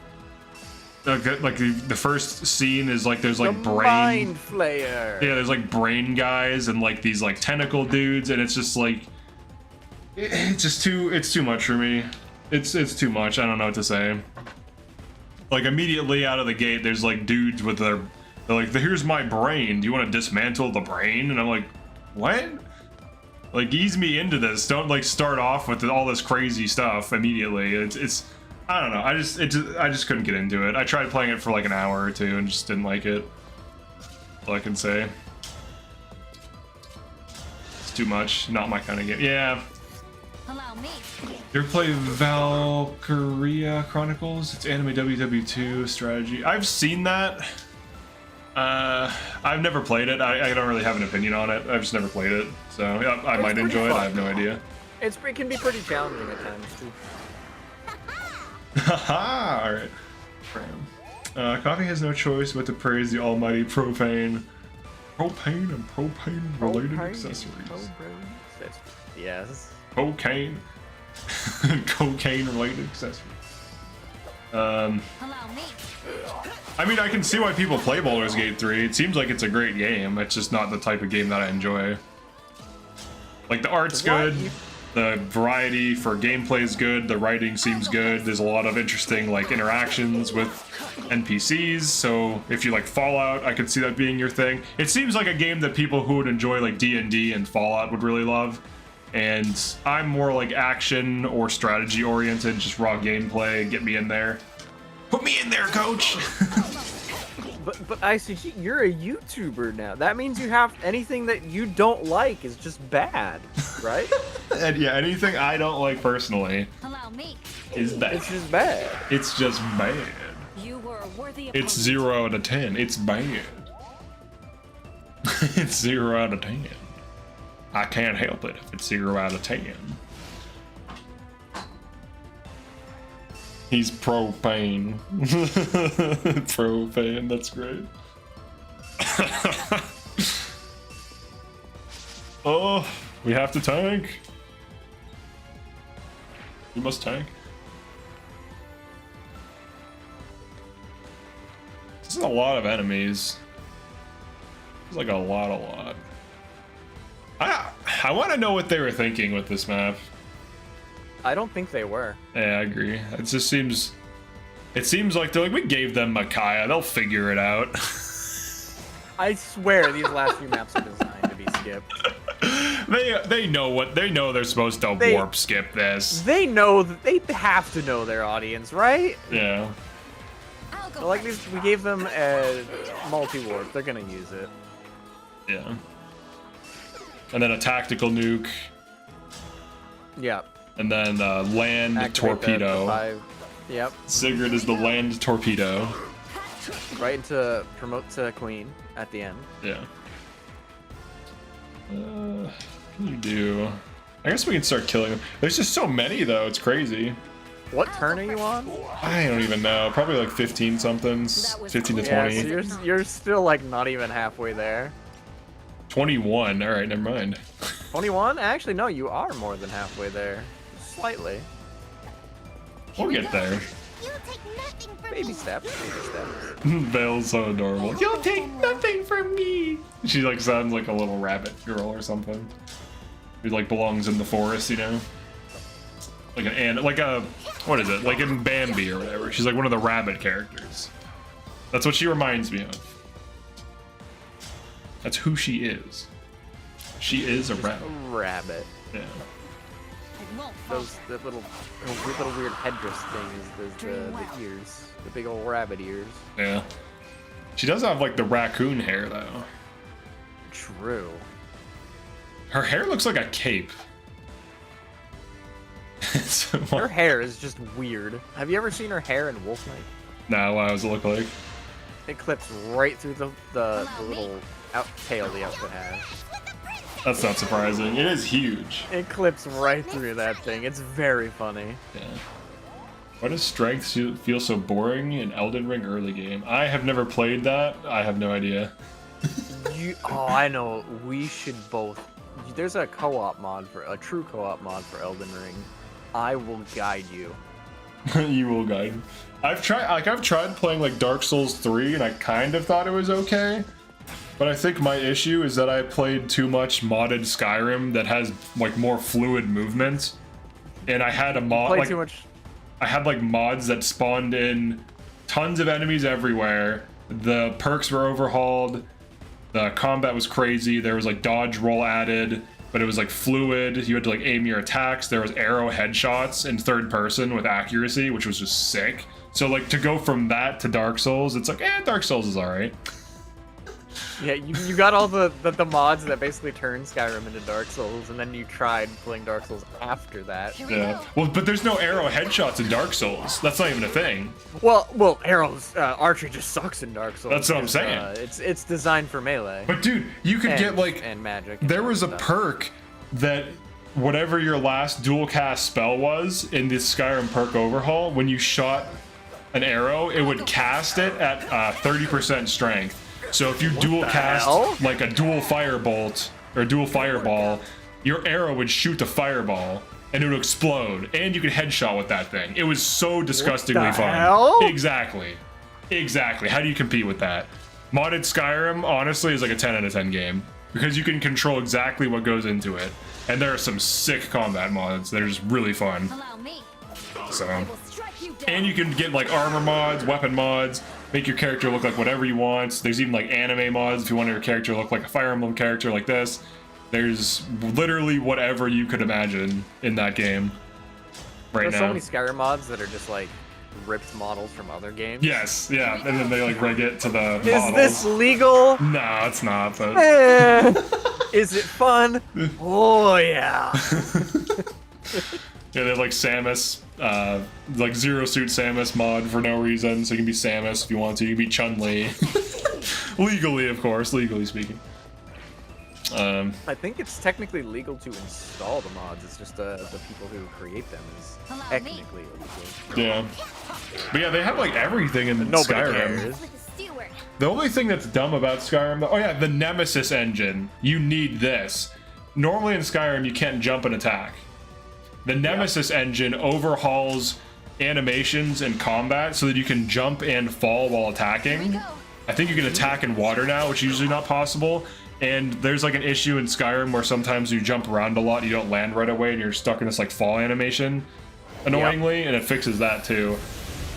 Like the first scene is like there's like the Mind Flayer. Yeah, there's like brain guys and like these like tentacle dudes, and it's just like it's too much for me. It's too much. I don't know what to say. Like immediately out of the gate, there's like dudes with they're like, here's my brain. Do you want to dismantle the brain? And I'm like, what? Like ease me into this. Don't like start off with all this crazy stuff immediately. It's I don't know. I just couldn't get into it. I tried playing it for like an hour or two and just didn't like it. All I can say. It's too much. Not my kind of game. Yeah. Allow me. You ever play Valkyria Chronicles? It's anime WW2 strategy. I've seen that. I've never played it. I don't really have an opinion on it. I've just never played it. So yeah, I might enjoy it. I have no idea. It can be pretty challenging at times too. Haha! Alright. Coffee has no choice but to praise the almighty propane and propane related accessories. Yes. Cocaine. Cocaine related accessories. Allow me. I mean, I can see why people play Baldur's Gate 3. It seems like it's a great game. It's just not the type of game that I enjoy. Like, the art's good. The variety for gameplay is good. The writing seems good. There's a lot of interesting like interactions with NPCs. So if you like Fallout, I could see that being your thing. It seems like a game that people who would enjoy like D&D and Fallout would really love. And I'm more like action or strategy oriented, just raw gameplay. Get me in there. Put me in there, coach. But ICG, you're a YouTuber now. That means you have anything that you don't like is just bad, right? And yeah, anything I don't like personally Allow me. is bad. It's just bad. It's just bad. You were a worthy It's opponent. 0 out of 10. It's bad. It's 0 out of 10. I can't help it if it's 0 out of 10. He's propane. Propane, that's great. Oh, we have to tank. We must tank. This is a lot of enemies. It's like a lot. I want to know what they were thinking with this map. I don't think they were. Yeah, I agree. It just seems... It seems like they're like, we gave them Micaiah. They'll figure it out. I swear these last few maps are designed to be skipped. They know they're supposed to warp skip this. They know that they have to know their audience, right? Yeah. I'll go So, like first. we gave them a multi-warp. They're gonna use it. Yeah. And then a tactical nuke, Yeah. and then land Activate torpedo. the 5. Yep. Sigurd is the land torpedo. Right into promote to queen at the end. Yeah. What can you do? I guess we can start killing them. There's just so many though. It's crazy. What turn are you on? I don't even know. Probably like 15 somethings. 15 to Yeah, 20. so you're still like not even halfway there. 21. All right, never mind. 21? Actually, no, you are more than halfway there. Slightly. We'll get there. You take nothing from Baby me. steps. Baby steps. Vale's so adorable. You'll take nothing from me. She like sounds like a little rabbit girl or something. Who like belongs in the forest, you know? Like a what is it? Like in Bambi or whatever. She's like one of the rabbit characters. That's what she reminds me of. That's who she is. She is a rabbit. Rabbit. Yeah. It won't The little weird headdress things. The ears. The big old rabbit ears. Yeah. She does have like the raccoon hair though. True. Her hair looks like a cape. Her hair is just weird. Have you ever seen her hair in Wolf Knight? Now, what does it look like? It clips right through the little tail the outfit has. That's not surprising. It is huge. It clips right through that thing. It's very funny. Yeah. Why does strength feel so boring in Elden Ring early game? I have never played that. I have no idea. Oh, I know. We should both. There's a co-op mod a true co-op mod for Elden Ring. I will guide you. You will guide me. I've tried playing like Dark Souls 3 and I kind of thought it was okay. But I think my issue is that I played too much modded Skyrim that has like more fluid movement. And I had a mod like too much. I had like mods that spawned in tons of enemies everywhere. The perks were overhauled. The combat was crazy. There was like dodge roll added, but it was like fluid. You had to like aim your attacks. There was arrow headshots in third person with accuracy, which was just sick. So like to go from that to Dark Souls, it's like, Dark Souls is alright. Yeah, you got all the mods that basically turn Skyrim into Dark Souls, and then you tried playing Dark Souls after that. Here we Yeah. go. Well, but there's no arrow headshots in Dark Souls. That's not even a thing. Well, arrows, archery just sucks in Dark Souls. That's what I'm because, saying. It's designed for melee. But dude, you could get like and magic. there was a stuff. perk that whatever your last dual cast spell was in this Skyrim perk overhaul, when you shot an arrow, it would cast it at 30% strength. So if you dual cast hell? like a dual firebolt or a dual fireball, your arrow would shoot the fireball and it would explode, and you could headshot with that thing. It was so disgustingly fun. hell? Exactly. How do you compete with that? Modded Skyrim honestly is like a 10 out of 10 game because you can control exactly what goes into it, and there are some sick combat mods that are just really fun. Allow me. So, We'll strike you down. and you can get like armor mods, weapon mods, make your character look like whatever you want. There's even like anime mods if you want your character to look like a Fire Emblem character like this. There's literally whatever you could imagine in that game right There's now. so many Skyrim mods that are just like ripped models from other games. Yes, yeah, and then they like rig it to the Is models. this legal? No, it's not, but Eh. Is it fun? Oh yeah. yeah, they have like Samus, like Zero Suit Samus mod for no reason, so you can be Samus if you want to. You can be Chun-Li. Legally, of course, legally speaking. I think it's technically legal to install the mods. It's just the people who create them is Allow me. technically illegal. Yeah. But yeah, they have like everything in Nobody Skyrim. cares. With a steward. The only thing that's dumb about Skyrim, though, oh yeah, the Nemesis engine. You need this. Normally in Skyrim, you can't jump and attack. The Nemesis engine overhauls animations and combat so that you can jump and fall while attacking. I think you can attack in water now, which is usually not possible. And there's like an issue in Skyrim where sometimes you jump around a lot, you don't land right away, and you're stuck in this like fall animation, annoyingly, and it fixes that too.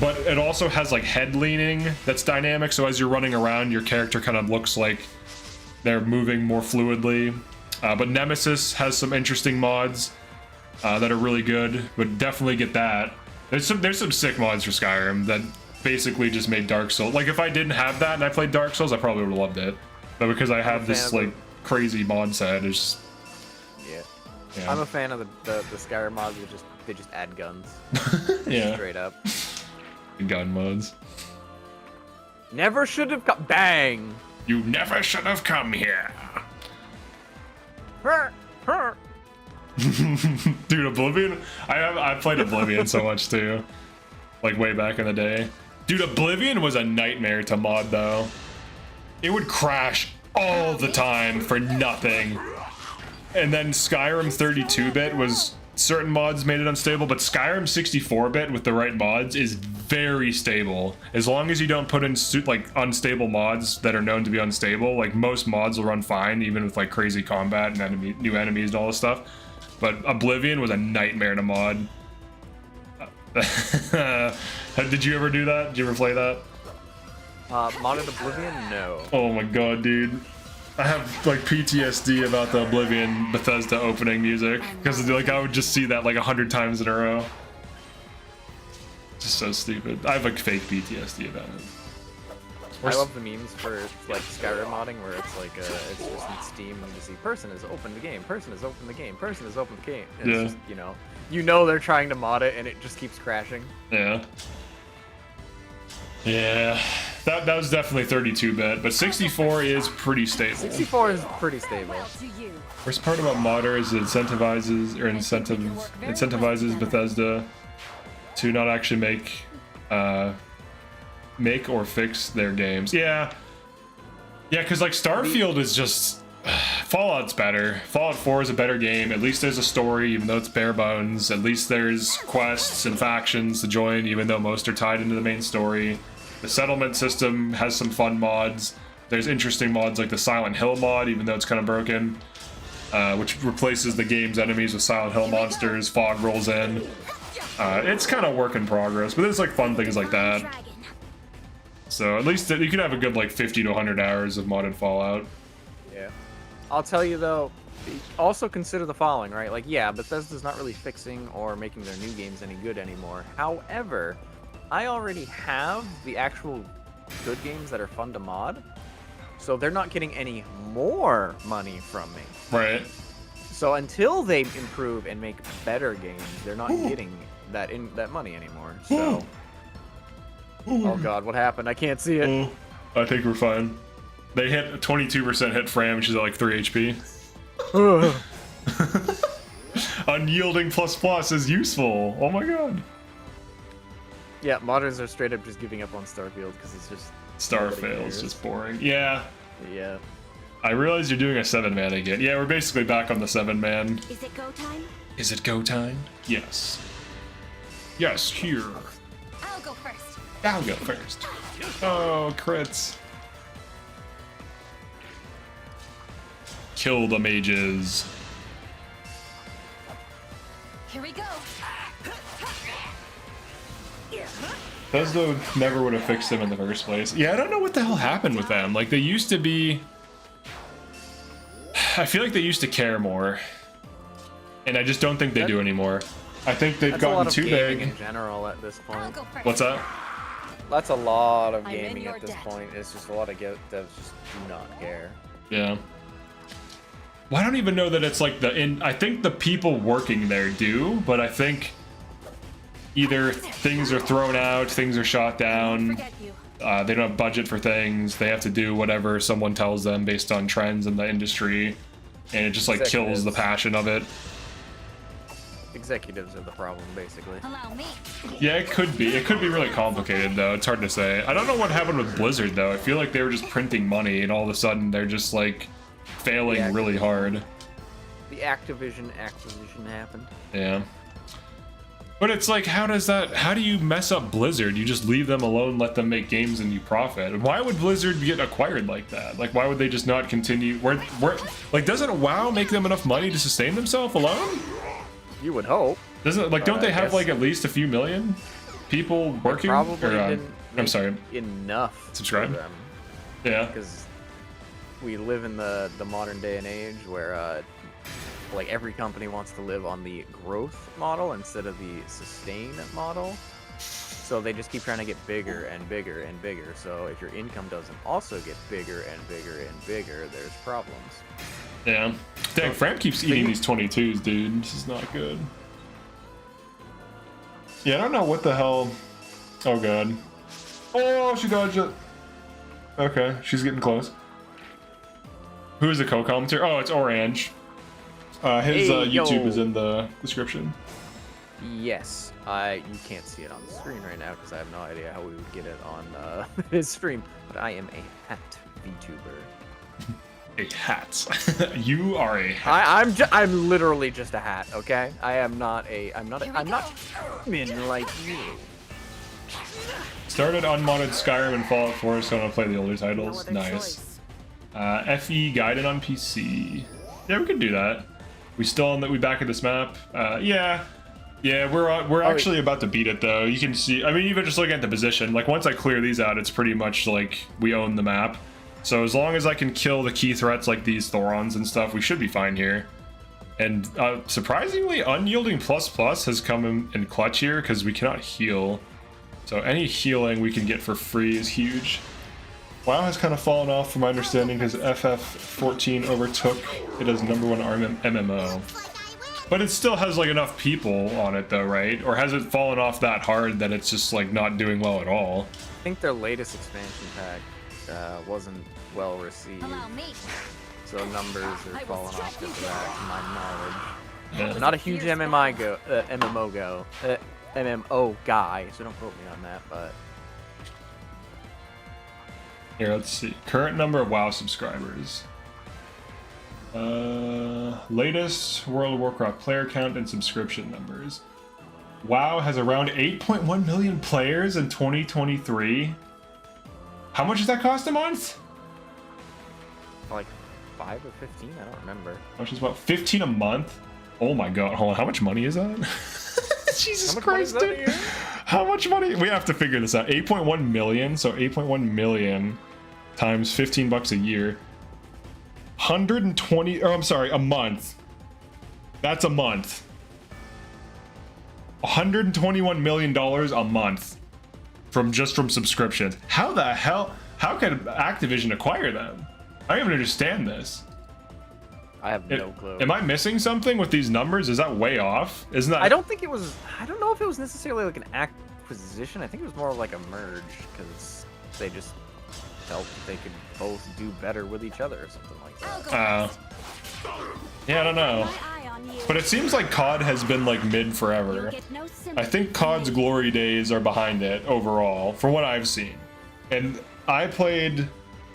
But it also has like head leaning that's dynamic, so as you're running around, your character kind of looks like they're moving more fluidly. But Nemesis has some interesting mods that are really good. But definitely get that. There's some sick mods for Skyrim that basically just made Dark Souls. Like if I didn't have that and I played Dark Souls, I probably would have loved it. But because I have this like crazy mod set, it's just I'm a fan of the Skyrim mods. They just add guns. Yeah. Straight up. Gun mods. Never should have come. Bang. You never should have come here. Dude, Oblivion. I played Oblivion so much too. Like way back in the day. Dude, Oblivion was a nightmare to mod though. It would crash all the time for nothing. And then Skyrim 32-bit was, certain mods made it unstable, but Skyrim 64-bit with the right mods is very stable. As long as you don't put in like unstable mods that are known to be unstable, like most mods will run fine, even with like crazy combat and new enemies and all this stuff. But Oblivion was a nightmare to mod. Did you ever do that? Did you ever play that? Modded Oblivion? No. Oh my god, dude. I have like PTSD about the Oblivion Bethesda opening music because like I would just see that like 100 times in a row. Just so stupid. I have like fake PTSD about it. I love the memes for like Skyrim modding where it's like it's just in Steam and you see person has opened the game, person has opened the game, person has opened the game. And it's just, you know they're trying to mod it and it just keeps crashing. Yeah. Yeah. That was definitely 32-bit, but 64 is pretty stable. 64 is pretty stable. Worst part about modder is it incentivizes Bethesda to not actually make or fix their games. Yeah, because like Starfield is just Fallout's better. Fallout 4 is a better game. At least there's a story, even though it's bare bones. At least there's quests and factions to join, even though most are tied into the main story. The settlement system has some fun mods. There's interesting mods like the Silent Hill mod, even though it's kind of broken, which replaces the game's enemies with Silent Hill monsters. Fog rolls in. It's kind of work in progress, but there's like fun things like that. So at least you can have a good like 50 to 100 hours of modded Fallout. Yeah. I'll tell you though, also consider the following, right? Like, yeah, Bethesda's not really fixing or making their new games any good anymore. However, I already have the actual good games that are fun to mod, so they're not getting any more money from me. Right. So until they improve and make better games, they're not getting that money anymore. So, oh god, what happened? I can't see it. I think we're fine. They hit a 22% hit frame, which is at like 3 HP. Unyielding ++ is useful. Oh my god. Yeah, modders are straight up just giving up on Starfield because it's just Starfield is just boring. Yeah. Yeah. I realize you're doing a 7-man again. Yeah, we're basically back on the 7-man. Is it go time? Is it go time? Yes. Yes, here. I'll go first. I'll go first. Oh, crits. Kill the mages. Here we go. Bethesda never would have fixed them in the first place. Yeah, I don't know what the hell happened with them. Like, they used to be... I feel like they used to care more. And I just don't think they do anymore. I think they've gotten too big. In general at this point. What's that? That's a lot of gaming at this point. It's just a lot of devs just do not care. Yeah. Well, I don't even know that it's like I think the people working there do, but I think either things are thrown out, things are shot down, they don't have budget for things, they have to do whatever someone tells them based on trends in the industry, and it just like kills the passion of it. Executives are the problem, basically. Allow me. Yeah, it could be. It could be really complicated, though. It's hard to say. I don't know what happened with Blizzard, though. I feel like they were just printing money, and all of a sudden they're just like failing really hard. The Activision acquisition happened. Yeah. But it's like, how do you mess up Blizzard? You just leave them alone, let them make games, and you profit. Why would Blizzard get acquired like that? Like, why would they just not continue? Like, doesn't WoW make them enough money to sustain themselves alone? You would hope. Doesn't like don't they have like at least a few million people working? Probably didn't I'm sorry. enough. Subscribe. Yeah. Because we live in the modern day and age where like every company wants to live on the growth model instead of the sustain model. So they just keep trying to get bigger and bigger and bigger. So if your income doesn't also get bigger and bigger and bigger, there's problems. Yeah. Dang, Fram keeps eating these 22s, dude. This is not good. Yeah, I don't know what the hell. Oh, God. Oh, she dodged it. Okay, she's getting close. Who is the co-commentator? Oh, it's Orange. His YouTube is in the description. Yes, you can't see it on the screen right now because I have no idea how we would get it on his stream. But I am a hat VTuber. A hat. You are a hat. I'm literally just a hat. Okay, I'm not human like you. Started unmodded Skyrim and Fallout 4, so I'm gonna play the older titles. Nice. FE guided on PC. Yeah, we could do that. We still on that? We back at this map? Yeah, we're actually about to beat it though. You can see. I mean, even just looking at the position, like once I clear these out, it's pretty much like we own the map. So as long as I can kill the key threats like these Thorons and stuff, we should be fine here. And surprisingly, unyielding plus has come in clutch here because we cannot heal. So any healing we can get for free is huge. WoW has kind of fallen off from my understanding because FF14 overtook it as #1 MMO. But it still has like enough people on it though, right? Or has it fallen off that hard that it's just like not doing well at all? I think their latest expansion pack wasn't well received. Allow me. So numbers are falling off because of that, to my knowledge. Yeah. Not a huge MMO guy, so don't quote me on that, but... Here, let's see. Current number of WoW subscribers. Latest World of Warcraft player count and subscription numbers. WoW has around 8.1 million players in 2023. How much does that cost a month? Like 5 or 15? I don't remember. How much is about 15 a month? Oh my god, hold on. How much money is that? Jesus Christ, dude. How much money? We have to figure this out. 8.1 million, so 8.1 million times 15 bucks a year. 120, or I'm sorry, a month. That's a month. $121 million a month from subscriptions. How the hell? How could Activision acquire them? I don't even understand this. I have no clue. Am I missing something with these numbers? Is that way off? Isn't that? I don't think it was. I don't know if it was necessarily like an acquisition. I think it was more like a merge because they just felt that they could both do better with each other or something like that. Yeah, I don't know. But it seems like COD has been like mid forever. I think COD's glory days are behind it overall, from what I've seen. And I played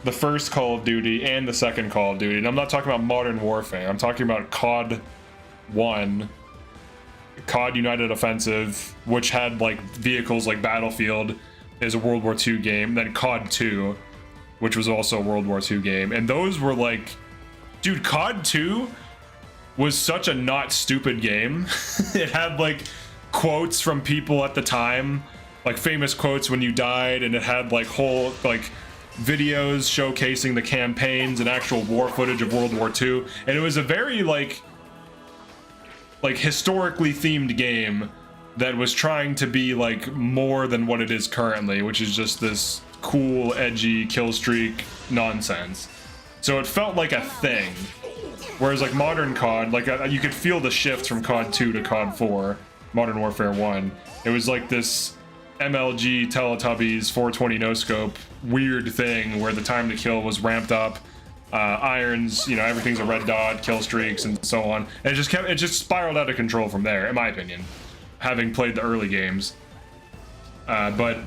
the first Call of Duty and the second Call of Duty, and I'm not talking about Modern Warfare. I'm talking about COD 1, COD United Offensive, which had like vehicles like Battlefield, is a World War II game. Then COD 2, which was also a World War II game, and those were like, dude, COD 2 was such a not stupid game. It had like quotes from people at the time, like famous quotes when you died, and it had like whole like videos showcasing the campaigns and actual war footage of World War II, and it was a very like historically themed game that was trying to be like more than what it is currently, which is just this cool, edgy kill streak nonsense. So it felt like a thing. Whereas like modern COD, like you could feel the shift from COD 2 to COD 4, Modern Warfare 1. It was like this MLG Teletubbies 420 no scope weird thing where the time to kill was ramped up, irons, you know, everything's a red dot, kill streaks, and so on. And it just spiraled out of control from there, in my opinion, having played the early games. But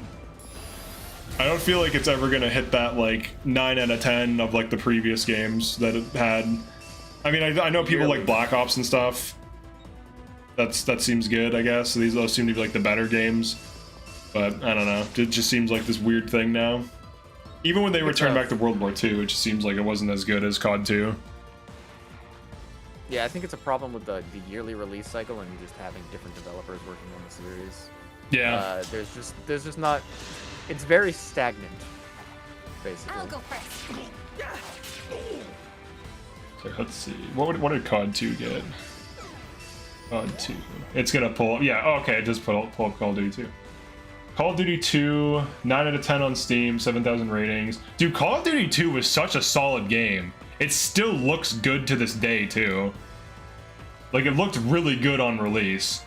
I don't feel like it's ever gonna hit that like 9 out of 10 of like the previous games that it had. I mean, I know people like Black Ops and stuff. That seems good, I guess. So those seem to be like the better games. But I don't know. It just seems like this weird thing now. Even when they returned back to World War II, it just seems like it wasn't as good as COD 2. Yeah, I think it's a problem with the yearly release cycle and just having different developers working on the series. Yeah. There's just not. It's very stagnant, basically. I'll go first. So let's see. What did COD 2 get? COD 2. It's gonna pull. Yeah. Oh, okay. It does pull up Call of Duty 2. Call of Duty 2, 9 out of 10 on Steam, 7,000 ratings. Dude, Call of Duty 2 was such a solid game. It still looks good to this day too. Like, it looked really good on release.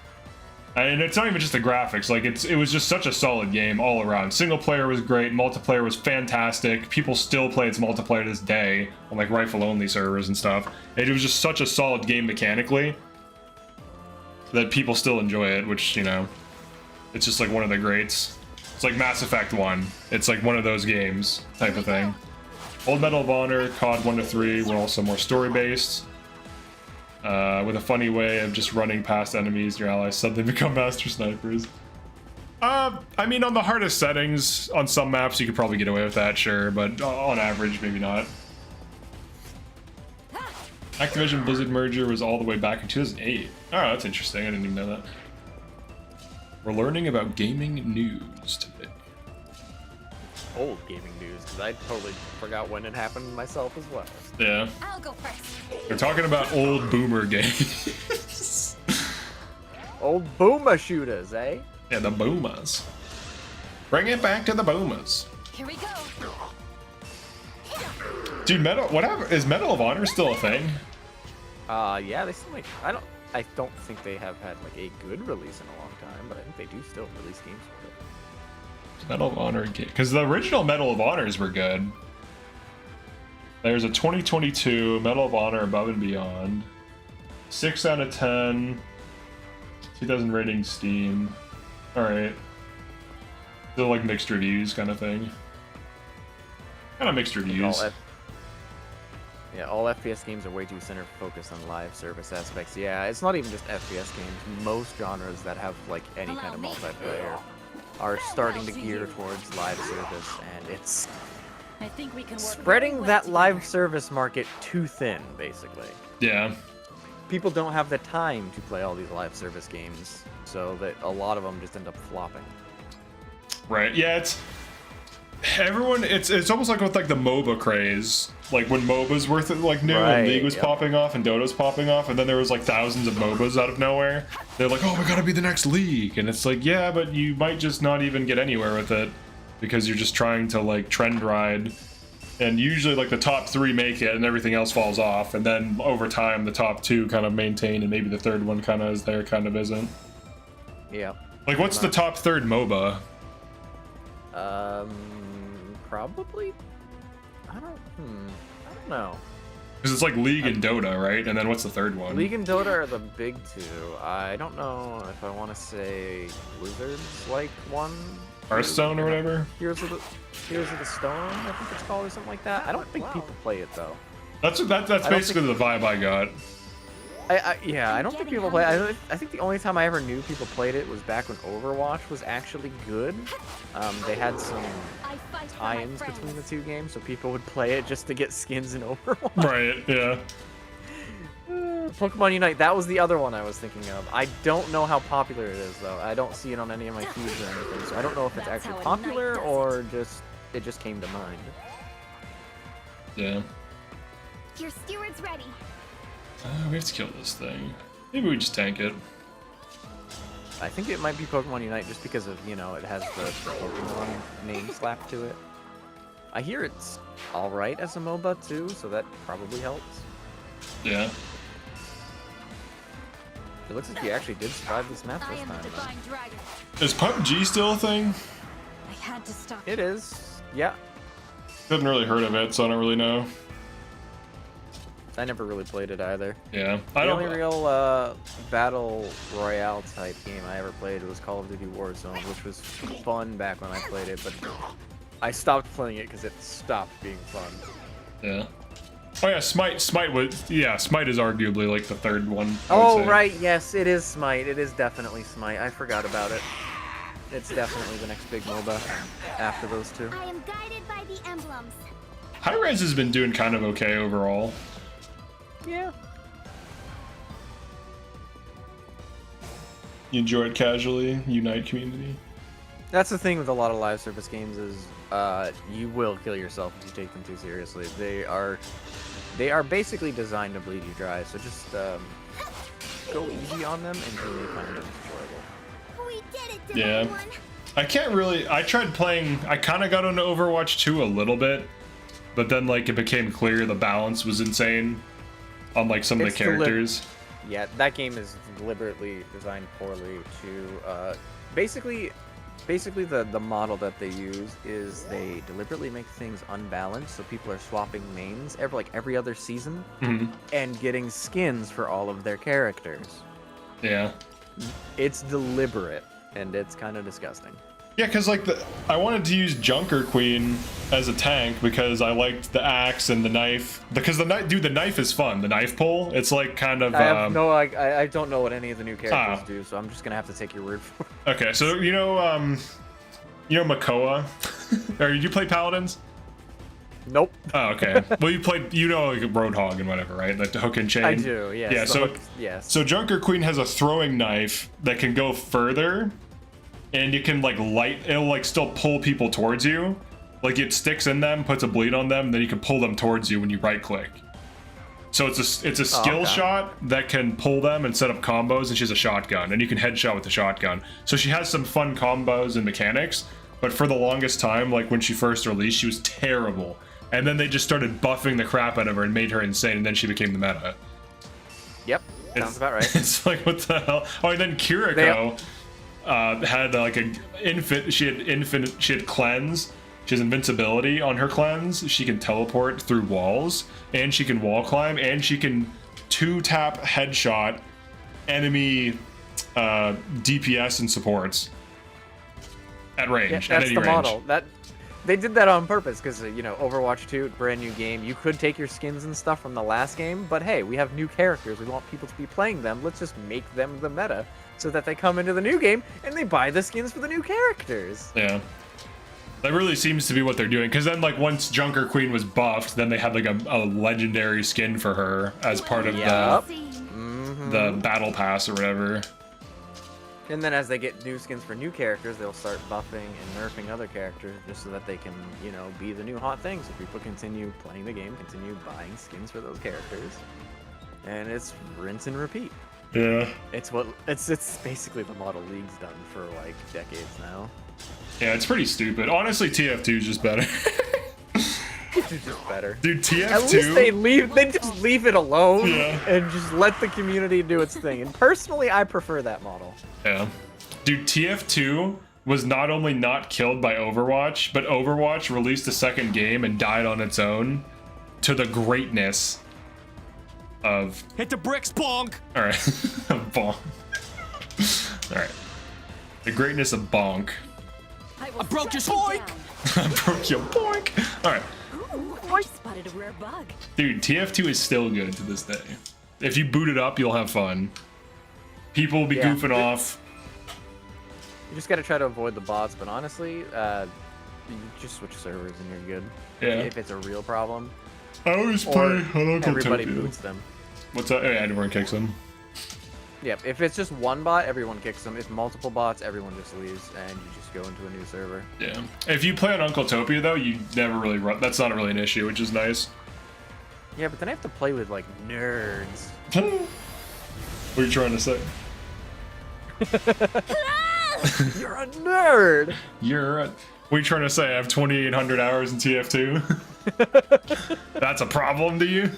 And it's not even just the graphics, like it was just such a solid game all around. Single player was great, multiplayer was fantastic. People still play its multiplayer to this day on like rifle only servers and stuff. And it was just such a solid game mechanically that people still enjoy it, which, you know, it's just like one of the greats. It's like Mass Effect 1. It's like one of those games type of thing. Old Medal of Honor, COD 1 to 3 were also more story based. With a funny way of just running past enemies, your allies suddenly become master snipers. I mean, on the hardest settings, on some maps, you could probably get away with that, sure, but on average, maybe not. Activision Blizzard merger was all the way back in 2008. Oh, that's interesting. I didn't even know that. We're learning about gaming news today. Old gaming news, because I totally forgot when it happened myself as well. Yeah. I'll go first. We're talking about old boomer games. Old boomer shooters, eh? Yeah, the boomers. Bring it back to the boomers. Here we go. Dude, is Medal of Honor still a thing? Yeah, they still make. I don't think they have had like a good release in a long time, but I think they do still release games for it. Medal of Honor game, because the original Medal of Honors were good. There's a 2022 Medal of Honor Above and Beyond, 6 out of 10, 2,000 rating Steam. All right, still like mixed reviews kind of thing. Kind of mixed reviews. All FPS games are way too center focused on live service aspects. Yeah, it's not even just FPS games. Most genres that have like any kind of multiplayer are starting to gear towards live service, and it's I think we can work spreading very well that live together. service market too thin, basically. Yeah. People don't have the time to play all these live service games, so that a lot of them just end up flopping. Right. Yeah. It's everyone. It's almost like with like the MOBA craze. Like when MOBAs were like new and League was popping off and Dota's popping off, and then there was like thousands of MOBAs out of nowhere. They're like, oh, we gotta be the next League, and it's like, yeah, but you might just not even get anywhere with it because you're just trying to like trend ride, and usually like the top 3 make it and everything else falls off, and then over time the top 2 kind of maintain, and maybe the third one kind of is there, kind of isn't. Yeah. Like, what's the top third MOBA? Probably. I don't know. Because it's like League and Dota, right? And then what's the third one? League and Dota are the big 2. I don't know if I want to say Blizzard's like one. Hearthstone or whatever? Heroes of the Stone, I think it's called, or something like that. I don't think people play it though. That's basically the vibe I got. I don't think people play. I think the only time I ever knew people played it was back when Overwatch was actually good. They had some tie-ins between the 2 games, so people would play it just to get skins in Overwatch. Right, yeah. Pokemon Unite, that was the other one I was thinking of. I don't know how popular it is though. I don't see it on any of my feeds or anything, so I don't know if it's actually popular or it just came to mind. Yeah. Your steward's ready. We have to kill this thing. Maybe we just tank it. I think it might be Pokemon Unite just because of, you know, it has the Pokemon name slapped to it. I hear it's alright as a MOBA too, so that probably helps. Yeah. It looks like you actually did survive this map I this am the time. divine dragon. Is PUBG still a thing? I had to stop. It is. Yeah. Haven't really heard of it, so I don't really know. I never really played it either. Yeah. The only real battle royale type game I ever played was Call of Duty Warzone, which was fun back when I played it, but I stopped playing it because it stopped being fun. Yeah. Oh yeah, Smite is arguably like the third one. Oh right, yes, it is Smite. It is definitely Smite. I forgot about it. It's definitely the next big MOBA after those 2. I am guided by the emblems. Hi-Rez has been doing kind of okay overall. Yeah. You enjoy it casually, Unite community. That's the thing with a lot of live service games is you will kill yourself if you take them too seriously. They They are basically designed to bleed you dry, so just go easy on them and really find them enjoyable. We did it, Yeah. everyone. I can't really. I tried playing. I kind of got into Overwatch 2 a little bit, but then like it became clear the balance was insane on like some of the characters. Yeah, that game is deliberately designed poorly to basically the model that they use is they deliberately make things unbalanced, so people are swapping mains every other season and getting skins for all of their characters. Yeah. It's deliberate and it's kind of disgusting. Yeah, because like I wanted to use Junker Queen as a tank because I liked the axe and the knife. Because the knife is fun. The knife pull, it's like kind of. I don't know what any of the new characters do, so I'm just gonna have to take your word for it. Okay, so you know Makoa, or did you play Paladins? Nope. Oh, okay. Well, like Roadhog and whatever, right? Like the hook and chain. I do. Yes. Yeah. So yes. So Junker Queen has a throwing knife that can go further. And you can like it'll like still pull people towards you. Like it sticks in them, puts a bleed on them, and then you can pull them towards you when you right click. So it's a skill shot that can pull them and set up combos, and she has a shotgun, and you can headshot with the shotgun. So she has some fun combos and mechanics, but for the longest time, like when she first released, she was terrible. And then they just started buffing the crap out of her and made her insane, and then she became the meta. Yep. Sounds about right. It's like, what the hell? Oh, and then Kiriko had like she had cleanse. She has invincibility on her cleanse. She can teleport through walls, and she can wall climb, and she can 2-tap headshot enemy DPS and supports at range. Yeah, at that's any the range. model. They did that on purpose because Overwatch 2, brand new game. You could take your skins and stuff from the last game, but hey, we have new characters. We want people to be playing them. Let's just make them the meta so that they come into the new game and they buy the skins for the new characters. Yeah. That really seems to be what they're doing, because then like once Junker Queen was buffed, then they had like a legendary skin for her as part of the battle pass or whatever. And then as they get new skins for new characters, they'll start buffing and nerfing other characters just so that they can, be the new hot thing. So people continue playing the game, continue buying skins for those characters. And it's rinse and repeat. Yeah. It's basically the model League's done for like decades now. Yeah, it's pretty stupid. Honestly, TF2 is just better. It's just better. Dude, TF2. At least they just leave it alone and just let the community do its thing. And personally, I prefer that model. Yeah. Dude, TF2 was not only not killed by Overwatch, but Overwatch released a second game and died on its own to the greatness of... Hit the bricks, bonk! Alright. Bonk. Alright. The greatness of Bonk. I broke your boink! I broke your boink! Alright. I spotted a rare bug. Dude, TF2 is still good to this day. If you boot it up, you'll have fun. People will be goofing off. You just gotta try to avoid the bots, but honestly, you just switch servers and you're good. Yeah. If it's a real problem. I always play everybody boots them. What's that? Oh, yeah, everyone kicks them. Yep, if it's just one bot, everyone kicks them. If multiple bots, everyone just leaves and you just go into a new server. Yeah. If you play on Uncle Topia, though, you never really run. That's not really an issue, which is nice. Yeah, but then I have to play with, like, nerds. What are you trying to say? You're a nerd! What are you trying to say? I have 2,800 hours in TF2? That's a problem to you?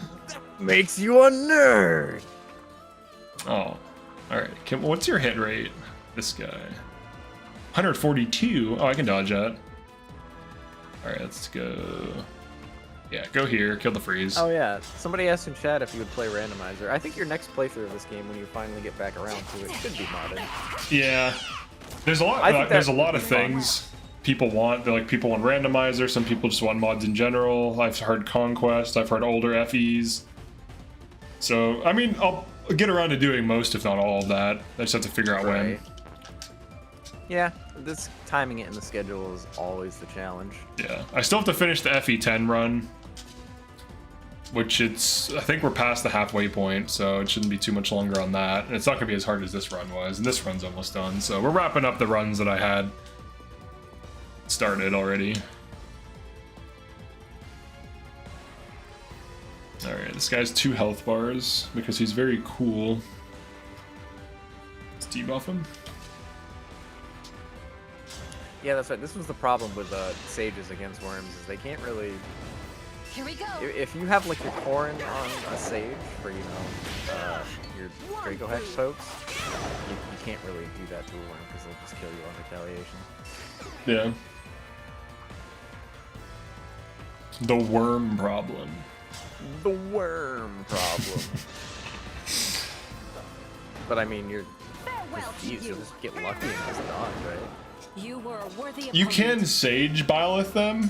Makes you a nerd! Oh. Alright. What's your hit rate? This guy. 142? Oh, I can dodge that. Alright, let's go. Yeah, go here. Kill the freeze. Oh yeah, somebody asked in chat if you would play randomizer. I think your next playthrough of this game, when you finally get back around to it, should be modded. Yeah. There's a lot of things people want. They're like, people want randomizer. Some people just want mods in general. I've heard Conquest. I've heard older FEs. So, I mean, I'll get around to doing most, if not all of that. I just have to figure out when. Yeah, this timing it in the schedule is always the challenge. Yeah, I still have to finish the FE10 run, which I think we're past the halfway point, so it shouldn't be too much longer on that. And it's not gonna be as hard as this run was, and this run's almost done. So we're wrapping up the runs that I had started already. Alright, this guy's 2 health bars because he's very cool. Let's debuff him. Yeah, that's right. This was the problem with sages against worms, is they can't really. Here we go. If you have like your Corin on a sage for your Draco Hex folks, you can't really do that to a worm because they'll just kill you on retaliation. Yeah. The worm problem. The worm problem. But I mean, you'll just get lucky and just dodge, right? You were a worthy You opponent. can Sage Byleth them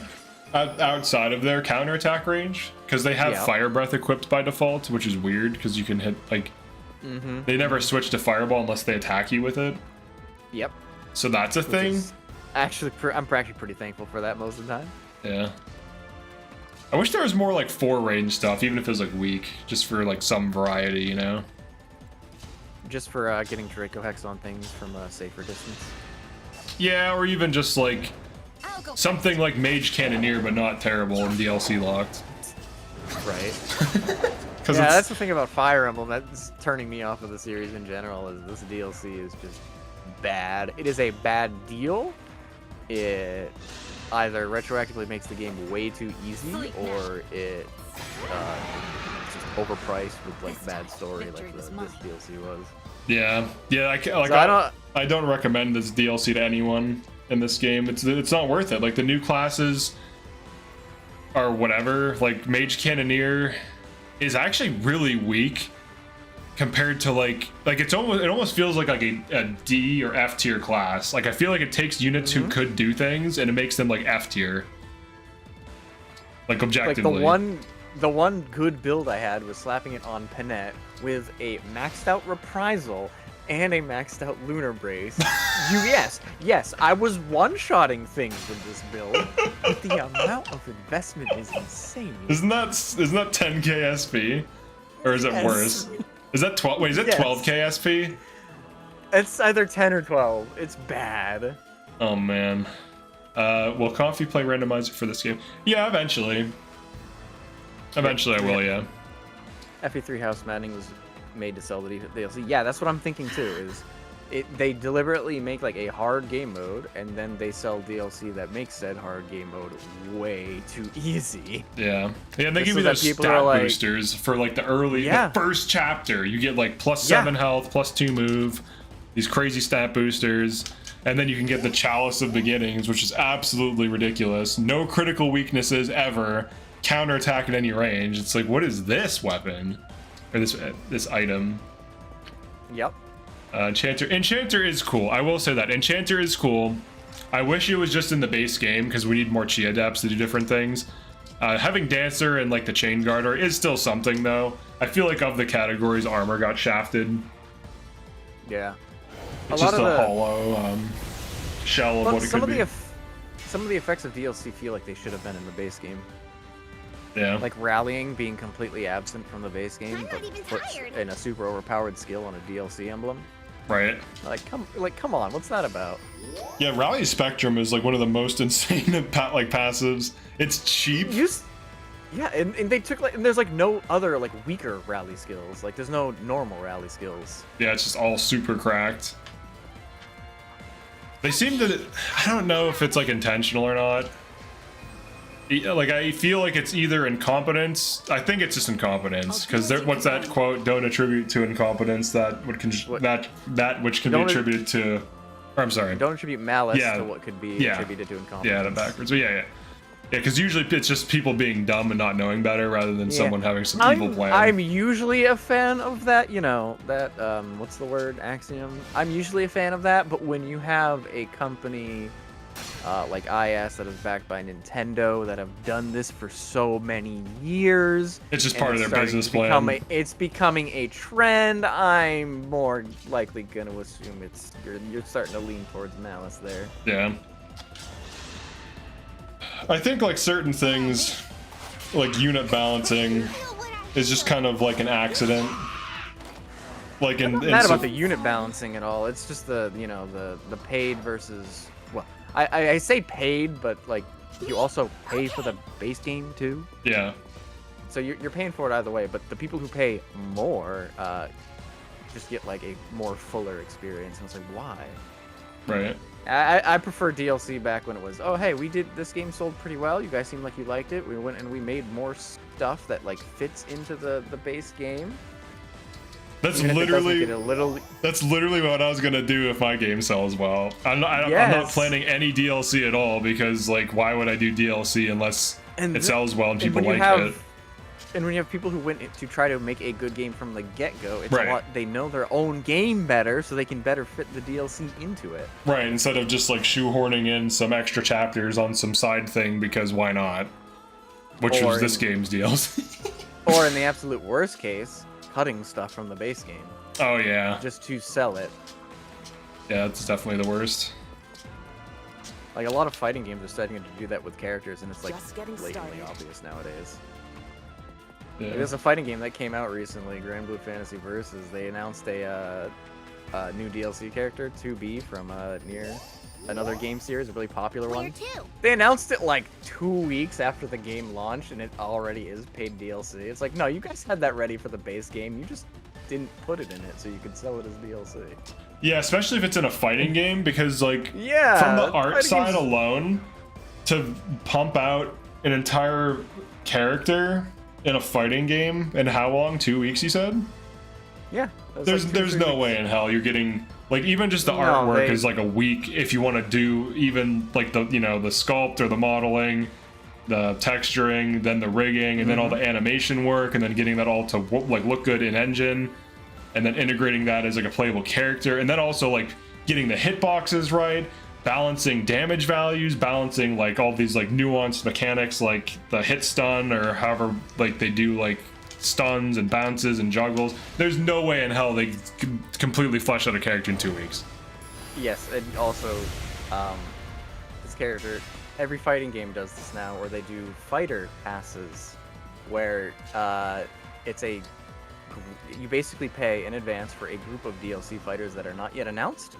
outside of their counterattack range because they have Yeah. Fire Breath equipped by default, which is weird because you can hit like they never switch to Fireball unless they attack you with it. Yep. So that's a thing. Actually, I'm actually pretty thankful for that most of the time. Yeah. I wish there was more like 4 range stuff, even if it was like weak, just for like some variety, you know. Just for getting Draco Hex on things from a safer distance. Yeah, or even just like I'll go something like Mage Cannoneer, but not terrible and DLC locked. Right. Because Yeah, that's the thing about Fire Emblem that's turning me off of the series in general, is this DLC is just bad. It is a bad deal. It either retroactively makes the game way too easy, or it's just overpriced with like bad story like this DLC was. yeah, So I don't recommend this DLC to anyone in this game. It's not worth it. Like the new classes or whatever, like Mage Cannoneer is actually really weak compared to like it almost feels like a D or F tier class. Like I feel like it takes units who could do things and it makes them like F tier. Like objectively. Like the one good build I had was slapping it on Panette with a maxed out Reprisal and a maxed out Lunar Brace. Yes, I was one-shotting things with this build, but the amount of investment is insane. Isn't that 10k SP? Or is it Yes. worse? Is that 12? Wait, is it Yes. 12k SP? It's either 10 or 12. It's bad. Oh man. Will Coffee play randomizer for this game? Yeah, eventually. Eventually I will, yeah. FE3 House Maddening was made to sell the DLC. Yeah, that's what I'm thinking too. They deliberately make like a hard game mode, and then they sell DLC that makes said hard game mode way too easy. Yeah. Yeah, and they Just give so you that those people stat are like- boosters for like the first chapter. You get like +7 health, +2 move, these crazy stat boosters, and then you can get the Chalice of Beginnings, which is absolutely ridiculous. No critical weaknesses ever. Counterattack at any range. It's like, what is this weapon? Or this item? Yep. Enchanter is cool. I will say that. Enchanter is cool. I wish it was just in the base game because we need more Chi Adepts to do different things. Having Dancer and like the Chain Guarder is still something though. I feel like of the categories, Armor got shafted. Yeah. It's A lot just of a the- hollow shell of But what it could be. some of the effects of DLC feel like they should have been in the base game. Yeah. Like rallying being completely absent from the base game, I'm but not even put tired. in a super overpowered skill on a DLC emblem. Right. Come on, what's that about? Yeah, Rally Spectrum is like one of the most insane passives. It's cheap. Yeah, and they took and there's like no other like weaker rally skills. Like there's no normal rally skills. Yeah, it's just all super cracked. They seem to, I don't know if it's like intentional or not. Like I feel like it's either incompetence. I think it's just incompetence because what's that quote? Don't attribute to incompetence that which can be attributed to. Or I'm sorry. Don't attribute malice to what could be attributed to incompetence. Yeah, that backwards. But yeah. Because usually it's just people being dumb and not knowing better rather than someone having some evil plan. I'm usually a fan of that, that, what's the word, axiom? I'm usually a fan of that, but when you have a company like IS that is backed by Nintendo that have done this for so many years. It's just part of their business plan. It's becoming a trend. I'm more likely going to assume you're starting to lean towards malice there. Yeah. I think like certain things, like unit balancing, is just kind of like an accident. Like I'm not mad about the unit balancing at all. It's just the paid versus, well, I say paid, but like you also pay for the base game too. Yeah. So you're paying for it either way, but the people who pay more just get like a more fuller experience. And it's like, why? Right. I prefer DLC back when it was, oh hey, this game sold pretty well. You guys seem like you liked it. We went and we made more stuff that like fits into the base game. That's Even if it doesn't literally get a little... That's literally what I was gonna do if my game sells well. I'm not planning any DLC at all because like why would I do DLC unless it sells well and people like it? And when you have people who went to try to make a good game from the get-go, it's Right. a lot. They know their own game better, so they can better fit the DLC into it. Right, instead of just like shoehorning in some extra chapters on some side thing because why not? Which was this game's DLC. Or in the absolute worst case, cutting stuff from the base game. Oh yeah. Just to sell it. Yeah, it's definitely the worst. Like a lot of fighting games are starting to do that with characters, and it's like Just getting blatantly started. obvious nowadays. Yeah. Like, there's a fighting game that came out recently, Grand Blue Fantasy Versus. They announced a new DLC character, 2B, from near another game series, a really popular one. They announced it like 2 weeks after the game launched, and it already is paid DLC. It's like, no, you guys had that ready for the base game. You just didn't put it in it so you could sell it as DLC. Yeah, especially if it's in a fighting game because like Yeah, from the art fighting side games- alone to pump out an entire character in a fighting game in how long? 2 weeks you said? Yeah. that's There's like 2-3 there's no weeks. way in hell you're getting like even just the No, artwork they- is like a week if you want to do even like the the sculpt or the modeling, the texturing, then the rigging, and then all the animation work, and then getting that all to like look good in engine, and then integrating that as like a playable character, and then also like getting the hitboxes right, balancing damage values, balancing like all these like nuanced mechanics like the hit stun or however like they do like stuns and bounces and juggles. There's no way in hell they could completely flesh out a character in 2 weeks. Yes, and also, this character, every fighting game does this now, where they do fighter passes, where you basically pay in advance for a group of DLC fighters that are not yet announced.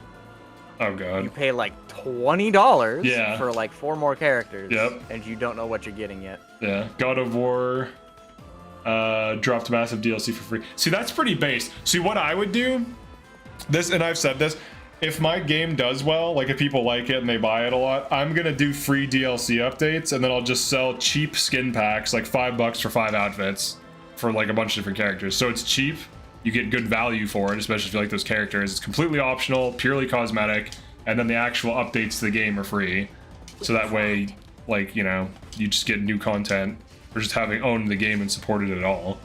Oh You god. pay like $20 Yeah. for like 4 more characters, Yep. and you don't know what you're getting yet. Yeah. God of War dropped massive DLC for free. See, that's pretty base. See, what I would do, this, and I've said this, if my game does well, like if people like it and they buy it a lot, I'm gonna do free DLC updates, and then I'll just sell cheap skin packs, like $5 for 5 outfits for like a bunch of different characters. So it's cheap, you get good value for it, especially if you like those characters. It's completely optional, purely cosmetic, and then the actual updates to the game are free. So that way, like, you know, you just get new content for just having owned the game and supported it all.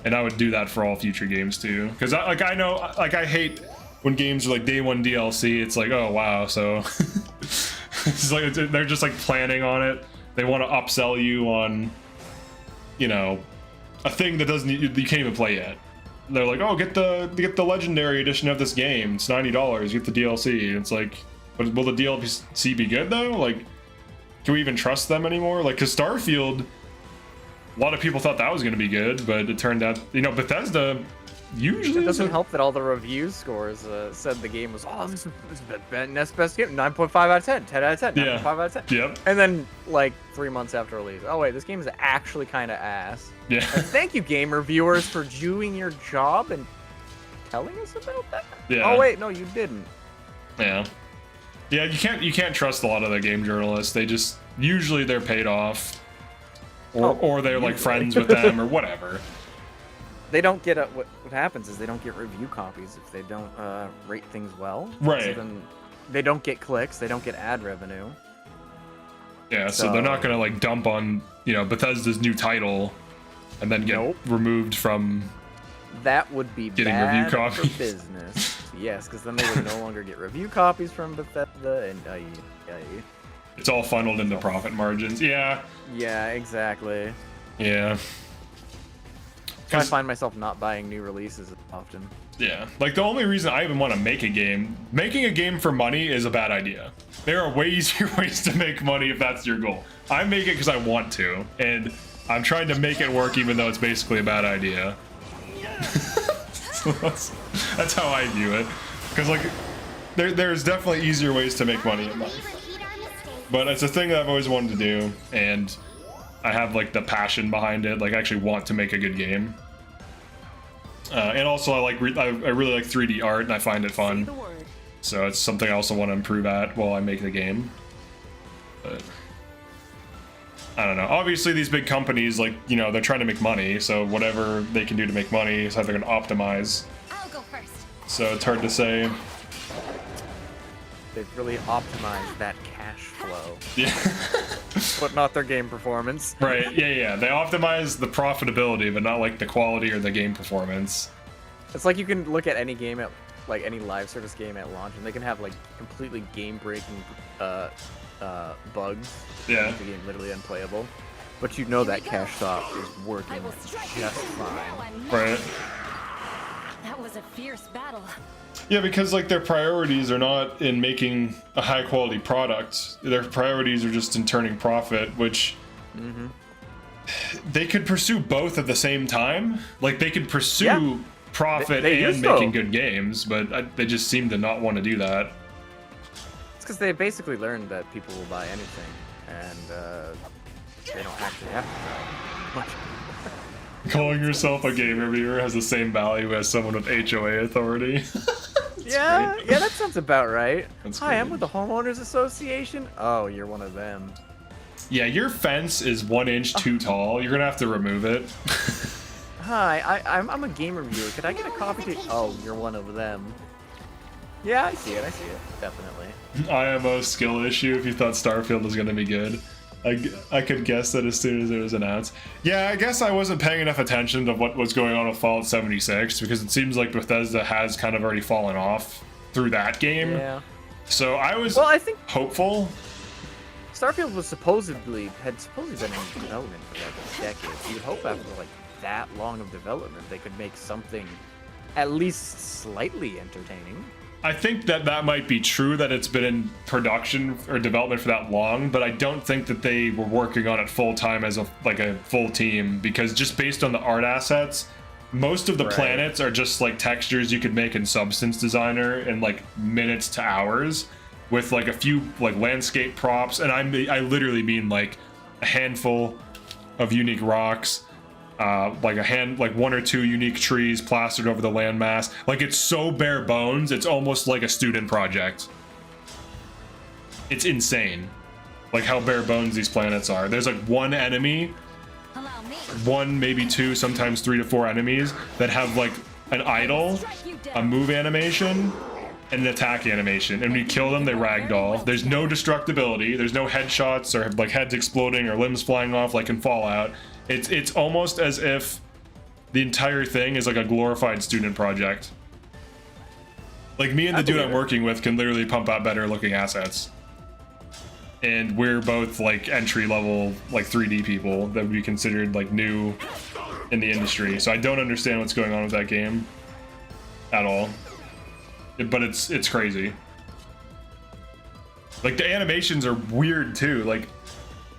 And I would do that for all future games too, because I know, like, I hate when games are like day one DLC. It's like, oh wow, so it's like they're just like planning on it. They want to upsell you on, you know, a thing that doesn't you can't even play yet. They're like, oh, get the legendary edition of this game. It's $90. Get the DLC. And it's like, but will the DLC be good though? Like, can we even trust them anymore? Like, cause Starfield, a lot of people thought that was going to be good, but it turned out, you know, Bethesda usually It doesn't isn't- help that all the review scores said the game was, oh, this is next best game, 9.5 out of 10, 10 out of 10, 9.5 out of 10. Yep. And then, like, 3 months after release, oh wait, this game is actually kind of ass. Yeah. And thank you, game reviewers, for doing your job and telling us about that. Yeah. Oh wait, no, you didn't. Yeah. Yeah, you can't trust a lot of the game journalists. They just usually they're paid off, or they're like usually. friends with them or whatever. They don't get what happens is they don't get review copies if they don't rate things well. Right. So then they don't get clicks. They don't get ad revenue. Yeah, so they're not So- gonna like dump on, you know, Bethesda's new title and then get Nope. removed from. That would be Getting bad review copies. for business. Yes, because then they would no longer get review copies from Bethesda, and It's all funneled into profit margins. Yeah, yeah, exactly. yeah. So I 'Cause- find myself not buying new releases often. Yeah, like the only reason I even want to make a game, making a game for money is a bad idea. There are way easier ways to make money if that's your goal. I make it because I want to, and I'm trying to make it work even though it's basically a bad idea. So that's how I view it. Because like, there's definitely easier ways to make money in life. But it's a thing that I've always wanted to do, and I have like the passion behind it, like I actually want to make a good game. And also I really like 3D art and I find it fun. So it's something I also want to improve at while I make the game. But I don't know. Obviously these big companies, like, you know, they're trying to make money, so whatever they can do to make money is how they're going to optimize. I'll go first. So it's hard to say. They've really optimized that cash flow, Yeah. but not their game performance. Right, yeah. They optimize the profitability, but not like the quality or the game performance. It's like you can look at any game at, like any live service game at launch, and they can have like completely game-breaking bugs. Yeah. Make the game literally unplayable. But you know that cash stop is working I will strike you just now fine. and Right. That was a fierce battle. Yeah, because like their priorities are not in making a high quality product. Their priorities are just in turning profit, which they could pursue both at the same time. Like they could pursue profit They and used making to. good games, but they just seem to not want to do that. It's because they basically learned that people will buy anything, and they don't actually have to try much. Calling yourself a game reviewer has the same value as someone with HOA authority. Yeah, that sounds about right. That's Hi, I'm crazy. with the Homeowners Association. Oh, you're one of them. Yeah, your fence is 1 inch too tall. You're gonna have to remove it. Hi, I'm a game reviewer. Could I get a coffee? Oh, you're one of them. Yeah, I see it. Definitely. IMO skill issue if you thought Starfield was gonna be good. I could guess that as soon as it was announced. Yeah, I guess I wasn't paying enough attention to what was going on with Fallout 76 because it seems like Bethesda has kind of already fallen off through that game. Yeah. So I was I think hopeful. Starfield had supposedly been in development for like a decade. So you'd hope after like that long of development they could make something at least slightly entertaining. I think that might be true that it's been in production or development for that long, but I don't think that they were working on it full time as a full team, because just based on the art assets, most of the planets are just like textures you could make in Substance Designer in like minutes to hours with like a few like landscape props, and I literally mean like a handful of unique rocks. Like 1 or 2 unique trees plastered over the landmass. Like it's so bare bones, it's almost like a student project. It's insane, like how bare bones these planets are. There's like 1 enemy, Allow me. 1 maybe 2, sometimes 3 to 4 enemies that have like an idle, Strike you a down. move animation, and an attack animation. And when you kill them, they ragdoll. There's no destructibility. There's no headshots or like heads exploding or limbs flying off like in Fallout. It's almost as if the entire thing is like a glorified student project. Like me and the dude I'm working with can literally pump out better looking assets. And we're both like entry level like 3D people that would be considered like new in the industry. So I don't understand what's going on with that game at all. But it's crazy. Like the animations are weird too. Like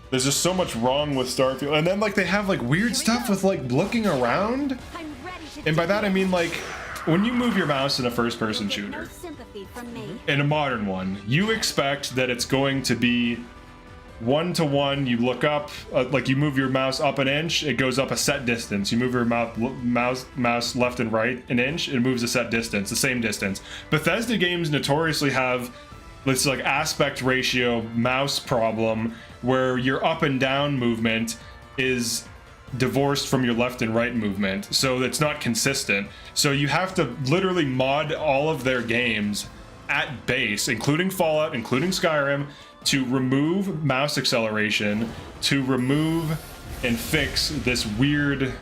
there's just so much wrong with Starfield, and then like they have like weird stuff with like looking around, I'm ready to and by that I do mean like when you move your mouse in a first-person it. No shooter, sympathy from me. in a modern one, you expect that it's going to be 1-to-1. You look up, like you move your mouse up an inch, it goes up a set distance. You move your mouse left and right an inch, it moves a set distance, the same distance. Bethesda games notoriously have this like aspect ratio mouse problem where your up and down movement is divorced from your left and right movement, so it's not consistent. So you have to literally mod all of their games at base, including Fallout, including Skyrim, to remove mouse acceleration, to remove and fix this weird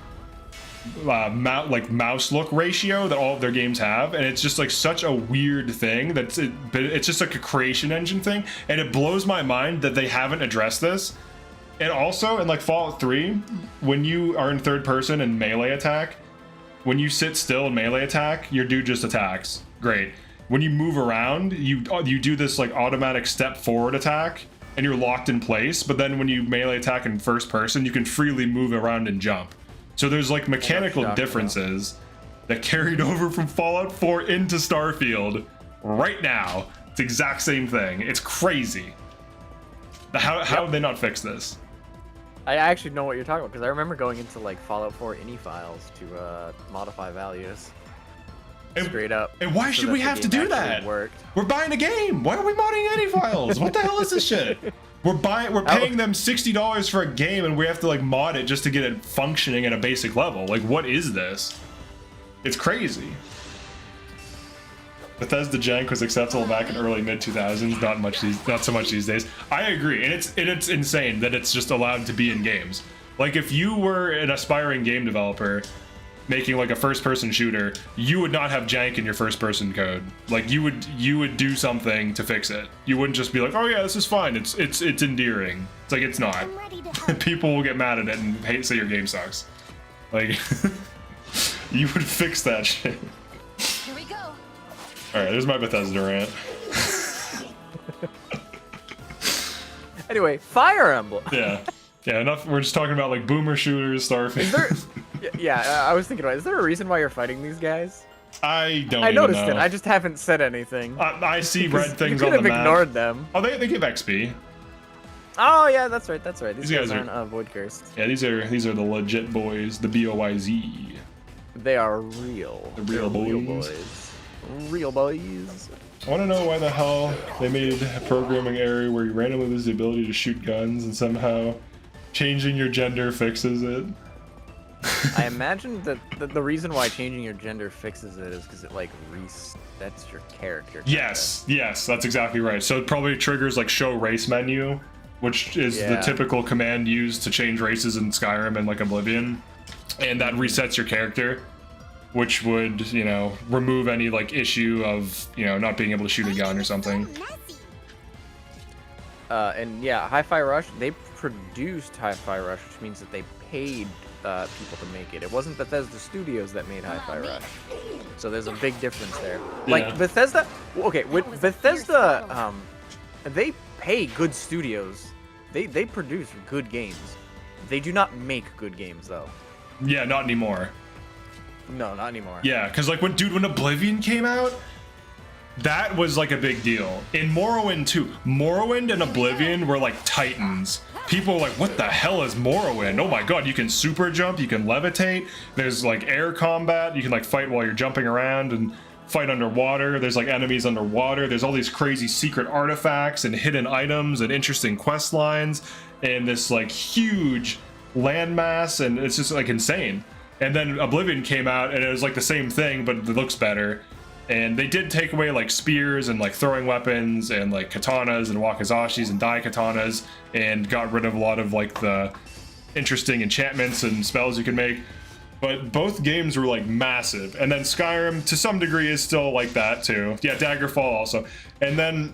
mouse look ratio that all of their games have. And it's just like such a weird thing but it's just like a creation engine thing, and it blows my mind that they haven't addressed this. And also in like Fallout 3, when you are in third person and melee attack, when you sit still and melee attack, your dude just attacks. Great. When you move around, you do this like automatic step forward attack and you're locked in place, but then when you melee attack in first person, you can freely move around and jump. So there's like mechanical differences that carried over from Fallout 4 into Starfield right now. It's the exact same thing. It's crazy. How have they not fixed this? I actually know what you're talking about because I remember going into like Fallout 4 ini files to modify values. Straight up. And why should we have to do that? Worked. We're buying a game. Why are we modding any files? What the hell is this shit? We're paying them $60 for a game, and we have to like mod it just to get it functioning at a basic level. Like, what is this? It's crazy. Bethesda jank was acceptable back in early mid 2000s. Not so much these days. I agree, and it's insane that it's just allowed to be in games. Like, if you were an aspiring game developer making like a first-person shooter, you would not have jank in your first-person code. Like, you would do something to fix it. You wouldn't just be like, oh yeah, this is fine. It's endearing. It's like, it's not. People will get mad at it and say your game sucks. Like, you would fix that shit. Here we go. All right, there's my Bethesda rant. Anyway, Fire Emblem. Yeah, enough. We're just talking about like boomer shooters, Starfield. Yeah, I was thinking about it. Is there a reason why you're fighting these guys? I don't I even noticed know. it. I just haven't said anything. I see red things on you the could map. have ignored them. Oh, they give XP. Oh yeah, that's right. That's right. These These guys guys aren't void cursed. Yeah, these are the legit boys, the BOYZ. They are real. The real They're boys. Real boys. I want to know why the hell they made a programming error where you randomly lose the ability to shoot guns and somehow changing your gender fixes it. I imagine that the reason why changing your gender fixes it is because it like resets your character. Yes, that's exactly right. So it probably triggers like show race menu, which is the typical command used to change races in Skyrim and like Oblivion, and that resets your character, which would, you know, remove any like issue of, you know, not being able to shoot a gun or something. And yeah, Hi-Fi Rush, they produced Hi-Fi Rush, which means that they paid people to make it. It wasn't Bethesda Studios that made Hi-Fi Rush. So there's a big difference there. Like Bethesda, okay, with Bethesda, they pay good studios. They produce good games. They do not make good games though. Yeah, not anymore. No, not anymore. Yeah, because like when Oblivion came out, that was like a big deal. In Morrowind too. Morrowind and Oblivion were like titans. People were like, what the hell is Morrowind? Oh my god, you can super jump, you can levitate, there's like air combat, you can like fight while you're jumping around and fight underwater, there's like enemies underwater, there's all these crazy secret artifacts and hidden items and interesting quest lines and this like huge landmass, and it's just like insane. And then Oblivion came out and it was like the same thing, but it looks better. And they did take away like spears and like throwing weapons and like katanas and wakizashis and dai katanas, and got rid of a lot of like the interesting enchantments and spells you can make. But both games were like massive. And then Skyrim to some degree is still like that too. Yeah, Daggerfall also. And then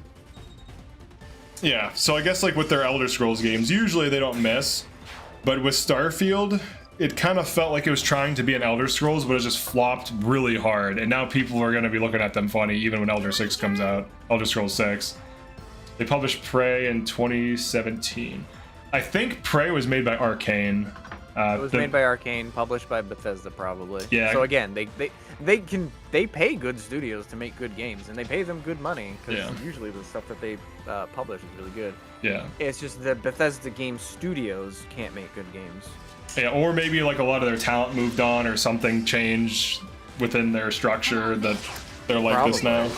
yeah, so I guess like with their Elder Scrolls games, usually they don't miss. But with Starfield, it kind of felt like it was trying to be an Elder Scrolls, but it just flopped really hard. And now people are going to be looking at them funny even when Elder 6 comes out. Elder Scrolls 6. They published Prey in 2017. I think Prey was made by Arcane. It was made by Arcane, published by Bethesda probably. Yeah. So again, they pay good studios to make good games, and they pay them good money because usually the stuff that they publish is really good. Yeah. It's just that Bethesda game studios can't make good games. Yeah, or maybe like a lot of their talent moved on or something changed within their structure that they're like this now.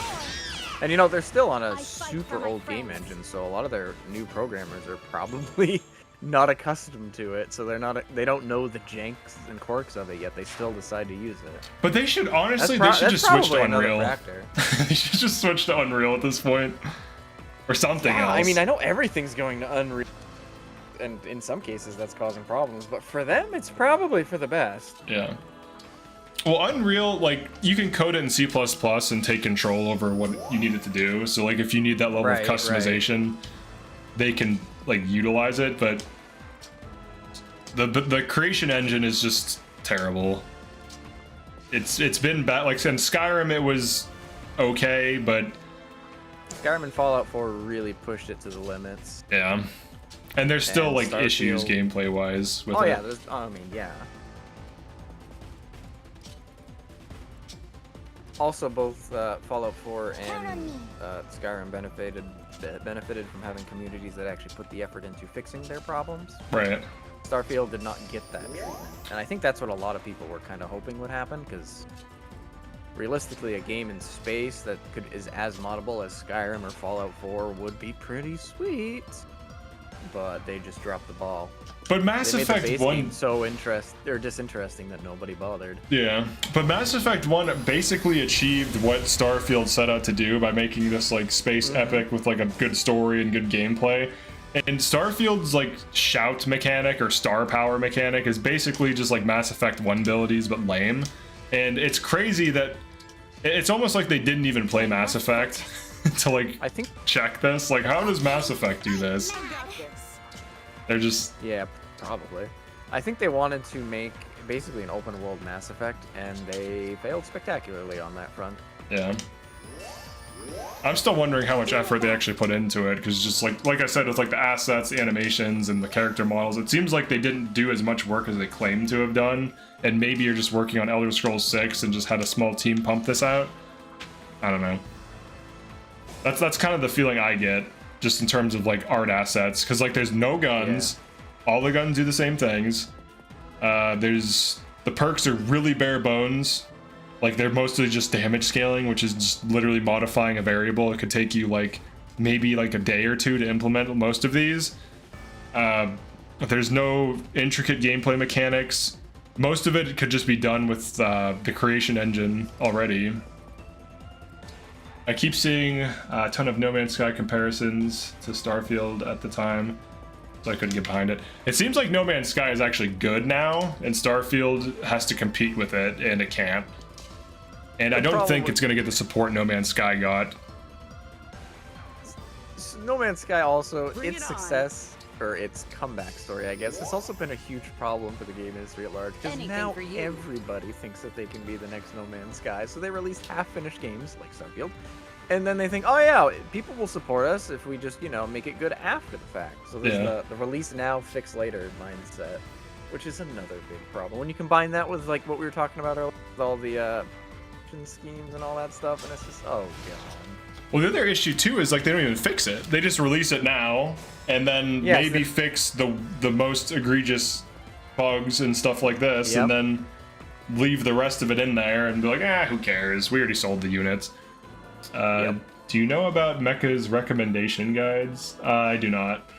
And you know, they're still on a super old game engine, so a lot of their new programmers are probably not accustomed to it, so they don't know the janks and quirks of it yet. They still decide to use it. But they should honestly they should just switch to Unreal. Factor. They should just switch to Unreal at this point. Or something else. I mean, I know everything's going to Unreal, and in some cases that's causing problems, but for them it's probably for the best. Yeah. Well, Unreal, like, you can code it in C++ and take control over what you need it to do. So like if you need that level of customization, they can like utilize it, but the creation engine is just terrible. It's been bad. Like in Skyrim it was okay, but Skyrim and Fallout 4 really pushed it to the limits. Yeah. And there's still like Starfield, issues gameplay wise with it. Yeah, I mean, yeah. Also, both Fallout 4 and Skyrim benefited from having communities that actually put the effort into fixing their problems. Right. Starfield did not get that treatment. And I think that's what a lot of people were kind of hoping would happen, because realistically, a game in space that is as moddable as Skyrim or Fallout 4 would be pretty sweet. But they just dropped the ball. But Mass They made the Effect base 1 game so disinteresting that nobody bothered. Yeah, but Mass Effect 1 basically achieved what Starfield set out to do by making this like space epic with like a good story and good gameplay. And Starfield's like shout mechanic or star power mechanic is basically just like Mass Effect 1 abilities but lame. And it's crazy that it's almost like they didn't even play Mass Effect to like I think check this. Like, how does Mass Effect do this? They're just... Yeah, probably. I think they wanted to make basically an open world Mass Effect, and they failed spectacularly on that front. Yeah. I'm still wondering how much effort they actually put into it, because just like I said, it's like the assets, the animations, and the character models. It seems like they didn't do as much work as they claimed to have done, and maybe you're just working on Elder Scrolls 6 and just had a small team pump this out. I don't know. That's kind of the feeling I get, just in terms of like art assets, because like there's no guns, all the guns do the same things. There's the perks are really bare bones. Like they're mostly just damage scaling, which is just literally modifying a variable. It could take you like maybe like a day or two to implement most of these. There's no intricate gameplay mechanics. Most of it could just be done with the creation engine already. I keep seeing a ton of No Man's Sky comparisons to Starfield at the time, so I couldn't get behind it. It seems like No Man's Sky is actually good now, and Starfield has to compete with it, and it can't. And I don't think it's going to get the support No Man's Sky got. No Man's Sky also, its success, or its comeback story, I guess, has also been a huge problem for the game industry at large, because now everybody thinks that they can be the next No Man's Sky, so they release half-finished games, like Starfield, and then they think, oh yeah, people will support us if we just, you know, make it good after the fact. So there's the release now, fix later mindset, which is another big problem. When you combine that with, like, what we were talking about earlier, with all the schemes and all that stuff, and it's just, oh god. Well, the other issue too is like they don't even fix it. They just release it now and then maybe fix the most egregious bugs and stuff like this, and then leave the rest of it in there and be like, who cares? We already sold the units. Do you know about Mecha's recommendation guides? I do not.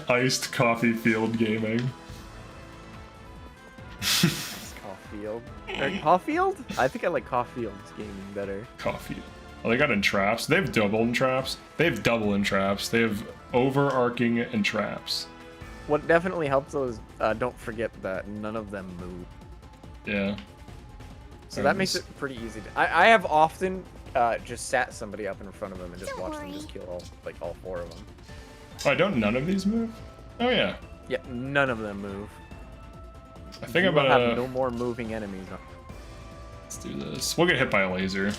Iced coffee field gaming. Caulfield? Or Caulfield? I think I like Caulfield's gaming better. Caulfield. Oh, they got entraps. They have double entraps. They have double entraps. They have overarching entraps. What definitely helps though is don't forget that none of them move. Yeah. So that makes it pretty easy. I have often just sat somebody up in front of them and just watched them just kill all four of them. Oh, none of these move? Oh yeah. Yeah, none of them move. I think you I'm gonna have no more moving enemies. Let's do this. We'll get hit by a laser.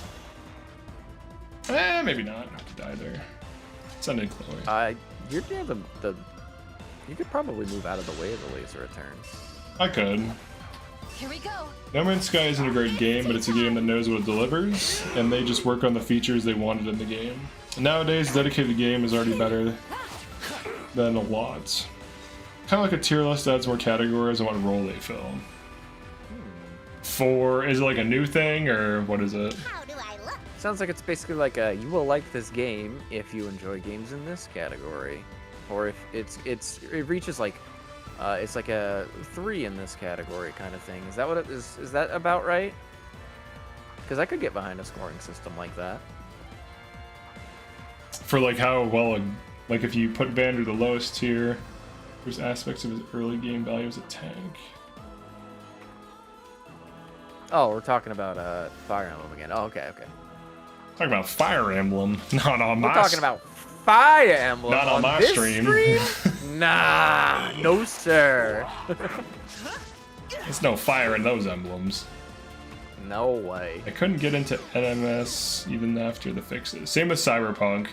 Maybe not. I have to die there. Send in Chloe. You're near the. You could probably move out of the way of the laser at turns. I could. Here we go. No Man's Sky isn't a great game, but it's a game that knows what it delivers, and they just work on the features they wanted in the game. And nowadays, dedicated game is already better than a lot. Kind of like a tier list adds more categories and what role they fill. Is it like a new thing, or what is it? How do I look? Sounds like it's basically like you will like this game if you enjoy games in this category, or if it reaches like it's like a 3 in this category kind of thing. Is that what it is? Is that about right? Because I could get behind a scoring system like that. For like how well, like if you put Vander the lowest tier, there's aspects of his early game value as a tank. Oh, we're talking about Fire Emblem again. Oh, okay. Talking about Fire Emblem, not on my. We're talking about Fire Emblem. Not on my this stream. Nah, no sir. There's no fire in those emblems. No way. I couldn't get into NMS even after the fixes. Same with Cyberpunk.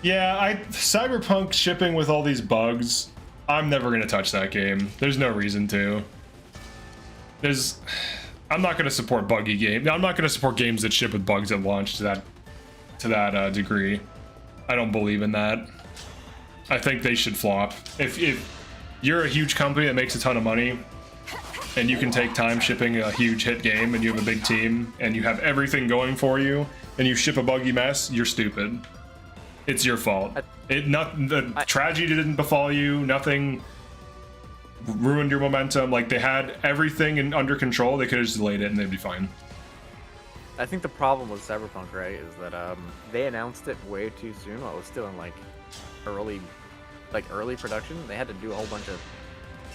Yeah, Cyberpunk shipping with all these bugs. I'm never gonna touch that game. There's no reason to. I'm not gonna support buggy games. I'm not gonna support games that ship with bugs at launch to that degree. I don't believe in that. I think they should flop. If you're a huge company that makes a ton of money, and you can take time shipping a huge hit game, and you have a big team, and you have everything going for you, and you ship a buggy mess, you're stupid. It's your fault. The tragedy didn't befall you. Nothing ruined your momentum. Like, they had everything under control. They could have just delayed it, and they'd be fine. I think the problem with Cyberpunk, right, is that they announced it way too soon while it was still in like early production. They had to do a whole bunch of.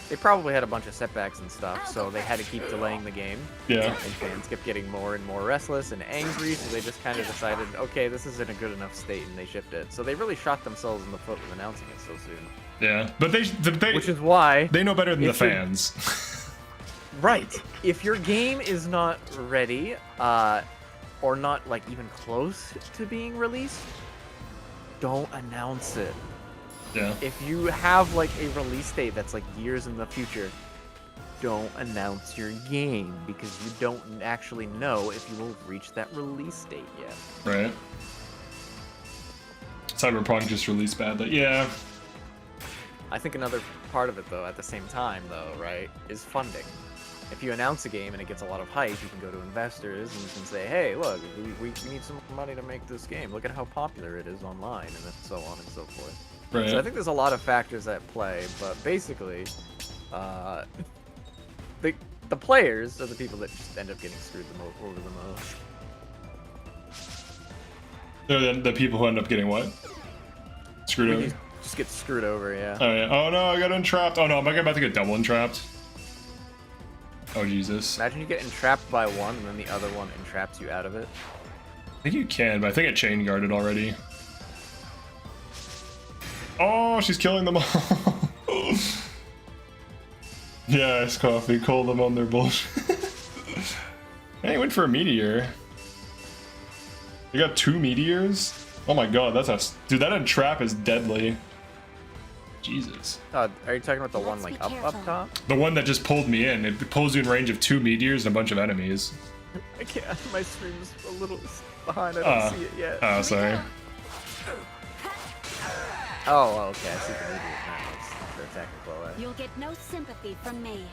They probably had a bunch of setbacks and stuff, so they had to keep delaying the game. Yeah. And fans kept getting more and more restless and angry, so they just kind of decided, okay, this isn't a good enough state, and they shipped it. So they really shot themselves in the foot with announcing it so soon. Yeah, but they which is why they know better than the fans. Right. If your game is not ready, or not like even close to being released, don't announce it. Yeah. If you have like a release date that's like years in the future, don't announce your game because you don't actually know if you will reach that release date yet. Right. Cyberpunk just released badly. Yeah. I think another part of it though, at the same time though, right, is funding. If you announce a game and it gets a lot of hype, you can go to investors and you can say, hey, look, we need some money to make this game. Look at how popular it is online, and then so on and so forth. Right. So I think there's a lot of factors at play, but basically, the players are the people that just end up getting screwed over the most. They're the people who end up getting what? Screwed over? Just get screwed over, yeah. Oh, yeah. Oh, no, I got entrapped. Oh, no, am I about to get double entrapped? Oh, Jesus. Imagine you get entrapped by one, and then the other one entraps you out of it. I think you can, but I think it chain guarded already. Oh, she's killing them all. Yes, Coffee, call them on their bullshit. Hey, went for a meteor. You got 2 meteors? Oh my god, that's a... Dude, that entrap is deadly. Jesus. Are you talking about the one like up top? The one that just pulled me in. It pulls you in range of 2 meteors and a bunch of enemies. I can't. My stream's a little behind. I don't see it yet. Oh, sorry. Oh, okay. I see the meteors now. It's their technical way. You'll get no sympathy from me.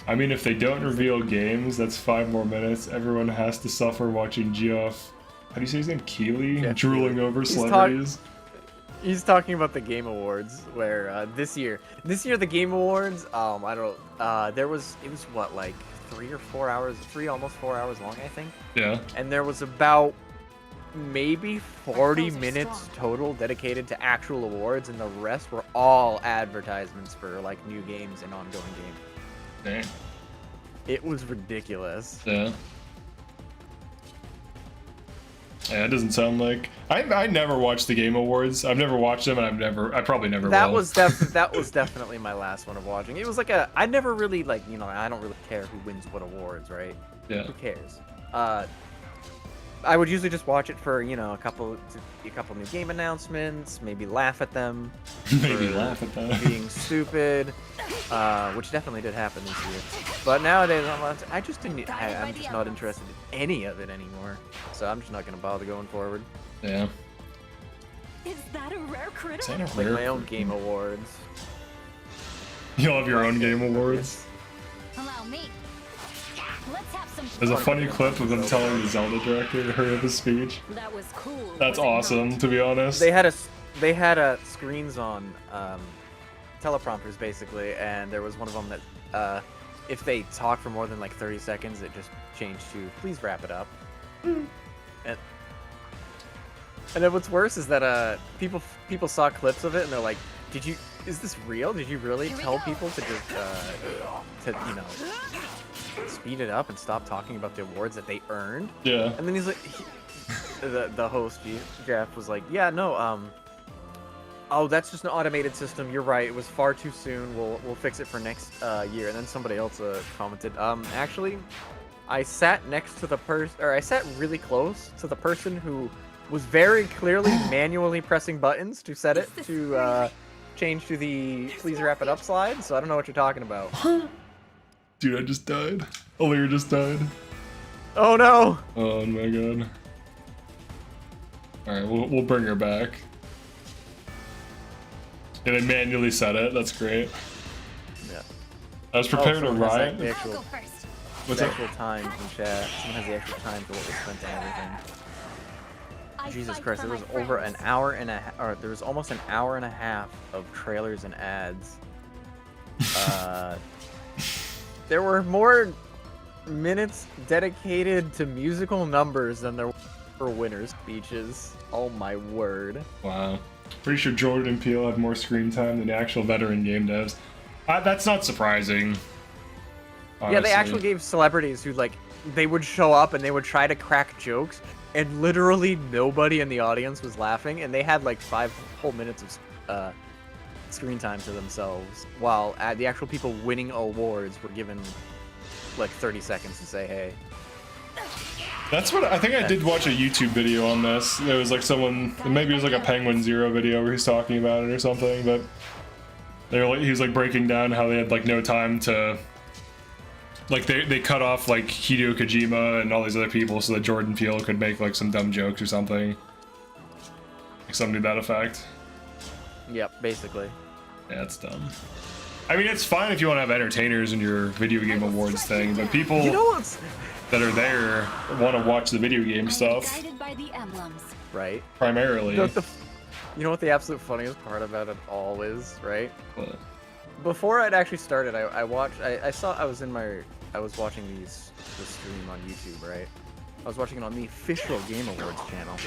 I mean, if they don't reveal games, that's 5 more minutes. Everyone has to suffer watching Geoff. How do you say his name? Keeley? Yeah, drooling over celebrities. He's talking about the Game Awards, where this year the Game Awards, it was what, like 3 or 4 hours, almost 4 hours long, I think. Yeah. And there was about maybe 40 minutes total dedicated to actual awards, and the rest were all advertisements for like new games and ongoing games. Dang. It was ridiculous. Yeah. Yeah, it doesn't sound like... I never watched the Game Awards. I've never watched them, and I probably never will. That was definitely my last one of watching. It was like I never really, like, you know, I don't really care who wins what awards, right? Yeah. Who cares? I would usually just watch it for, you know, a couple new game announcements, maybe laugh at them. Maybe laugh at them. Being stupid, which definitely did happen this year. But nowadays, I'm just not interested in any of it anymore. So I'm just not going to bother going forward. Yeah. Is that a rare critter? Is that a Like rare... my own Game Awards. You'll have your own Game Awards? Allow me. Let's have some There's a funny clip of them telling the Zelda director to hurry up his speech. That was cool. That's awesome, to be honest. They had screens on teleprompters basically, and there was one of them that if they talk for more than like 30 seconds, it just changed to please wrap it up. And then what's worse is that people saw clips of it and they're like, is this real? Did you really tell people to just to you know, speed it up and stop talking about the awards that they earned? Yeah. And then he's like, the host, Jeff, was like, yeah, no, oh, that's just an automated system. You're right. It was far too soon. We'll fix it for next year. And then somebody else commented, actually, I sat next to the person, or I sat really close to the person who was very clearly manually pressing buttons to set it to change to the please wrap it up slide. So I don't know what you're talking about. Dude, I just died. Olear just died. Oh no! Oh my god. Alright, we'll bring her back. Yeah, they manually set it. That's great. Yeah. I was prepared to someone has riot. The I'll actual, go first. What's the up? actual times in chat. Someone has the actual times of what was spent on everything. I Jesus fight Christ, for there was my over friends. an hour and a or there was almost an hour and a half of trailers and ads. There were more minutes dedicated to musical numbers than there were for winner speeches. Oh my word. Wow. Pretty sure Jordan and Peele had more screen time than the actual veteran game devs. That's not surprising. Yeah, they honestly. actually gave celebrities who, like, they would show up and they would try to crack jokes, and literally nobody in the audience was laughing, and they had like 5 whole minutes of screen time to themselves, while the actual people winning awards were given like 30 seconds to say hey. That's what I think. I did watch a YouTube video on this. There was like someone, maybe it was like a Penguin Zero video where he's talking about it or something, but they were like, he was like breaking down how they had like no time to, like they cut off like Hideo Kojima and all these other people so that Jordan Peele could make like some dumb jokes or something. Like something to that effect. Yep, basically. Yeah, it's dumb. I mean, it's fine if you want to have entertainers in your video game awards thing, but people You know what's that are there want to watch the video game stuff Guided by the emblems. right? primarily. You know what the absolute funniest part about it all is, right? But, Before it actually started, I watched. I saw. I was watching the stream on YouTube, right? I was watching it on the official Game Awards channel.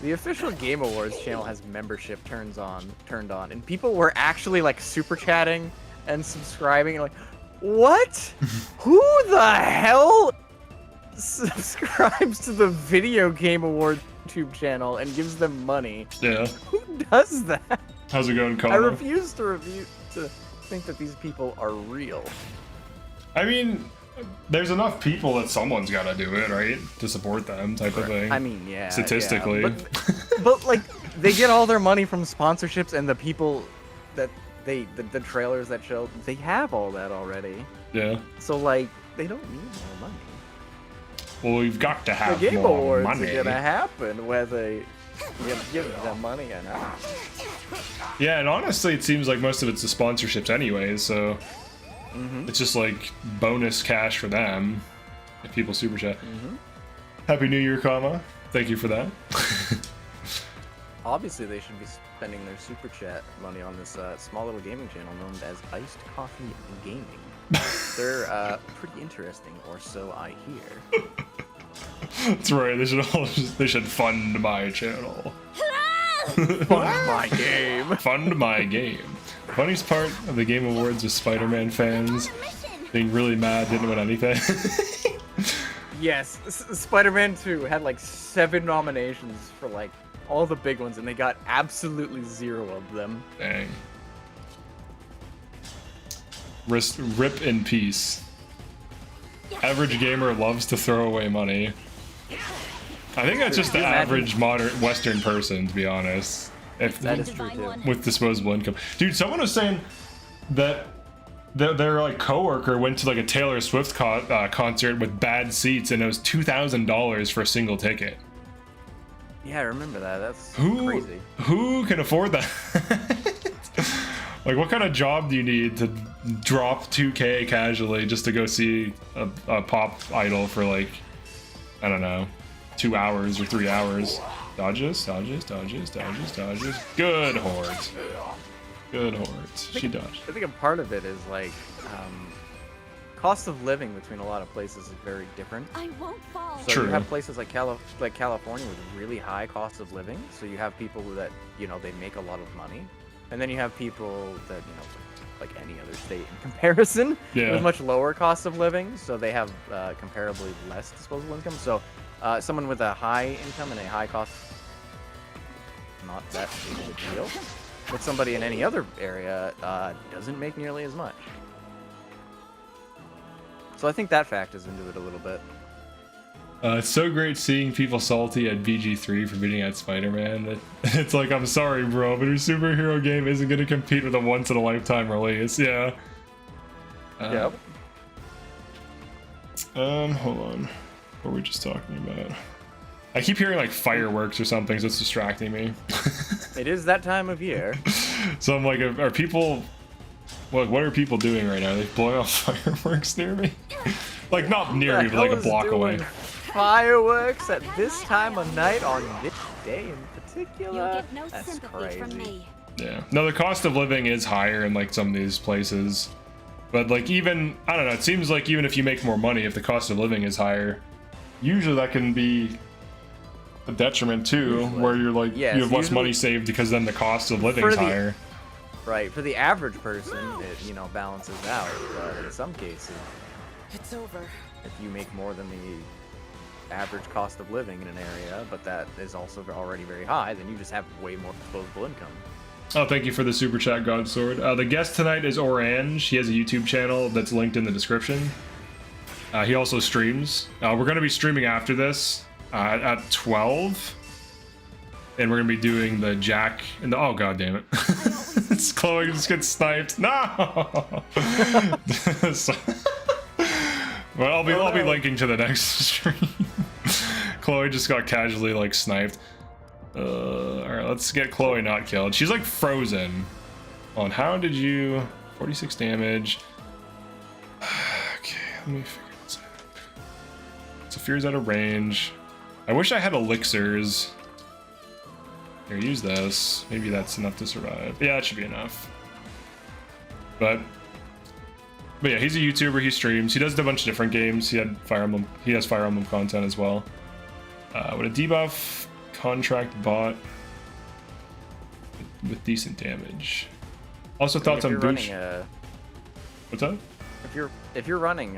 The official Game Awards channel has membership turned on, and people were actually like super chatting and subscribing and like, what? Who the hell subscribes to the Video Game Awards YouTube channel and gives them money? yeah. Who does that? How's it going, I Connor? refuse to think that these people are real. I mean, there's enough people that someone's got to do it, right? To support them, type of thing. I mean, yeah. Statistically. Yeah. But like, they get all their money from sponsorships, and the people that the trailers that show, they have all that already. Yeah. So like, they don't need more money. Well, we've got to The have Game more Awards money. are gonna happen whether you give them money or not. Yeah, and honestly, it seems like most of it's the sponsorships anyways, so it's just like bonus cash for them if people super chat. Happy New Year, comma. Thank you for that. Obviously, they should be spending their super chat money on this small little gaming channel known as Iced Coffee Gaming. They're pretty interesting, or so I hear. That's right. They should fund my channel. Fund my game. Fund my game. Funniest part of the Game Awards was Spider-Man fans being really mad didn't win anything. Yes, Spider-Man 2 had like 7 nominations for like all the big ones, and they got absolutely 0 of them. Dang. Rip in peace. Average gamer loves to throw away money. I think that's just the average modern Western person, to be honest. If That is true too. with disposable income. Dude, someone was saying that their like coworker went to like a Taylor Swift concert with bad seats, and it was $2,000 for a single ticket. Yeah, I remember that. That's Who crazy. who can afford that? Like, what kind of job do you need to drop $2K casually just to go see a pop idol for like, I don't know, 2 hours or 3 hours? Dodges. Good Hort. Good Hort. She dodged. I think a part of it is like cost of living between a lot of places is very different. I won't fall. So True. you have places like California with really high cost of living. So you have people that, you know, they make a lot of money. And then you have people that, you know, like any other state in comparison, Yeah. with much lower cost of living. So they have comparably less disposable income. So someone with a high income and a high cost, not that big of a deal. But somebody in any other area doesn't make nearly as much. So I think that factors into it a little bit. It's so great seeing people salty at BG3 for beating out Spider-Man. It's like, I'm sorry, bro, but your superhero game isn't going to compete with a once-in-a-lifetime release. Yeah. Yep. Hold on. What were we just talking about? I keep hearing like fireworks or something, so it's distracting me. It is that time of year. So I'm like, are people... what are people doing right now? Are they blowing off fireworks near me? Like, not near me, but like a block away. Fireworks at this time of night on this day in You'll particular? get no That's sympathy from crazy. me. Yeah. No, the cost of living is higher in like some of these places. But like even, I don't know, it seems like even if you make more money, if the cost of living is higher, usually that can be a detriment too, where you're like, Yes, you have less usually- money saved because then the cost of living is higher. Right, for the average person, it, you know, balances out, but in some cases, It's over. if you make more than the average cost of living in an area, but that is also already very high, then you just have way more disposable income. Oh, thank you for the super chat, Godsword. The guest tonight is Orange. He has a YouTube channel that's linked in the description. He also streams. We're going to be streaming after this at 12. And we're going to be doing the Jack and the... Oh, god damn it. It's Chloe just gets sniped. No! So- well, I'll be linking to the next stream. Chloe just got casually, like, sniped. Alright, let's get Chloe not killed. She's like frozen. On how did you... 46 damage. Okay, let me figure this out. Saphir's out of range. I wish I had elixirs. Here, use this. Maybe that's enough to survive. Yeah, that should be enough. But yeah, he's a YouTuber, he streams. He does a bunch of different games. He has Fire Emblem content as well. With a debuff contract bot with decent damage. Also thoughts on Boosh. What's up? If you're running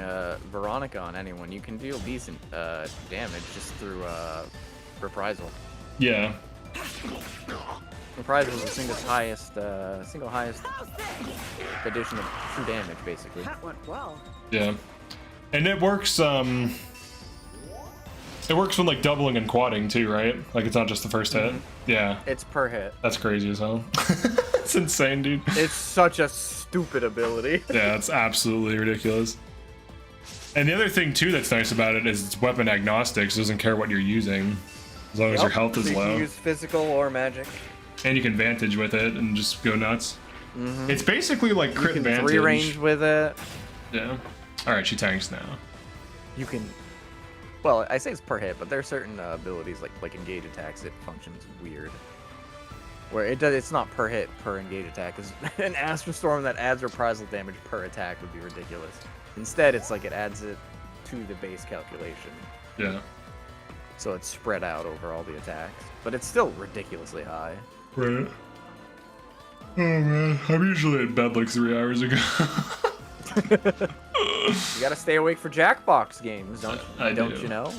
Veronica on anyone, you can deal decent damage just through reprisal. Yeah. Reprisal is the single highest addition of true damage, basically. That went well. Yeah. And it works it works when like doubling and quadding too, right? Like it's not just the first hit. Yeah. It's per hit. That's crazy as hell. It's insane, dude. It's such a stupid ability. Yeah, it's absolutely ridiculous. And the other thing too that's nice about it is it's weapon agnostic, so it doesn't care what you're using, as long as your health is You low. can use physical or magic. And you can vantage with it and just go nuts. It's basically like crit You can vantage. 3-range with it. Yeah. All right, she tanks now. You can. Well, I say it's per hit, but there are certain abilities like engage attacks. It functions weird. Where it does, it's not per hit per engage attack. Because an Astral Storm that adds reprisal damage per attack would be ridiculous. Instead, it's like it adds it to the base calculation. Yeah. So it's spread out over all the attacks, but it's still ridiculously high. Right. Oh man, I'm usually in bed like 3 hours ago. You gotta stay awake for Jackbox games, don't you know?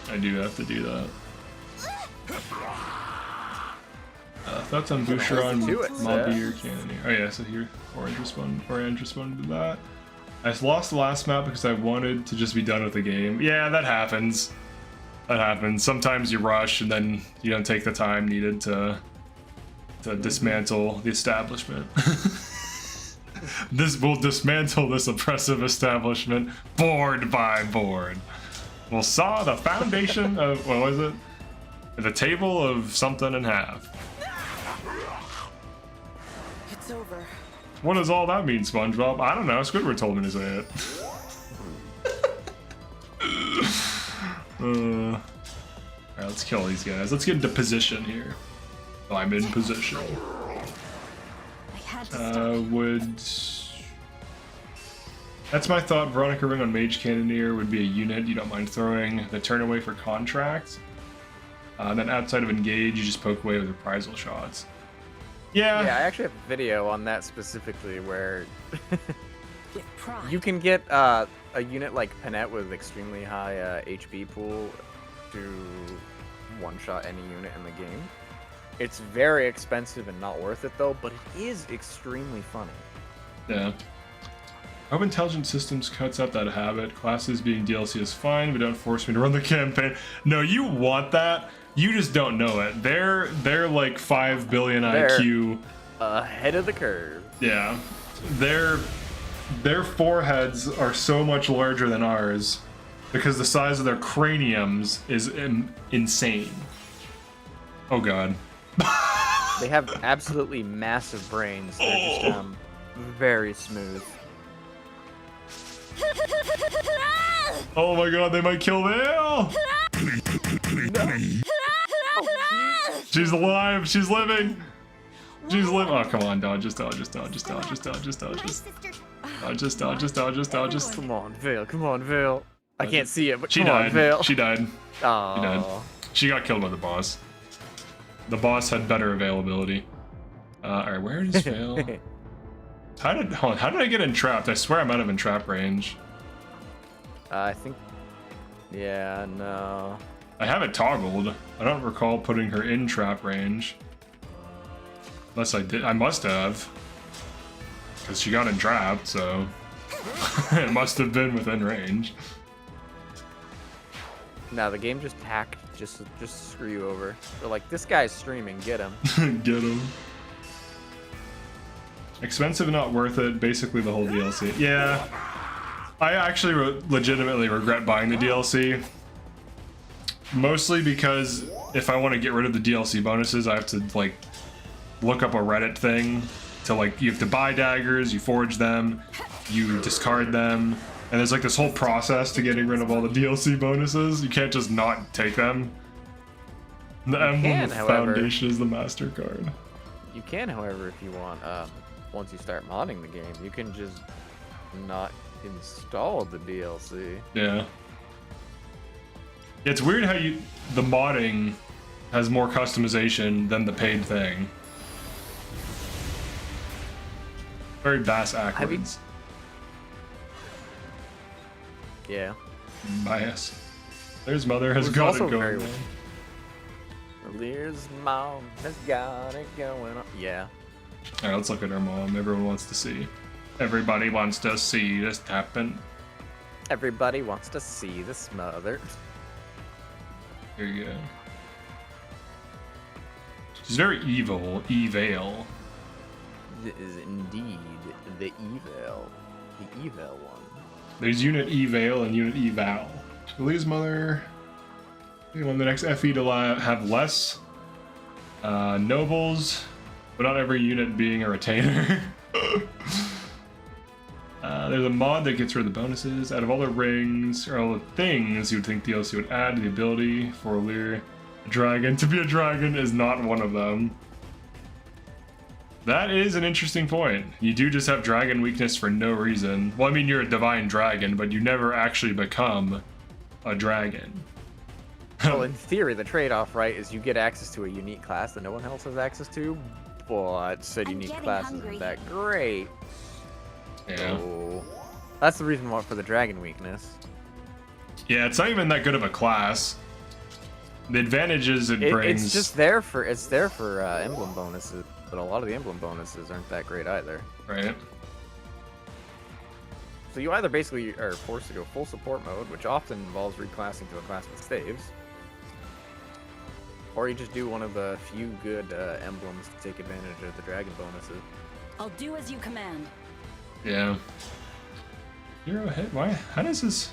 I do have to do that. Thoughts on Boucheron, to it, Mobby, or Cannoneer? Oh yeah, so here, Orange responded to that. I lost the last map because I wanted to just be done with the game. Yeah, that happens. That happens. Sometimes you rush and then you don't take the time needed to dismantle the establishment. This will dismantle this oppressive establishment, board by board. We'll saw the foundation of, what was it? The table of something in half. It's over. What does all that mean, SpongeBob? I don't know. Squidward told me to say it. Alright, let's kill these guys. Let's get into position here. Oh, I'm in position. I had to stop. Would... That's my thought. Veronica Ring on Mage Cannoneer would be a unit you don't mind throwing. The turn away for contract. And then outside of engage, you just poke away with reprisal shots. Yeah. Yeah, I actually have a video on that specifically where With pride. you can get a unit like Panette with extremely high HP pool to one-shot any unit in the game. It's very expensive and not worth it though, but it is extremely funny. Yeah. I hope Intelligent Systems cuts out that habit. Classes being DLC is fine, but don't force me to run the campaign. No, you want that. You just don't know it. They're like 5 billion IQ. Ahead of the curve. Yeah. Their foreheads are so much larger than ours because the size of their craniums is insane. Oh god. They have absolutely massive brains. They're just very smooth. Oh my god, they might kill Vale! She's alive, she's living! She's living. Oh, come on, dodge, just dodge, just dodge, just dodge, just dodge, just dodge, just dodge, just dodge, just dodge, just dodge, just. Come on, Vale, come on, Vale. I can't see it, but she come died. on, Vale. She died. Aww. She died. She got killed by the boss. The boss had better availability. Alright, where is Vale? How did I get entrapped? I swear I'm out of entrap range. I think. Yeah, no. I have it toggled. I don't recall putting her in trap range. Unless I did. I must have. Because she got entrapped, so. It must have been within range. No, the game just hacked. Just screw you over. They're like, this guy's streaming. Get him. Get him. Expensive, not worth it. Basically the whole DLC. Yeah. I actually legitimately regret buying the DLC. Mostly because if I want to get rid of the DLC bonuses, I have to like look up a Reddit thing to like, you have to buy daggers, you forge them, you discard them, and there's like this whole process to getting rid of all the DLC bonuses. You can't just not take them. The Emblem Foundation is the MasterCard. You can, however, if you want, once you start modding the game, you can just not install the DLC. Yeah. It's weird how the modding has more customization than the paid thing. Very bass-ackwards. Yeah. Bias. There's mother has got it going on. There's mom has got it going on. Yeah. Alright, let's look at our mom. Everyone wants to see. Everybody wants to see this happen. Everybody wants to see this mother. There you go. She's very evil. Evil. This is indeed the evil. The evil one. There's Unit Evil and Unit Eval. Lee's mother. We want the next FE to have less nobles, but not every unit being a retainer. There's a mod that gets rid of the bonuses. Out of all the rings, or all the things you would think DLC would add, the ability for Lear dragon to be a dragon is not one of them. That is an interesting point. You do just have dragon weakness for no reason. Well, I mean, you're a divine dragon, but you never actually become a dragon. Well, in theory, the trade-off, right, is you get access to a unique class that no one else has access to, but said unique class isn't that great. Yeah. So that's the reason why for the dragon weakness. Yeah, it's not even that good of a class. The advantages it brings. It's just there for emblem bonuses, but a lot of the emblem bonuses aren't that great either. Right. So you either basically are forced to go full support mode, which often involves reclassing to a class with staves, or you just do one of the few good emblems to take advantage of the dragon bonuses. I'll do as you command. Yeah. Hero hit? Why? How does this...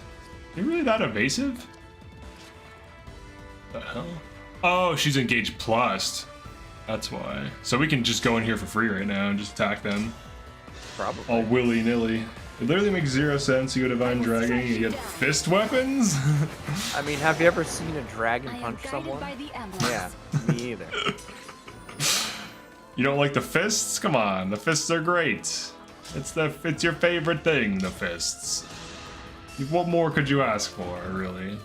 Are you really that evasive? The hell? Oh, she's engaged plus. That's why. So we can just go in here for free right now and just attack them. Probably. All willy-nilly. It literally makes 0 sense. You go Divine Dragon and you get fist weapons? I mean, have you ever seen a dragon punch someone? Yeah, me either. You don't like the fists? Come on, the fists are great. It's your favorite thing, the fists. What more could you ask for, really?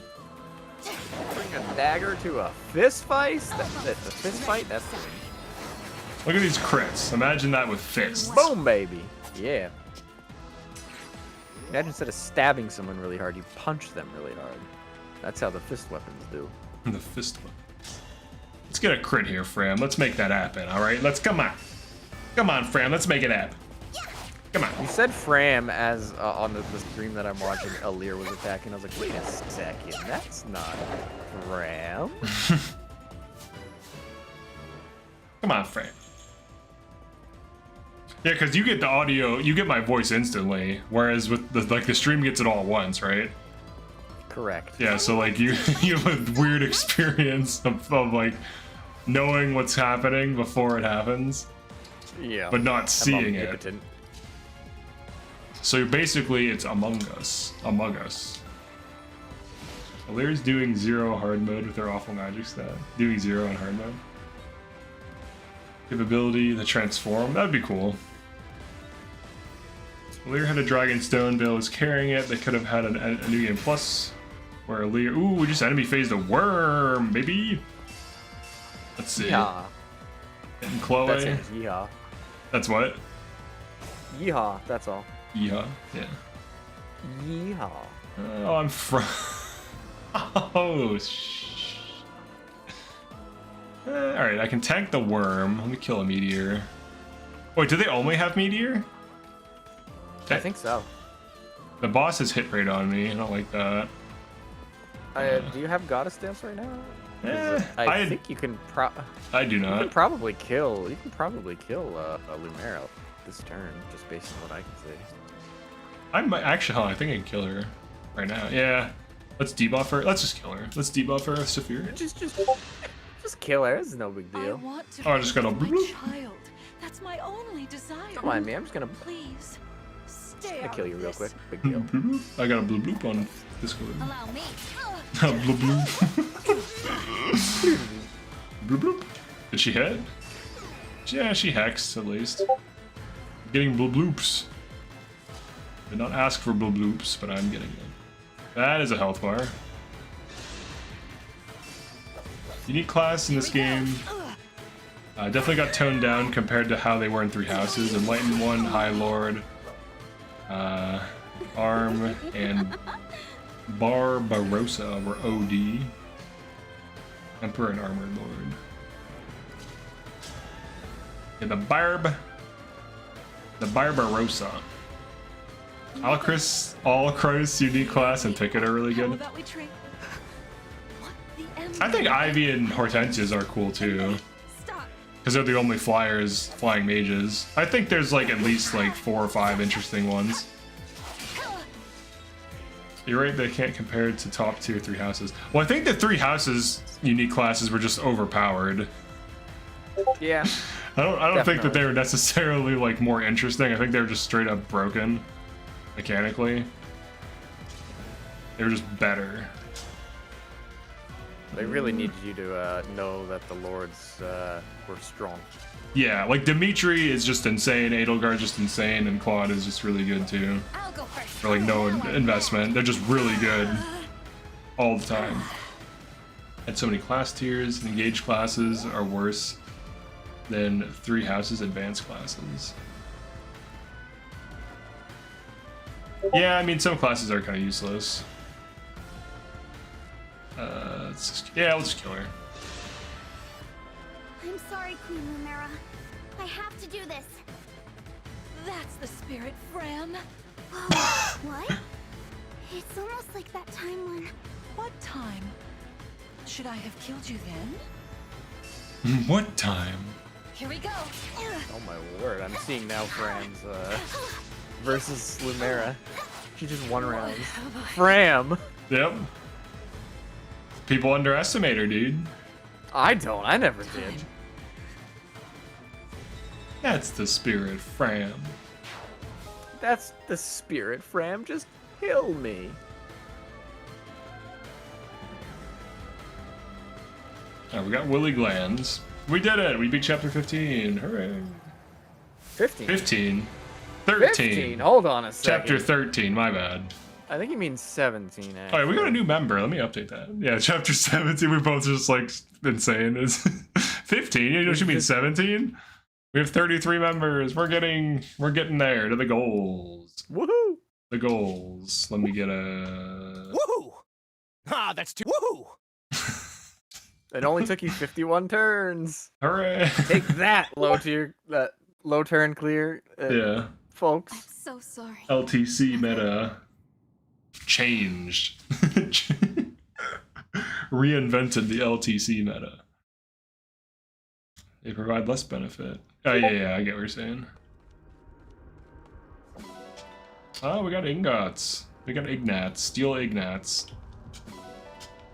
Bring a dagger to a fist fight? The fist fight? That's the thing. Look at these crits. Imagine that with fists. Boom, baby. Yeah. Imagine instead of stabbing someone really hard, you punch them really hard. That's how the fist weapons do. The fist weapons. Let's get a crit here, Fram. Let's make that happen, alright? Come on. Come on, Fram. Let's make it happen. Come on. You said Fram as on the stream that I'm watching, Alir was attacking. I was like, wait a second, that's not Fram. Come on, Fram. Yeah, because you get the audio, you get my voice instantly, whereas with the stream gets it all at once, right? Correct. Yeah, so like you have a weird experience of like knowing what's happening before it happens, Yeah. but not seeing it. omnipotent. So basically, it's Among Us. Among Us. Alira's doing 0 hard mode with her awful magic stat. Doing 0 in hard mode. Capability to transform. That'd be cool. Alira had a Dragonstone. Bill was carrying it. They could have had a New Game Plus. Where Alira. Ooh, we just enemy phased a worm, baby. Let's see. Yeah. And Chloe. That's it. Yeehaw. That's what? Yeehaw. That's all. Yeah. Yeah. Yeehaw. Oh, I'm from. Oh, Alright, I can tank the worm. Let me kill a meteor. Wait, do they only have meteor? I think so. The boss has hit rate on me. I don't like that. Do you have Goddess Dance right now? Eh, I think you can I do You can not. probably kill. You can probably kill a Lumera this turn, just based on what I can see. I might actually. Huh, I think I can kill her right now. Yeah. Let's debuff her. Let's just kill her. Let's debuff her, Saphir. Just kill her. It's no big I deal. want to Oh, I just be gotta with bloop. my child. That's my only desire. Come on, man. I'm just gonna Please, stay kill you real quick. Big Bloop, deal. bloop, bloop. I got a bloop bloop on Discord. Allow me. Bloop bloop. Bloop bloop. Did she hit? Yeah, she hexed at least. Getting bloop bloops. Did not ask for bloop bloops, but I'm getting them. That is a health bar. Unique class in this game. Definitely got toned down compared to how they were in Three Houses. Enlightened One, High Lord, Arm, and Barbarossa were OD. Emperor and Armored Lord. Yeah, the Barbarossa. ALLCHRIST unique class and ticket are really good. That we train. What the I think Ivy and Hortensias are cool too, Stop. because they're the only flying mages. I think there's like at least like 4 or 5 interesting ones. You're right, they can't compare it to top tier Three Houses. Well, I think the Three Houses unique classes were just overpowered. Yeah. I don't think that Definitely. they were necessarily like more interesting. I think they were just straight up broken mechanically. They were just better. They really needed you to know that the lords were strong. Yeah, like Dimitri is just insane, Edelgard's just insane, and Claude is just really good too. I'll go first. For like no investment. They're just really good all the time. And so many class tiers, and engaged classes are worse than Three Houses advanced classes. Yeah, I mean some classes are kind of useless. Let's just kill her. I'm sorry, Queen Lumera. I have to do this. That's the spirit, Fran. Whoa, what? It's almost like that time when... What time? Should I have killed you then? What time? Here we go. Oh my word! I'm seeing now Fram's versus Lumera. She just won rounds. Fram. Yep. People underestimate her, dude. I don't. I never did. That's the spirit, Fram. That's the spirit, Fram. Just kill me. Alright, we got Willy Glands. We did it! We beat chapter 15. Hooray. 15. 15. 13. 15. Hold on a second. Chapter 13, my bad. I think you mean 17. Actually. Alright, we got a new member. Let me update that. Yeah, chapter 17, we both just like insane. It's 15? You know what you mean 17? We have 33 members. We're getting there to the goals. Woohoo! The goals. Let me get a Woohoo! Ah, that's too woohoo! It only took you 51 turns. hooray. Take that, that low turn clear, Yeah. folks. So sorry. LTC meta changed. Reinvented the LTC meta. They provide less benefit. Oh yeah, I get what you're saying. Oh, we got ingots. We got ignats. Steel ignats.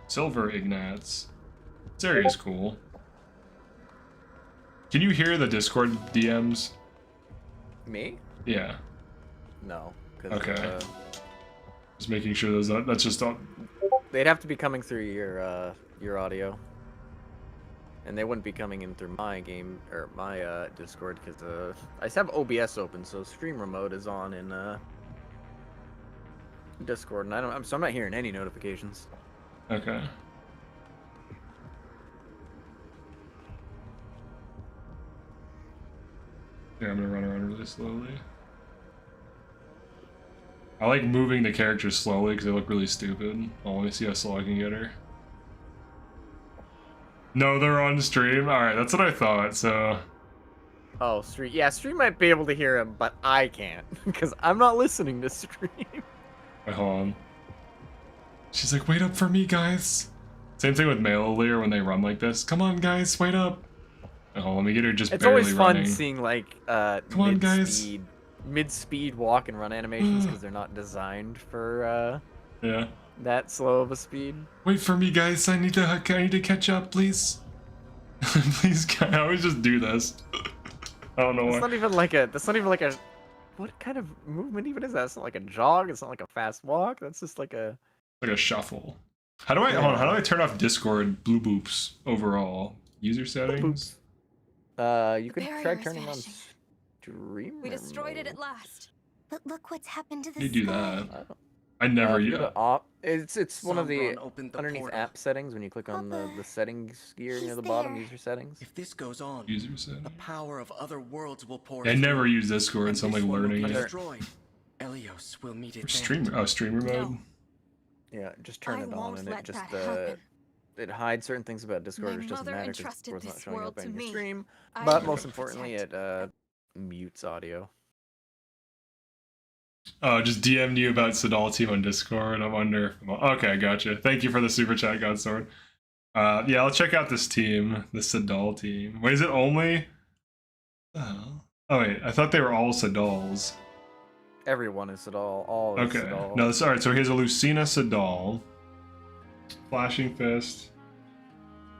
Silver ignats. This area is cool. Can you hear the Discord DMs? Me? Yeah. No. 'Cause, Okay. Just making sure those. That's just all. they'd have to be coming through your audio, and they wouldn't be coming in through my game or my Discord because I just have OBS open, so streamer mode is on in Discord, and I'm not hearing any notifications. Okay. Yeah, I'm gonna run around really slowly. I like moving the characters slowly because they look really stupid. I'll only see how slow I can get her. No, they're on stream. All right, that's what I thought. So. Oh, stream. Yeah, stream might be able to hear him, but I can't because I'm not listening to stream. Wait, hold on. She's like, wait up for me, guys. Same thing with male Lear when they run like this. Come on, guys, wait up. Hold on, let me get her just It's barely always fun running. seeing like Come on, guys. mid-speed walk and run animations because they're not designed for Yeah. that slow of a speed. Wait for me, guys. I need to catch up, please. Please, I always just do this. I don't know That's why. not even like a. What kind of movement even is that? It's not like a jog. It's not like a fast walk. That's just like a. Like a shuffle. How do I hold on, how do I turn off Discord blue boops overall? User settings? You could barrier try is turning on vanishing. streamer. We destroyed it at last. But look what's happened to the You do sky. that. I never use it. It's one of the Someone opened the underneath portal. app settings when you click on the settings gear near He's the bottom, there. user settings. If this goes on, User the settings. power of other worlds will pour. I through, never use Discord, and so I'm like this one will learning be it. destroyed. Elios will meet Or its end. streamer. Oh, streamer mode. No. Yeah, just turn I it on won't and let it just that happen. it hides certain things about Discord, My which doesn't mother matter because entrusted Discord's not this showing world up in to your me. stream. I But will most importantly, protect. it mutes audio. Oh, just DM'd you about Sadal team on Discord. I wonder. Okay, gotcha. Thank you for the super chat, Godsword. Yeah, I'll check out this team, the Sadal team. Wait, is it only? Oh wait, I thought they were all Sadals. Everyone is Sadal. All is Okay. Sadal. No, all right. So here's a Lucina Sadal, Flashing Fist.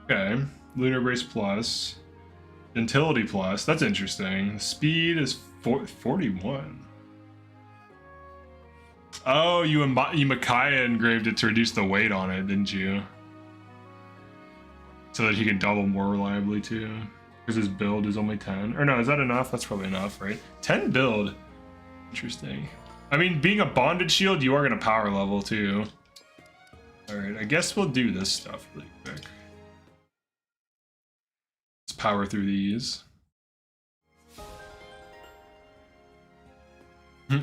Okay, Lunar Brace Plus, Gentility Plus. That's interesting. Speed is 41. Oh, you Micaiah engraved it to reduce the weight on it, didn't you? So that he could double more reliably too. Because his build is only 10. Or no, is that enough? That's probably enough, right? 10 build. Interesting. I mean, being a bonded shield, you are going to power level too. Alright, I guess we'll do this stuff really quick. Let's power through these.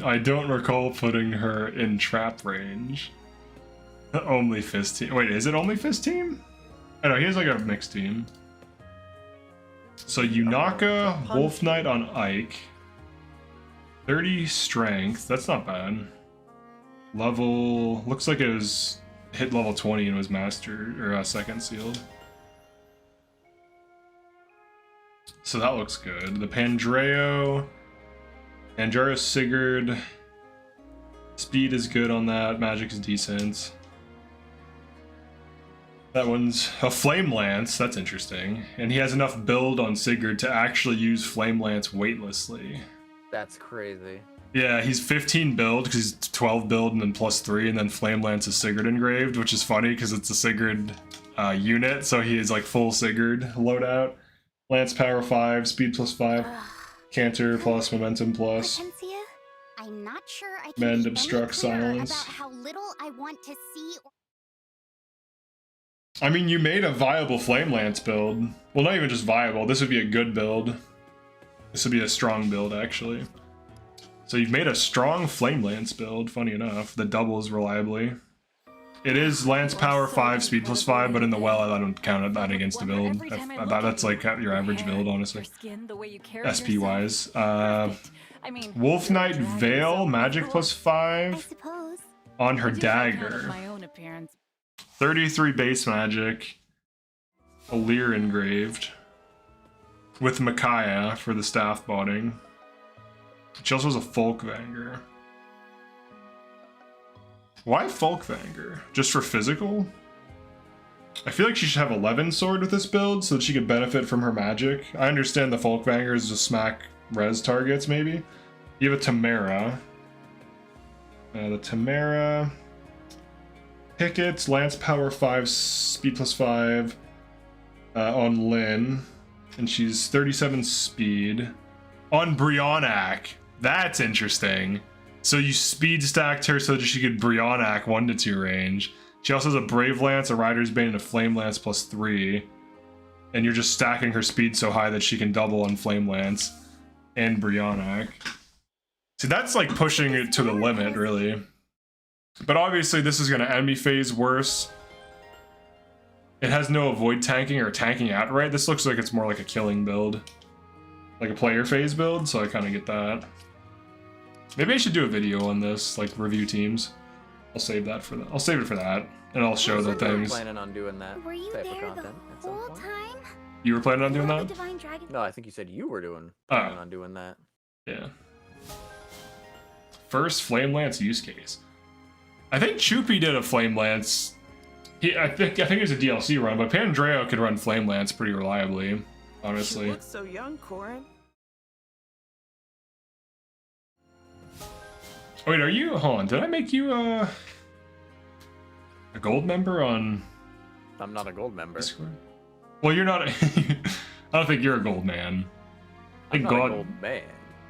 I don't recall putting her in trap range. Only Fist team. Wait, is it only Fist team? I know, he has like a mixed team. So Yunaka, Wolf Knight on Ike. 30 strength, that's not bad. Level, looks like it was hit level 20 and was master, or second sealed. So that looks good. The Pandreo Sigurd. Speed is good on that, magic is decent. That one's a Flame Lance, that's interesting. And he has enough build on Sigurd to actually use Flame Lance weightlessly. That's crazy. Yeah, he's 15 build because he's 12 build and then +3, and then Flame Lance is Sigurd engraved, which is funny because it's a Sigurd unit, so he is like full Sigurd loadout. Lance power 5, speed +5, canter plus, momentum plus. Hortensia, I'm not sure I can Mend, be obstruct, any clearer silence. about how little I want to see. I mean, you made a viable Flame Lance build. Well, not even just viable, this would be a good build. This would be a strong build, actually. So you've made a strong Flame Lance build, funny enough, that doubles reliably. It is Lance power 5, speed +5, but in the well, I don't count that against a build. That's like your average build, honestly. SP-wise. Wolf Knight Veil, magic I +5 suppose. on her dagger. 33 base magic. A Lear engraved. With Micaiah for the staff botting. She also has a Folkvanger. Why Folkvanger? Just for physical? I feel like she should have 11 sword with this build so that she could benefit from her magic. I understand the Folkvangers just smack res targets, maybe. You have a Tamara. The Tamara... Pickets, Lance Power 5, Speed plus 5 on Lynn. And she's 37 speed. On Brionac. That's interesting. So you speed stacked her so that she could Brionac 1 to 2 range. She also has a Brave Lance, a Rider's Bane, and a Flame Lance plus 3. And you're just stacking her speed so high that she can double on Flame Lance and Brionac. See, that's like pushing it to the limit, really. But obviously this is going to enemy phase worse. It has no avoid tanking or tanking outright. This looks like it's more like a killing build. Like a player phase build, so I kind of get that. Maybe I should do a video on this, like review teams. I'll save that for that. I'll save it for that, and I'll show the things. Planning on doing that. Were you type of there content the at some whole point? time? You were planning on doing The that? Divine Dragon. No, I think you said you were planning on doing that. Yeah. First Flame Lance use case. I think Choopy did a Flame Lance. I think it was a DLC run, but Pandreo could run Flame Lance pretty reliably, honestly. You look so young, Corin. Oh, wait, are you? Hold on, did I make you a gold member on I'm not a gold member. Discord? Well, you're not. I don't think you're a gold man. I I'm think not a gold man.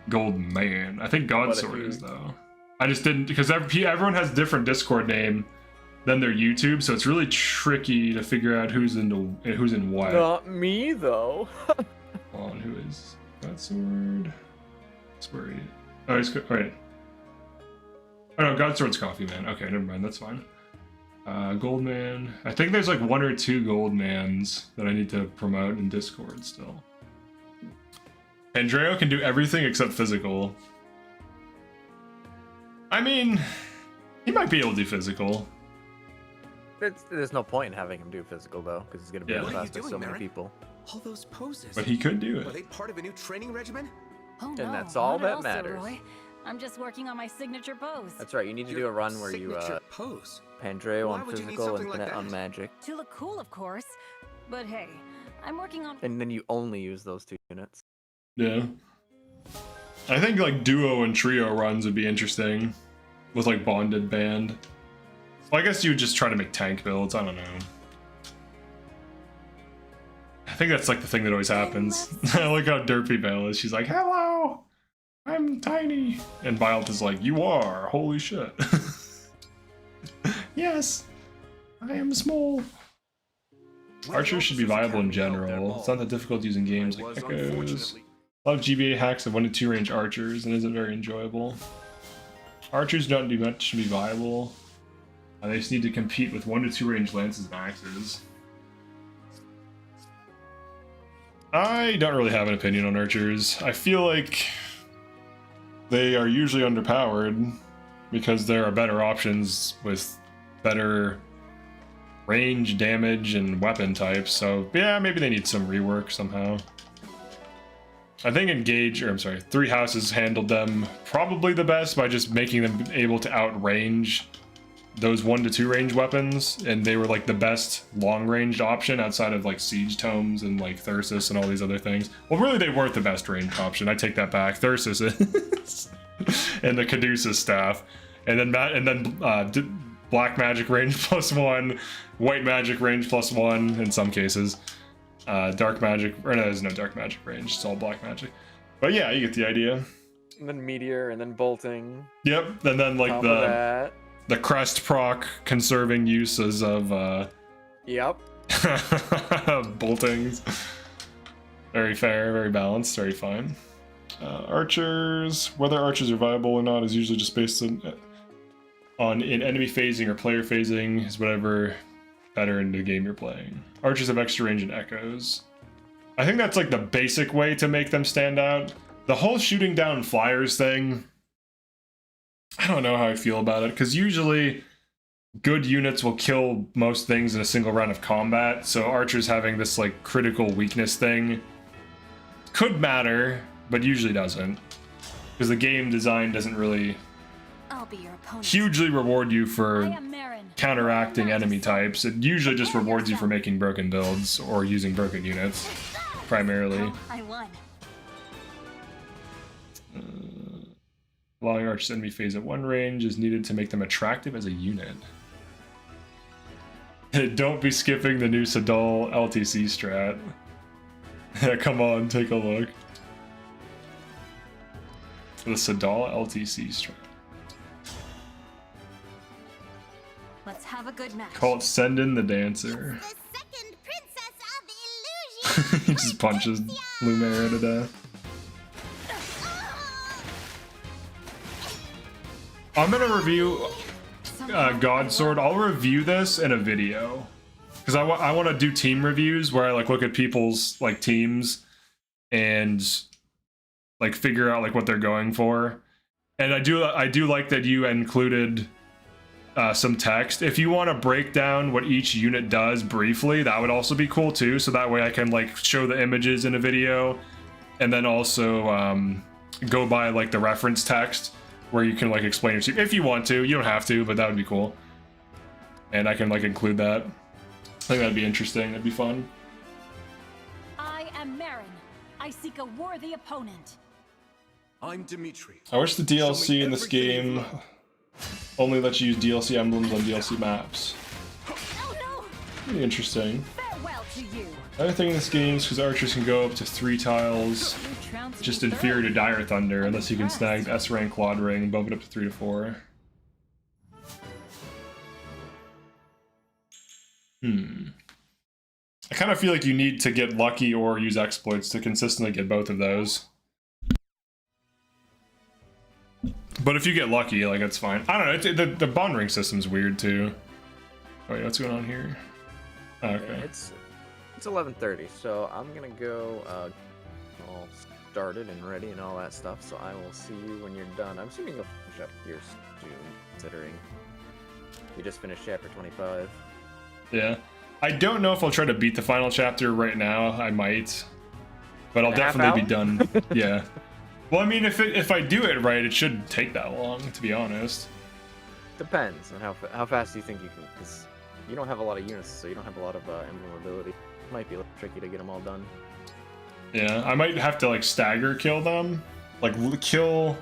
Gold man. I think But if Godsword you- is though. I just didn't because everyone has a different Discord name than their YouTube, so it's really tricky to figure out who's in what. Not me though. Hold on, who is Godsword? Sorry. Oh, he's right. Oh no, Godsword's Coffee Man. Okay, never mind. That's fine. Goldman. I think there's like 1 or 2 Goldmans that I need to promote in Discord still. Andreo can do everything except physical. I mean, he might be able to do physical. There's no point in having him do physical though, because he's gonna be Yeah. What are you outclassed by so doing, many Merrick? people. All those poses. But he could do Are it. they part of a new training regimen? Oh, And no, that's all not that at all, matters. Roy. I'm just working on my signature pose. That's right. You need to do Your a run where you signature pose. Pandreo Why on would you need physical, something like infinite on that? magic, To look cool, of course. But hey, I'm working on... and then you only use those 2 units. Yeah. I think like duo and trio runs would be interesting with like bonded band. Well, I guess you would just try to make tank builds. I don't know. I think that's like the thing that always happens. I like how derpy Belle is. She's like, "Hello, I'm tiny," and Violet is like, "You are. Holy shit." Yes, I am small. Archers should be viable in general. It's not that difficult using games like Echoes. A lot of GBA hacks have 1 to 2 range archers and isn't very enjoyable. Archers don't do much to be viable. They just need to compete with 1 to 2 range lances and axes. I don't really have an opinion on archers. I feel like they are usually underpowered because there are better options with better range, damage, and weapon types. So yeah, maybe they need some rework somehow. I think Three Houses handled them probably the best by just making them able to outrange those 1 to 2 range weapons, and they were like the best long-ranged option outside of like Siege Tomes and like Thyrsus and all these other things. Well, really, they weren't the best ranged option. I take that back. Thyrsus is, and the Caduceus staff, and then black magic range +1, white magic range +1 in some cases. Dark magic, or no, there's no dark magic range. It's all black magic. But yeah, you get the idea. And then meteor, and then bolting. Yep, and then like Top of that. the crest proc conserving uses of Yep. boltings. Very fair, very balanced, very fine. Archers, whether archers are viable or not is usually just based on in enemy phasing or player phasing is whatever better in the game you're playing. Archers have extra range and echoes. I think that's like the basic way to make them stand out. The whole shooting down flyers thing, I don't know how I feel about it, because usually good units will kill most things in a single round of combat, so archers having this like critical weakness thing could matter, but usually doesn't. Because the game design doesn't really be your opponent. hugely reward you I for am Marin. counteracting enemy types. It usually just rewards you for making broken builds or using broken units, primarily. Oh, I won. Allowing archers enemy phase at 1 range is needed to make them attractive as a unit. Don't be skipping the new Sadal LTC strat. Come on, take a look. The Sadal LTC strat. Let's have a good match. Call it Send in the Dancer. The second princess of illusion. He just punches Luminaire to death. I'm gonna review God Sword. I'll review this in a video because I want to do team reviews where I like look at people's like teams and like figure out like what they're going for. And I do like that you included some text. If you want to break down what each unit does briefly, that would also be cool too. So that way I can like show the images in a video, and then also go by like the reference text where you can like explain it if you want to. You don't have to, but that would be cool. And I can like include that. I think that'd be interesting. That'd be fun. I am Marin. I seek a worthy opponent. I'm Dimitri. I wish the DLC in this game only lets you use DLC emblems on DLC maps. Oh no! Pretty interesting. Farewell to you. Another thing in this game is because archers can go up to 3 tiles, You trounce just me inferior to thoroughly. Dire Thunder, unless you can snag the S rank quad ring and bump it up to 3 to 4. I kind of feel like you need to get lucky or use exploits to consistently get both of those. But if you get lucky, like, that's fine. I don't know, the bond ring system's weird too. Wait, what's going on here? Oh, okay. It's 11:30, so I'm gonna go all started and ready and all that stuff. So I will see you when you're done. I'm assuming you'll finish up your soon, considering you just finished chapter 25. Yeah. I don't know if I'll try to beat the final chapter right now. I might. But I'll In a half definitely be hour? done. Yeah. Well, I mean, if I do it right, it shouldn't take that long, to be honest. Depends on how fast you think you can, because you don't have a lot of units, so you don't have a lot of emblem ability. Might be a little tricky to get them all done. Yeah, I might have to, like, stagger kill them. Like, kill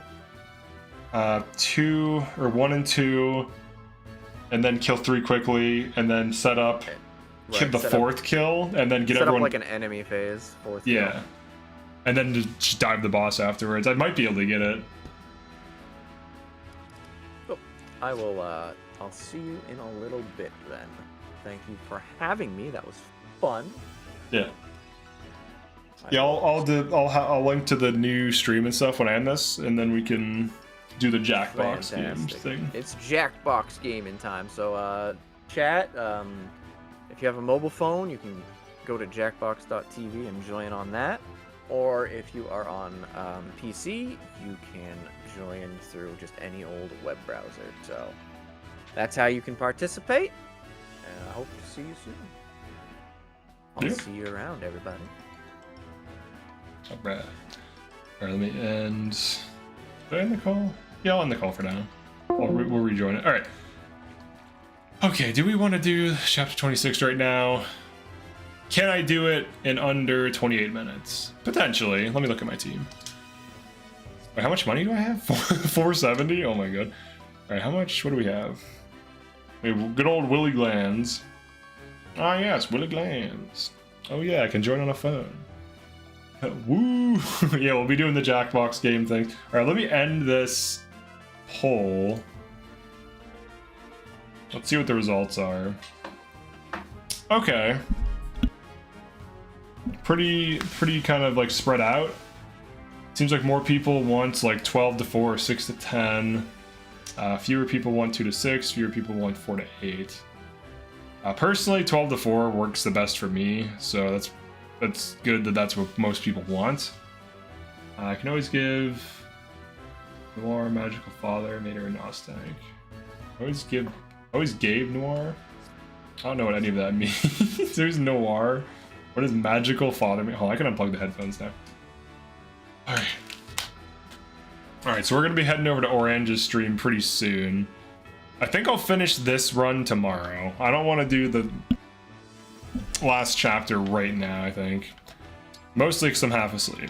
2 or 1 and 2, and then kill 3 quickly, and then set up Right, the set up- 4th kill, and then get set everyone... up like an enemy phase. 4th Yeah. kill. And then just dive the boss afterwards. I might be able to get it. I will. I'll see you in a little bit then. Thank you for having me. That was fun. Yeah. Yeah, I'll link to the new stream and stuff when I end this, and then we can do the Jackbox games Fantastic. thing. It's Jackbox gaming time. So, chat. If you have a mobile phone, you can go to jackbox.tv and join on that. Or if you are on PC, you can join through just any old web browser. So that's how you can participate. And I hope to see you soon. I'll Yeah. see you around, everybody. Alright. Alright, let me end. Did I end the call? Yeah, I'll end the call for now. We'll rejoin it. Alright. Okay, do we want to do chapter 26 right now? Can I do it in under 28 minutes? Potentially. Let me look at my team. Wait, how much money do I have? 470? Oh my god. Alright, how much? What do we have? We have good old Willy Glands. Ah yes, Willy Glands. Oh yeah, I can join on a phone. Woo! Yeah, we'll be doing the Jackbox game thing. Alright, let me end this poll. Let's see what the results are. Okay. Pretty kind of like spread out. Seems like more people want like 12 to 4 or 6 to 10. Fewer people want 2 to 6. Fewer people want 4 to 8. Personally, 12 to 4 works the best for me, so that's good that that's what most people want. I can always give Noir, Magical Father, Mater, and Nostag. Always gave Noir. I don't know what any of that means. There's Noir. What does Magical Father mean? Hold on, I can unplug the headphones now. Alright. Alright, so we're gonna be heading over to Orange's stream pretty soon. I think I'll finish this run tomorrow. I don't want to do the last chapter right now, I think. Mostly because I'm half asleep.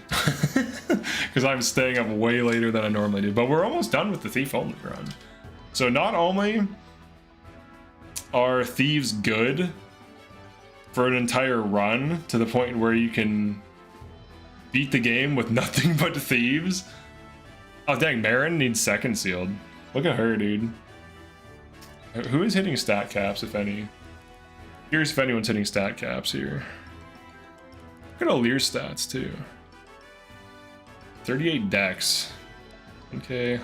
Because I'm staying up way later than I normally do. But we're almost done with the Thief only run. So not only are thieves good for an entire run to the point where you can beat the game with nothing but thieves. Oh dang, Marin needs second sealed. Look at her, dude. Who is hitting stat caps, if any? Curious if anyone's hitting stat caps here. Look at Allure stats too. 38 dex. Okay.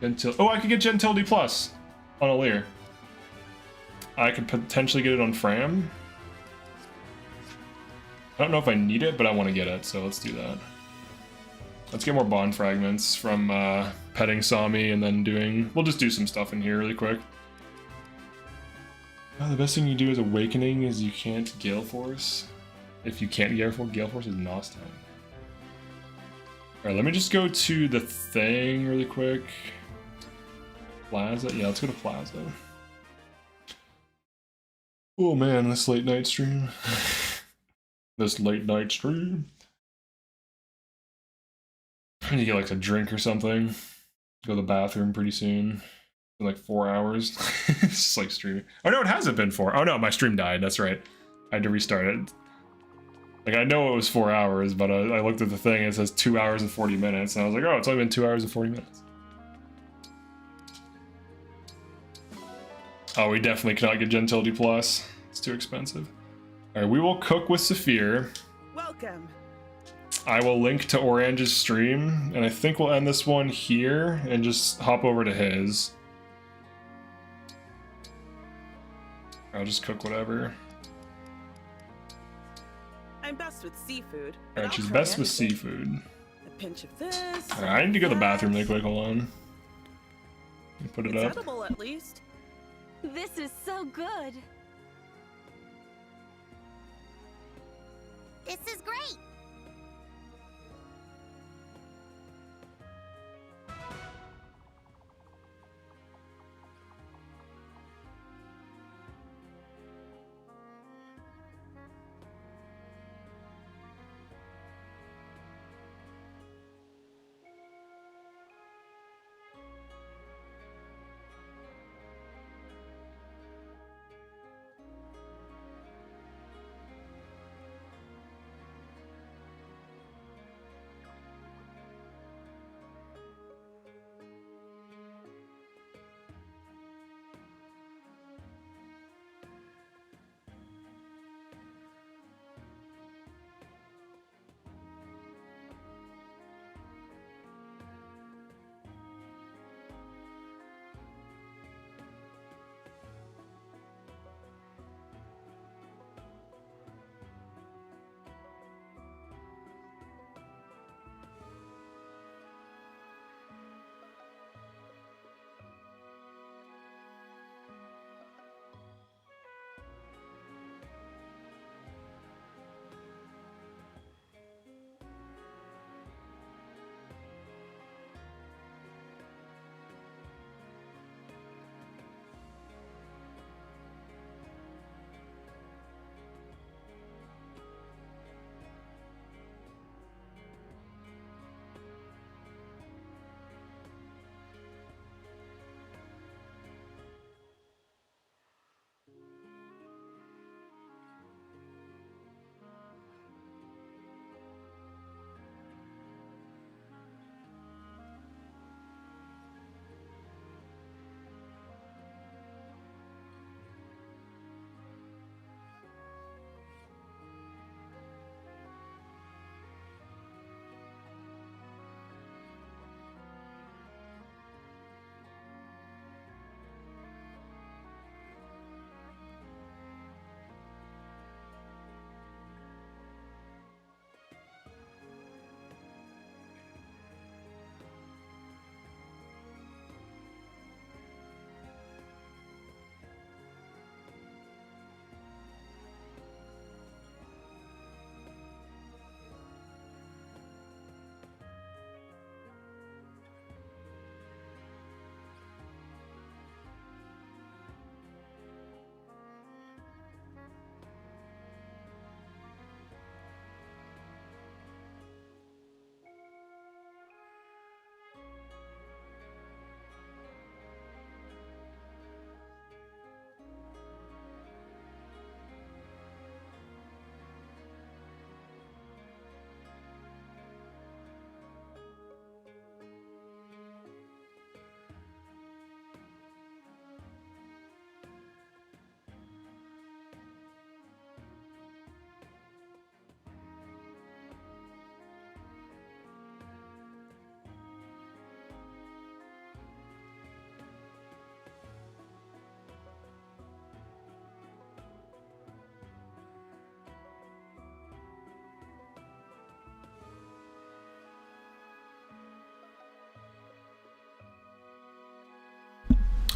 Gentil. Oh, I could get Gentility Plus on Allure. I could potentially get it on Fram. I don't know if I need it, but I want to get it, so let's do that. Let's get more bond fragments from petting SOMIE and then doing... We'll just do some stuff in here really quick. The best thing you do is Awakening is you can't Gale Force. If you can't Gale Force is Nos time. Alright, let me just go to the thing really quick. Plaza? Yeah, let's go to Plaza. Oh man, this late night stream. This late night stream. I need to get like a drink or something. Go to the bathroom pretty soon. In like 4 hours. It's just like streaming. Oh no, it hasn't been 4. Oh no, my stream died. That's right. I had to restart it. Like I know it was 4 hours, but I looked at the thing and it says 2 hours and 40 minutes. And I was like, oh, it's only been 2 hours and 40 minutes. Oh, we definitely cannot get Gentility Plus. It's too expensive. Alright, we will cook with Saphir. Welcome. I will link to Orange's stream, and I think we'll end this one here and just hop over to his. I'll just cook whatever. I'm best with seafood. Alright, she's best with seafood. A pinch of this. Alright, I need to go to the bathroom really quick, hold on. Put it It's up. edible at least. This is so good. This is great.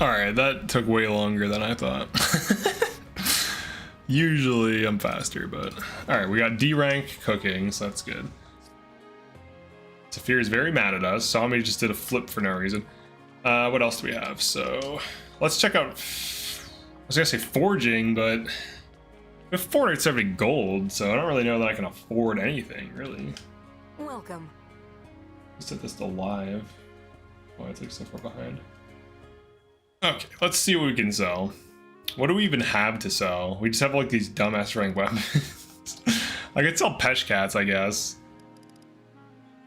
Alright, that took way longer than I thought. Usually I'm faster, but... Alright, we got D rank cooking, so that's good. Saphir is very mad at us. SOMIE just did a flip for no reason. What else do we have? So, let's check out... I was gonna say forging, but... We have 470 gold, so I don't really know that I can afford anything, really. Welcome. Let's set this to live. Oh, it's like so far behind. Okay, let's see what we can sell. What do we even have to sell? We just have like these dumbass rank weapons. I could sell Pesh Cats, I guess.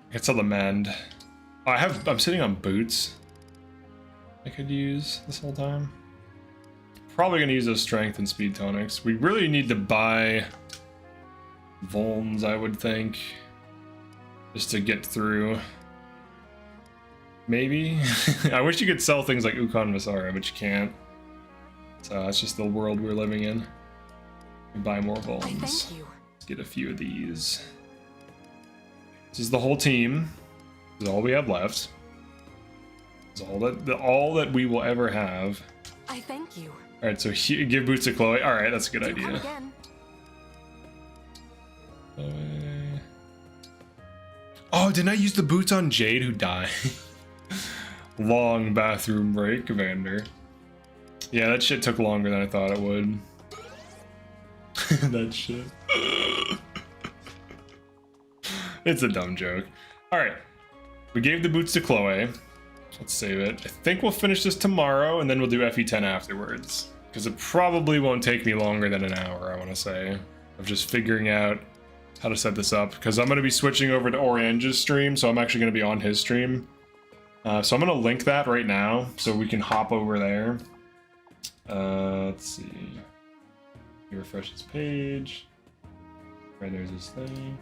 I could sell the Mend. Oh, I'm sitting on boots. I could use this whole time. Probably gonna use those strength and speed tonics. We really need to buy VULNs, I would think, just to get through. Maybe. I wish you could sell things like Ukon Visara, but you can't. So that's just the world we're living in. We buy more VULNs. Thank you. Let's get a few of these. This is the whole team. This is all we have left. This is all that we will ever have. I thank you. All right, so give boots to Chloe. All right, that's a good Do come idea. again. Chloe. Oh, didn't I use the boots on Jade who died? Long bathroom break, Commander. Yeah, that shit took longer than I thought it would. That shit. It's a dumb joke. All right, we gave the boots to Chloe. Let's save it. I think we'll finish this tomorrow, and then we'll do FE10 afterwards. Because it probably won't take me longer than an hour, I want to say, of just figuring out how to set this up. Because I'm going to be switching over to Orange's stream, so I'm actually going to be on his stream. So I'm going to link that right now, so we can hop over there. Let's see. He refresh his page. Right, there's his thing.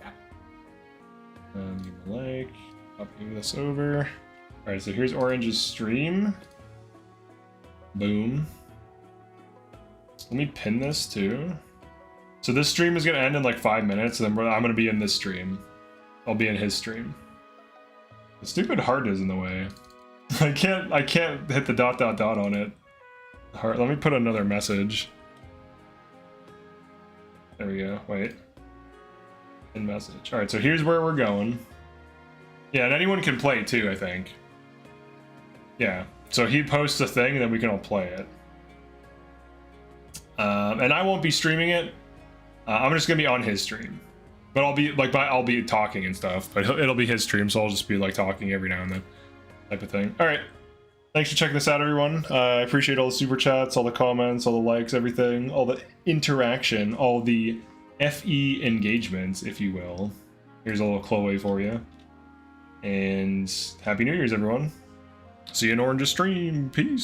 Give him a like. Copy this over. Alright, so here's Orange's stream. Boom. Let me pin this too. So this stream is gonna end in like 5 minutes, and then I'm gonna be in this stream. I'll be in his stream. The stupid heart is in the way. I can't hit the ... on it. Heart. Let me put another message. There we go. Wait. In message. Alright, so here's where we're going. Yeah, and anyone can play too, I think. Yeah, so he posts a thing and then we can all play it. And I won't be streaming it. I'm just gonna be on his stream. But I'll be talking and stuff, but it'll be his stream, so I'll just be like talking every now and then, type of thing. All right, thanks for checking this out, everyone. I appreciate all the super chats, all the comments, all the likes, everything, all the interaction, all the FE engagements, if you will. Here's a little Chloe for you. And Happy New Year's, everyone. See you in Orange's stream. Peace.